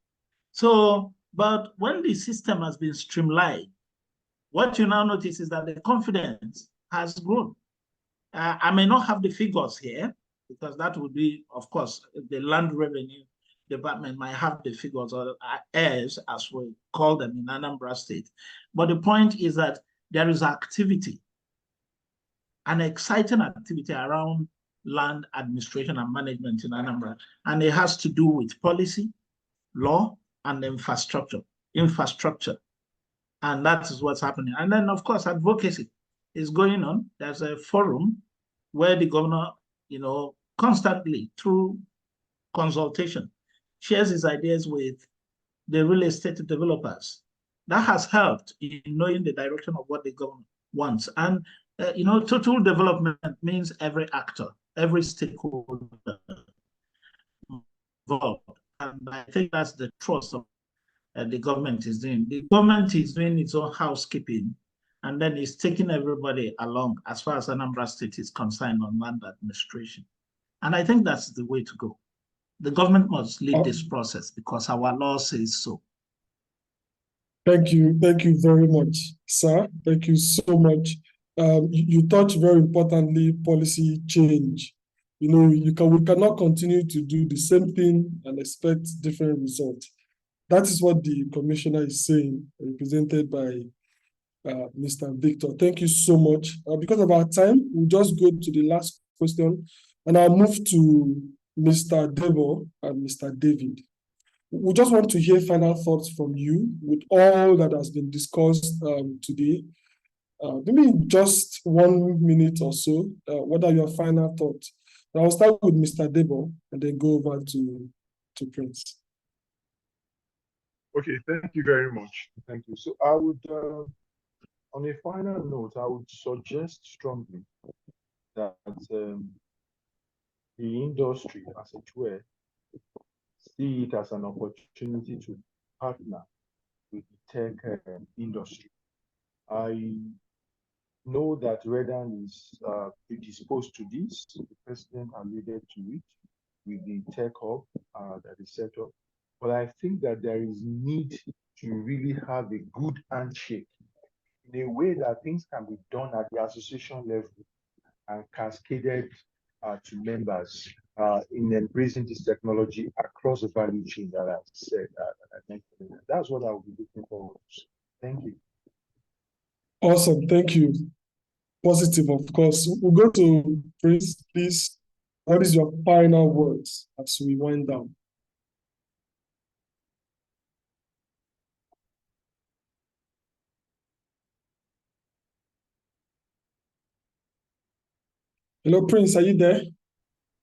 So, but when the system has been streamlined, what you now notice is that the confidence has grown. I may not have the figures here, because that would be, of course, the land revenue department might have the figures, or heirs, as we call them in Anambra State. But the point is that there is activity, an exciting activity around land administration and management in Anambra. And it has to do with policy, law, and infrastructure. And that is what's happening. And then, of course, advocacy is going on. There's a forum where the governor, constantly through consultation, shares his ideas with the real estate developers. That has helped in knowing the direction of what the government wants. And, total development means every actor, every stakeholder involved And I think that's the trust of the government is doing. The government is doing its own housekeeping, and then it's taking everybody along as far as Anambra State is concerned on land administration. And I think that's the way to go. The government must lead this process because our law says so. Thank you very much, sir. Thank you so much. You touched very importantly policy change. You know, we cannot continue to do the same thing and expect different results. That is what the commissioner is saying, represented by Mr. Victor. Thank you so much. Because of our time, we'll just go to the last question, and I'll move to Mr. Debo and Mr. David. We just want to hear final thoughts from you with all that has been discussed today. Maybe just 1 minute or so. What are your final thoughts? I'll start with Mr. Debo and then go over to Prince. Okay, thank you very much. Thank you. So I would, on a final note, I would suggest strongly that the industry, as it were, see it as an opportunity to partner with the tech industry. I know that Redan is predisposed to this. The president alluded to it with the tech hub that is set up. But I think that there is need to really have a good handshake in a way that things can be done at the association level and cascaded to members in embracing this technology across the value chain that I've said. That's what I will be looking forward to. Thank you. Awesome, thank you. Positive, of course. We'll go to Prince, please. What is your final words as we wind down? Hello, Prince, are you there?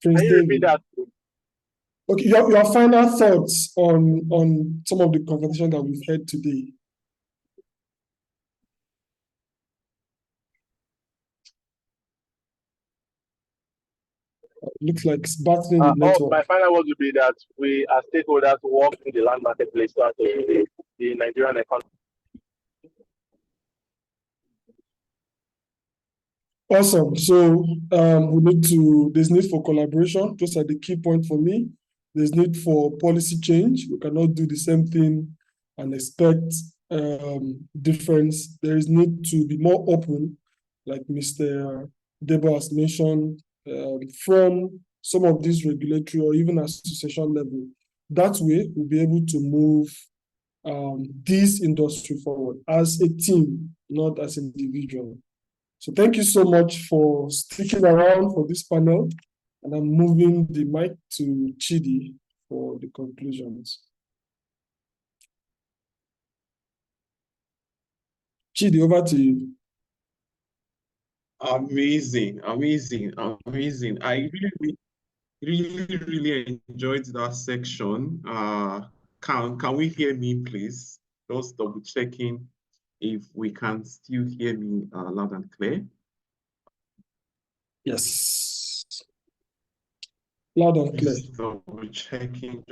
Prince Can you repeat that? Okay, your final thoughts on some of the conversation that we've had today. Looks like it's battling the network. My final words would be that we as stakeholders work in the land marketplace to accelerate the Nigerian economy. Awesome. So there's need for collaboration. Those are the key points for me. There's need for policy change. We cannot do the same thing and expect difference. There is need to be more open, like Mr. Debo has mentioned, from some of these regulatory or even association level. That way, we'll be able to move this industry forward as a team, not as an individual. So thank you so much for sticking around for this panel. And I'm moving the mic to Chidi for the conclusions. Chidi, over to you. Amazing. I really enjoyed that section. Can we hear me, please? Just double checking if we can still hear me loud and clear. Yes. Loud and clear. Just double checking.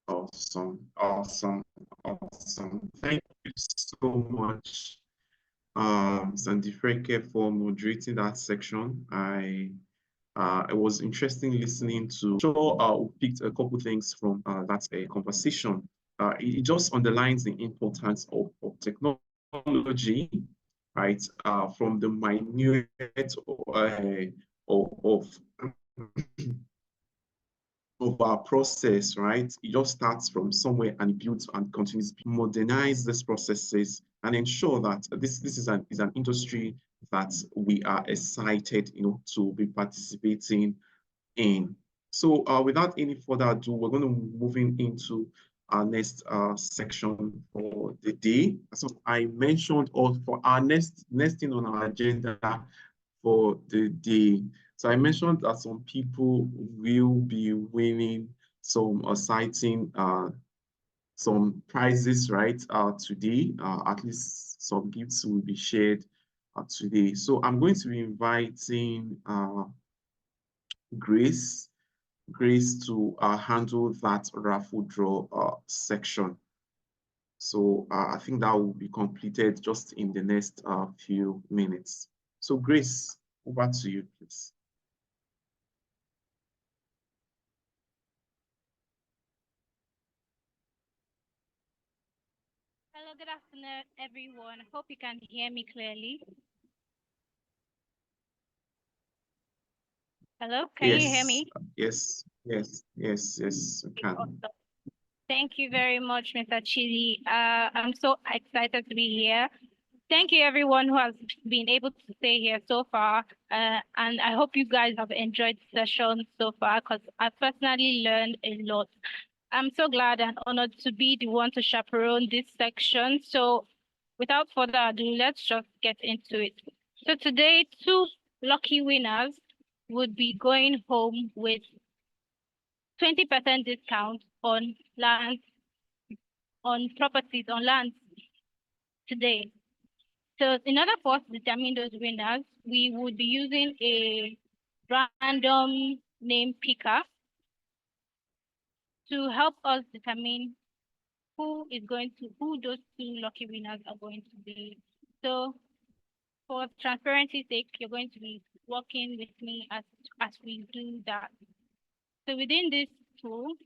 Awesome. Thank you so much, Sandy Freke, for moderating that section. It was interesting listening to. We picked a couple things from that conversation. It just underlines the importance of technology, right? From the minute of our process, right? It just starts from somewhere and builds and continues to modernize these processes and ensure that this is an industry that we are excited, to be participating in. So without any further ado, we're going to move into our next section for the day. So I mentioned for our next thing on our agenda for the day. So I mentioned that some people will be winning some citing some prizes, right? Today, at least some gifts will be shared today. So I'm going to be inviting Grace Grace to handle that raffle draw section. So I think that will be completed just in the next few minutes. So Grace, over to you, please. Hello, good afternoon, everyone. I hope you can hear me clearly. Hello, can you hear me? Yes, we can. Awesome. Thank you very much, Mr. Chidi. I'm so excited to be here. Thank you, everyone who has been able to stay here so far. And I hope you guys have enjoyed the session so far, because I personally learned a lot. I'm so glad and honored to be the one to chaperone this section. So without further ado, let's just get into it. So today, 2 lucky winners would be going home with 20% discount on land, on properties, on land today. So in order for us to determine those winners, we would be using a random name picker to help us determine who those 2 lucky winners are going to be. So for transparency's sake, you're going to be working with me as we do that. So within this tool,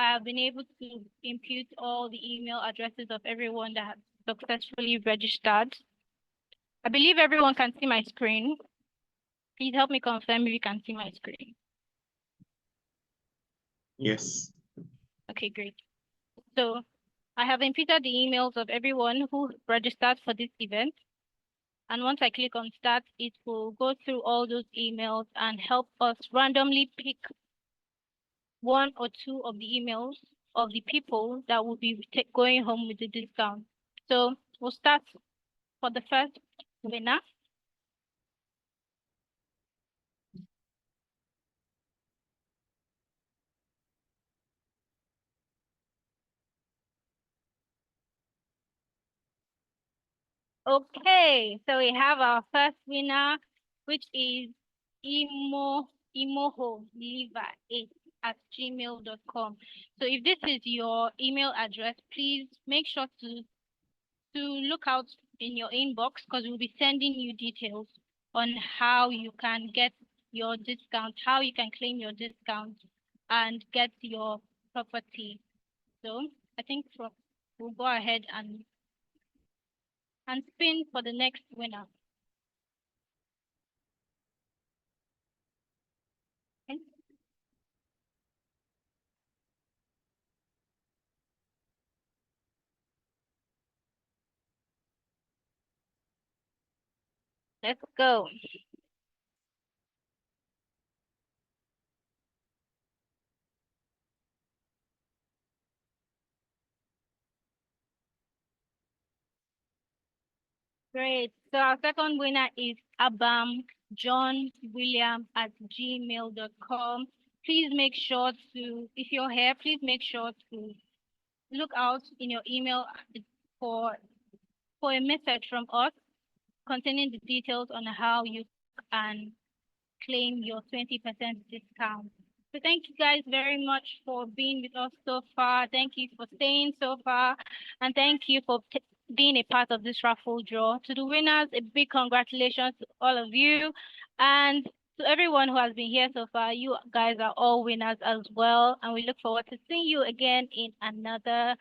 I've been able to impute all the email addresses of everyone that has successfully registered. I believe everyone can see my screen. Please help me confirm if you can see my screen. Yes. Okay, great. So I have imputed the emails of everyone who registered for this event. And once I click on start, it will go through all those emails and help us randomly pick 1 or 2 of the emails of the people that will be going home with the discount. So we'll start for the first winner. Okay, so we have our first winner, which is imoholiva8@gmail.com. So if this is your email address, please make sure to look out in your inbox, because we'll be sending you details on how you can get your discount, how you can claim your discount and get your property. So I think we'll go ahead and spin for the next winner. Okay. Let's go. Great. So our second winner is Abam John William at gmail.com. Please make sure to, if you're here, please make sure to look out in your email for a message from us containing the details on how you can claim your 20% discount. So thank you guys very much for being with us so far. Thank you for staying so far. And thank you for being a part of this raffle draw. To the winners, a big congratulations to all of you. And to everyone who has been here so far, you guys are all winners as well. And we look forward to seeing you again in another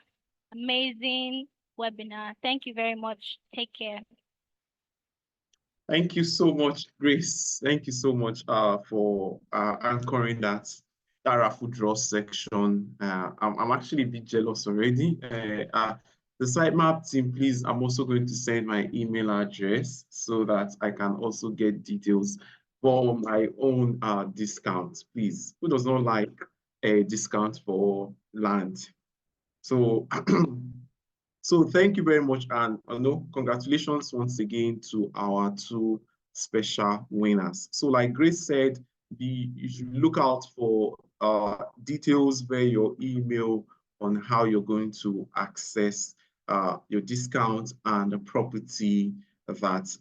amazing webinar. Thank you very much. Take care. Thank you so much, Grace. Thank you so much for anchoring that raffle draw section. I'm actually a bit jealous already. The sitemap team, please, I'm also going to send my email address so that I can also get details for my own discount, please. Who does not like a discount for land? So so thank you very much, and congratulations once again to our 2 special winners. So like Grace said, you should look out for details via your email on how you're going to access your discount and the property that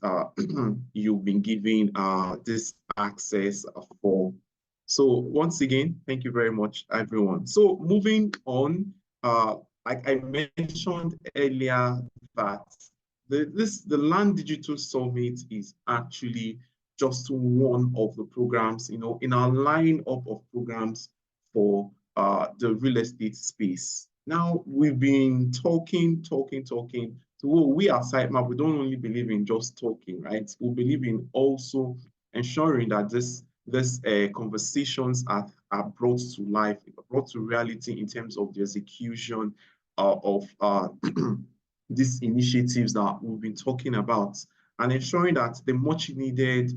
you've been given this access for. So once again, thank you very much, everyone. So moving on, like I mentioned earlier, that the Land Digital Summit is actually just one of the programs, in our lineup of programs for the real estate space. Now, we've been talking. So we at Sitemap, we don't only believe in just talking, right? We believe in also ensuring that these conversations are brought to life, brought to reality in terms of the execution of these initiatives that we've been talking about, and ensuring that the much needed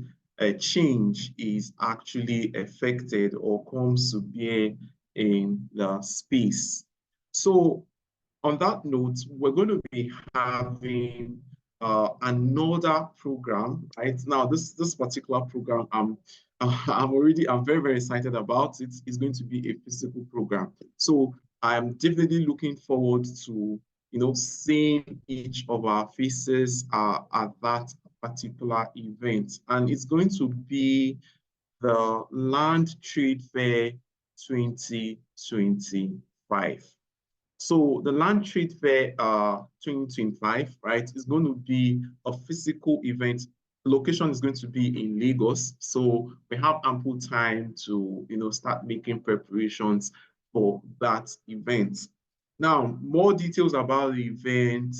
change is actually affected or comes to bear in the space. So on that note, we're going to be having another program, right? Now, this particular program, I'm very, very excited about it. It's going to be a physical program. So I'm definitely looking forward to, seeing each of our faces at that particular event. And it's going to be the Land Trade Fair 2025. So the Land Trade Fair 2025, right, is going to be a physical event. The location is going to be in Lagos. So we have ample time to, start making preparations for that event. Now, more details about the event,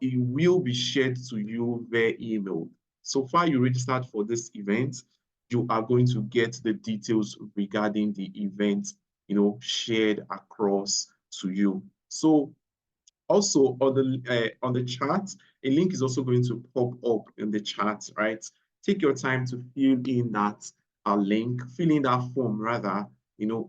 it will be shared to you via email. So far you registered for this event, you are going to get the details regarding the event, shared across to you. So also on the chat, a link is also going to pop up in the chat, right? Take your time to fill in that link, fill in that form rather,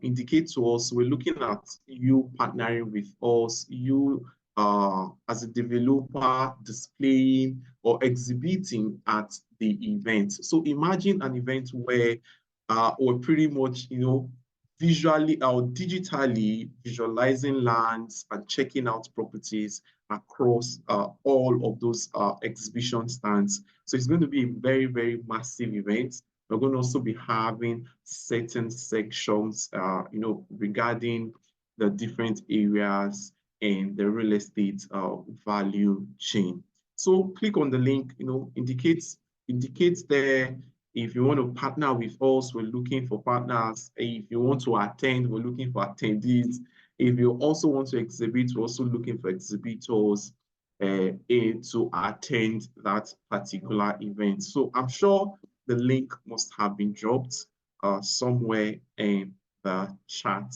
indicate to us, we're looking at you partnering with us, you as a developer displaying or exhibiting at the event. So imagine an event where we're pretty much, visually or digitally visualizing lands and checking out properties across all of those exhibition stands. So it's going to be a very, very massive event. We're going to also be having certain sections, regarding the different areas in the real estate value chain. So click on the link, indicates there. If you want to partner with us, we're looking for partners. If you want to attend, we're looking for attendees. If you also want to exhibit, we're also looking for exhibitors to attend that particular event. So I'm sure the link must have been dropped somewhere in the chat.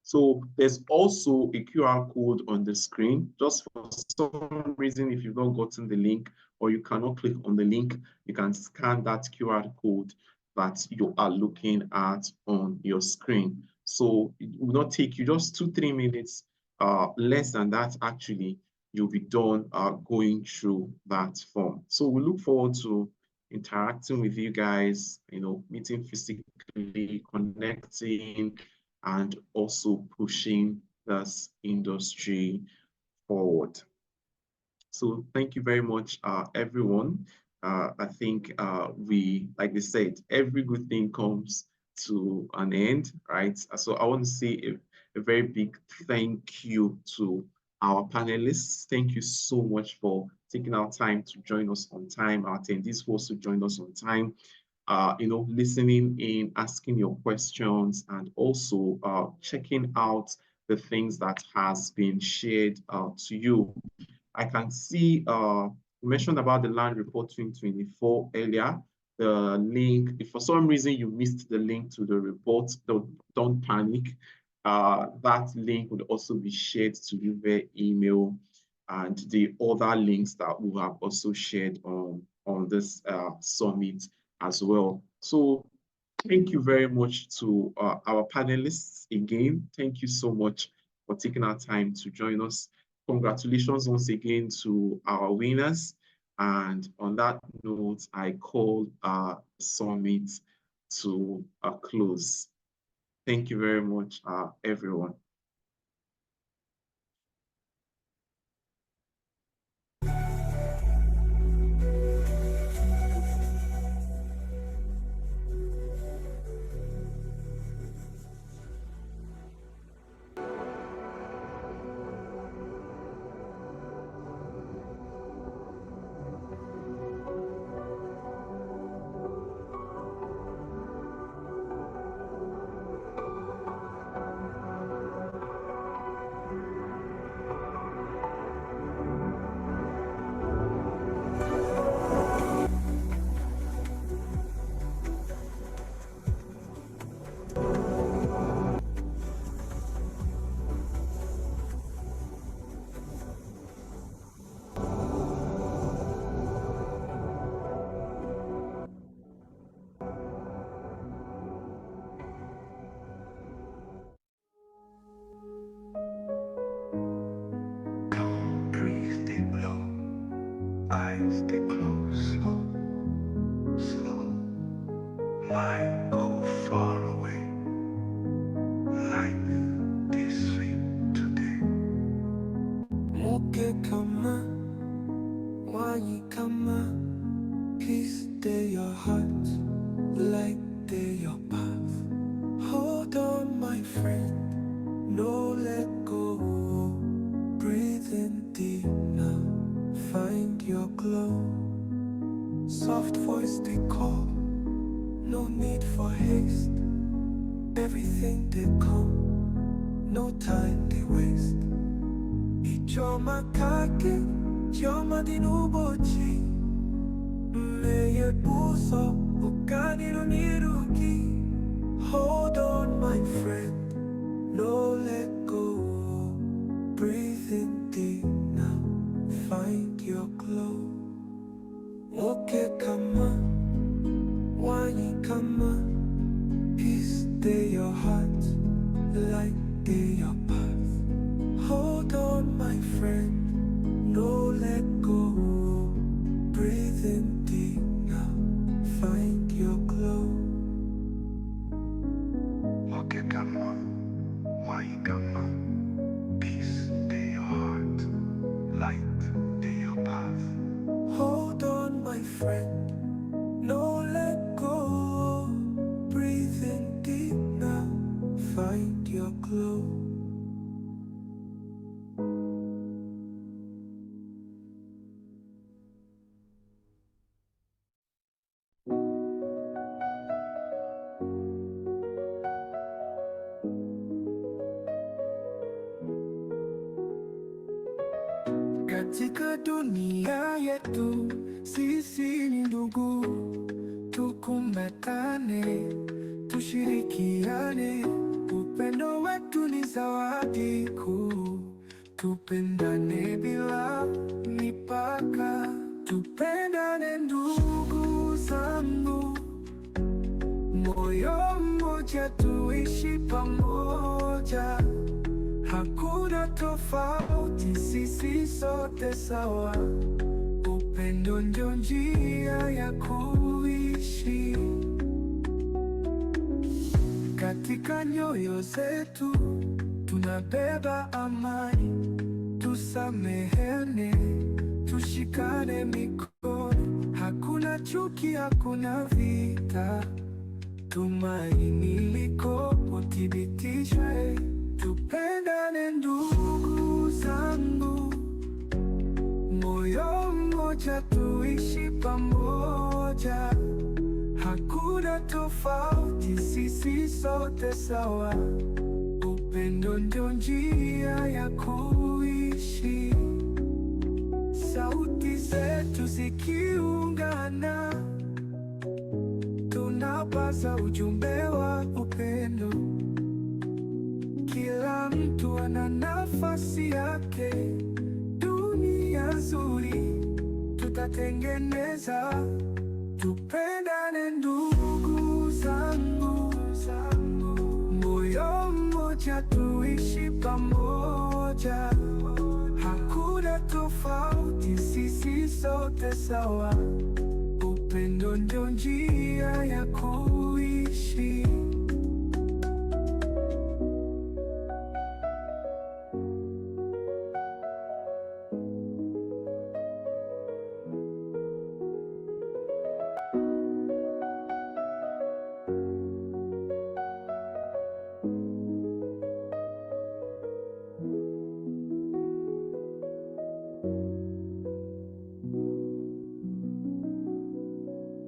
So there's also a QR code on the screen. Just for some reason, if you've not gotten the link or you cannot click on the link, you can scan that QR code that you are looking at on your screen. So it will not take you just 2-3 minutes, less than that actually, you'll be done going through that form. So we look forward to interacting with you guys, meeting physically, connecting, and also pushing this industry forward. So thank you very much, everyone. I think like they said, every good thing comes to an end, right? So I want to say a very big thank you to our panelists. Thank you so much for taking our time to join us on time. Our attendees who also joined us on time. Listening in, asking your questions, and also checking out the things that has been shared to you. I can see you mentioned about the Land Report 2024 earlier. The link, if for some reason you missed the link to the report, don't panic. That link would also be shared to you via email, and the other links that we have also shared on this summit as well. So thank you very much to our panelists again. Thank you so much for taking our time to join us. Congratulations once again to our winners. And on that note, I call our summit to a close. Thank you very much, everyone. kama, wanyi kama, peace they your heart, light they your path. Hold on, my friend, no let go. Breathe in deep now, find your glow. Soft voice they call, no need for haste. Everything they come, no time they waste. Ichoma kake, choma dinubochi. Meye buso, ukaniru niruki. Hold on, my friend, no let go. Breathe in deep now, find your glow. Oke kama, wanyi kama, peace they your heart, light they your path. Hold on, my friend, no let go. Breathe in deep now, find your glow. Oke kama, wanyi kama, peace they your heart, light they your path. Hold on, my friend, no let go. Breathe in deep now, find your glow. Katika dunia yetu sisi ni ndugu, tukumbatane, tushirikiane. Upendo wetu ni zawadi kuu, tupendane bila mipaka. Tupendane ndugu zangu, moyo mmoja, tuishi pamoja. Hakuna tofauti, sisi sote sawa. Upendo ndio njia ya kuishi. Katika nyoyo zetu tunabeba amani, tusamehane, tushikane mikono. Hakuna chuki, hakuna vita, tumaini liko uthibitishwe. Tupendane ndugu zangu, moyo mmoja, tuishi pamoja. Hakuna tofauti, sisi sote sawa. Upendo ndio njia ya kuishi. Sauti zetu zikiungana, tunapaza ujumbe wa upendo. Kila mtu ana nafasi yake, dunia nzuri tutatengeneza. Tupendane ndugu zangu, moyo mmoja, tuishi pamoja. Hakuna tofauti, sisi sote sawa. Upendo ndio njia ya kuishi.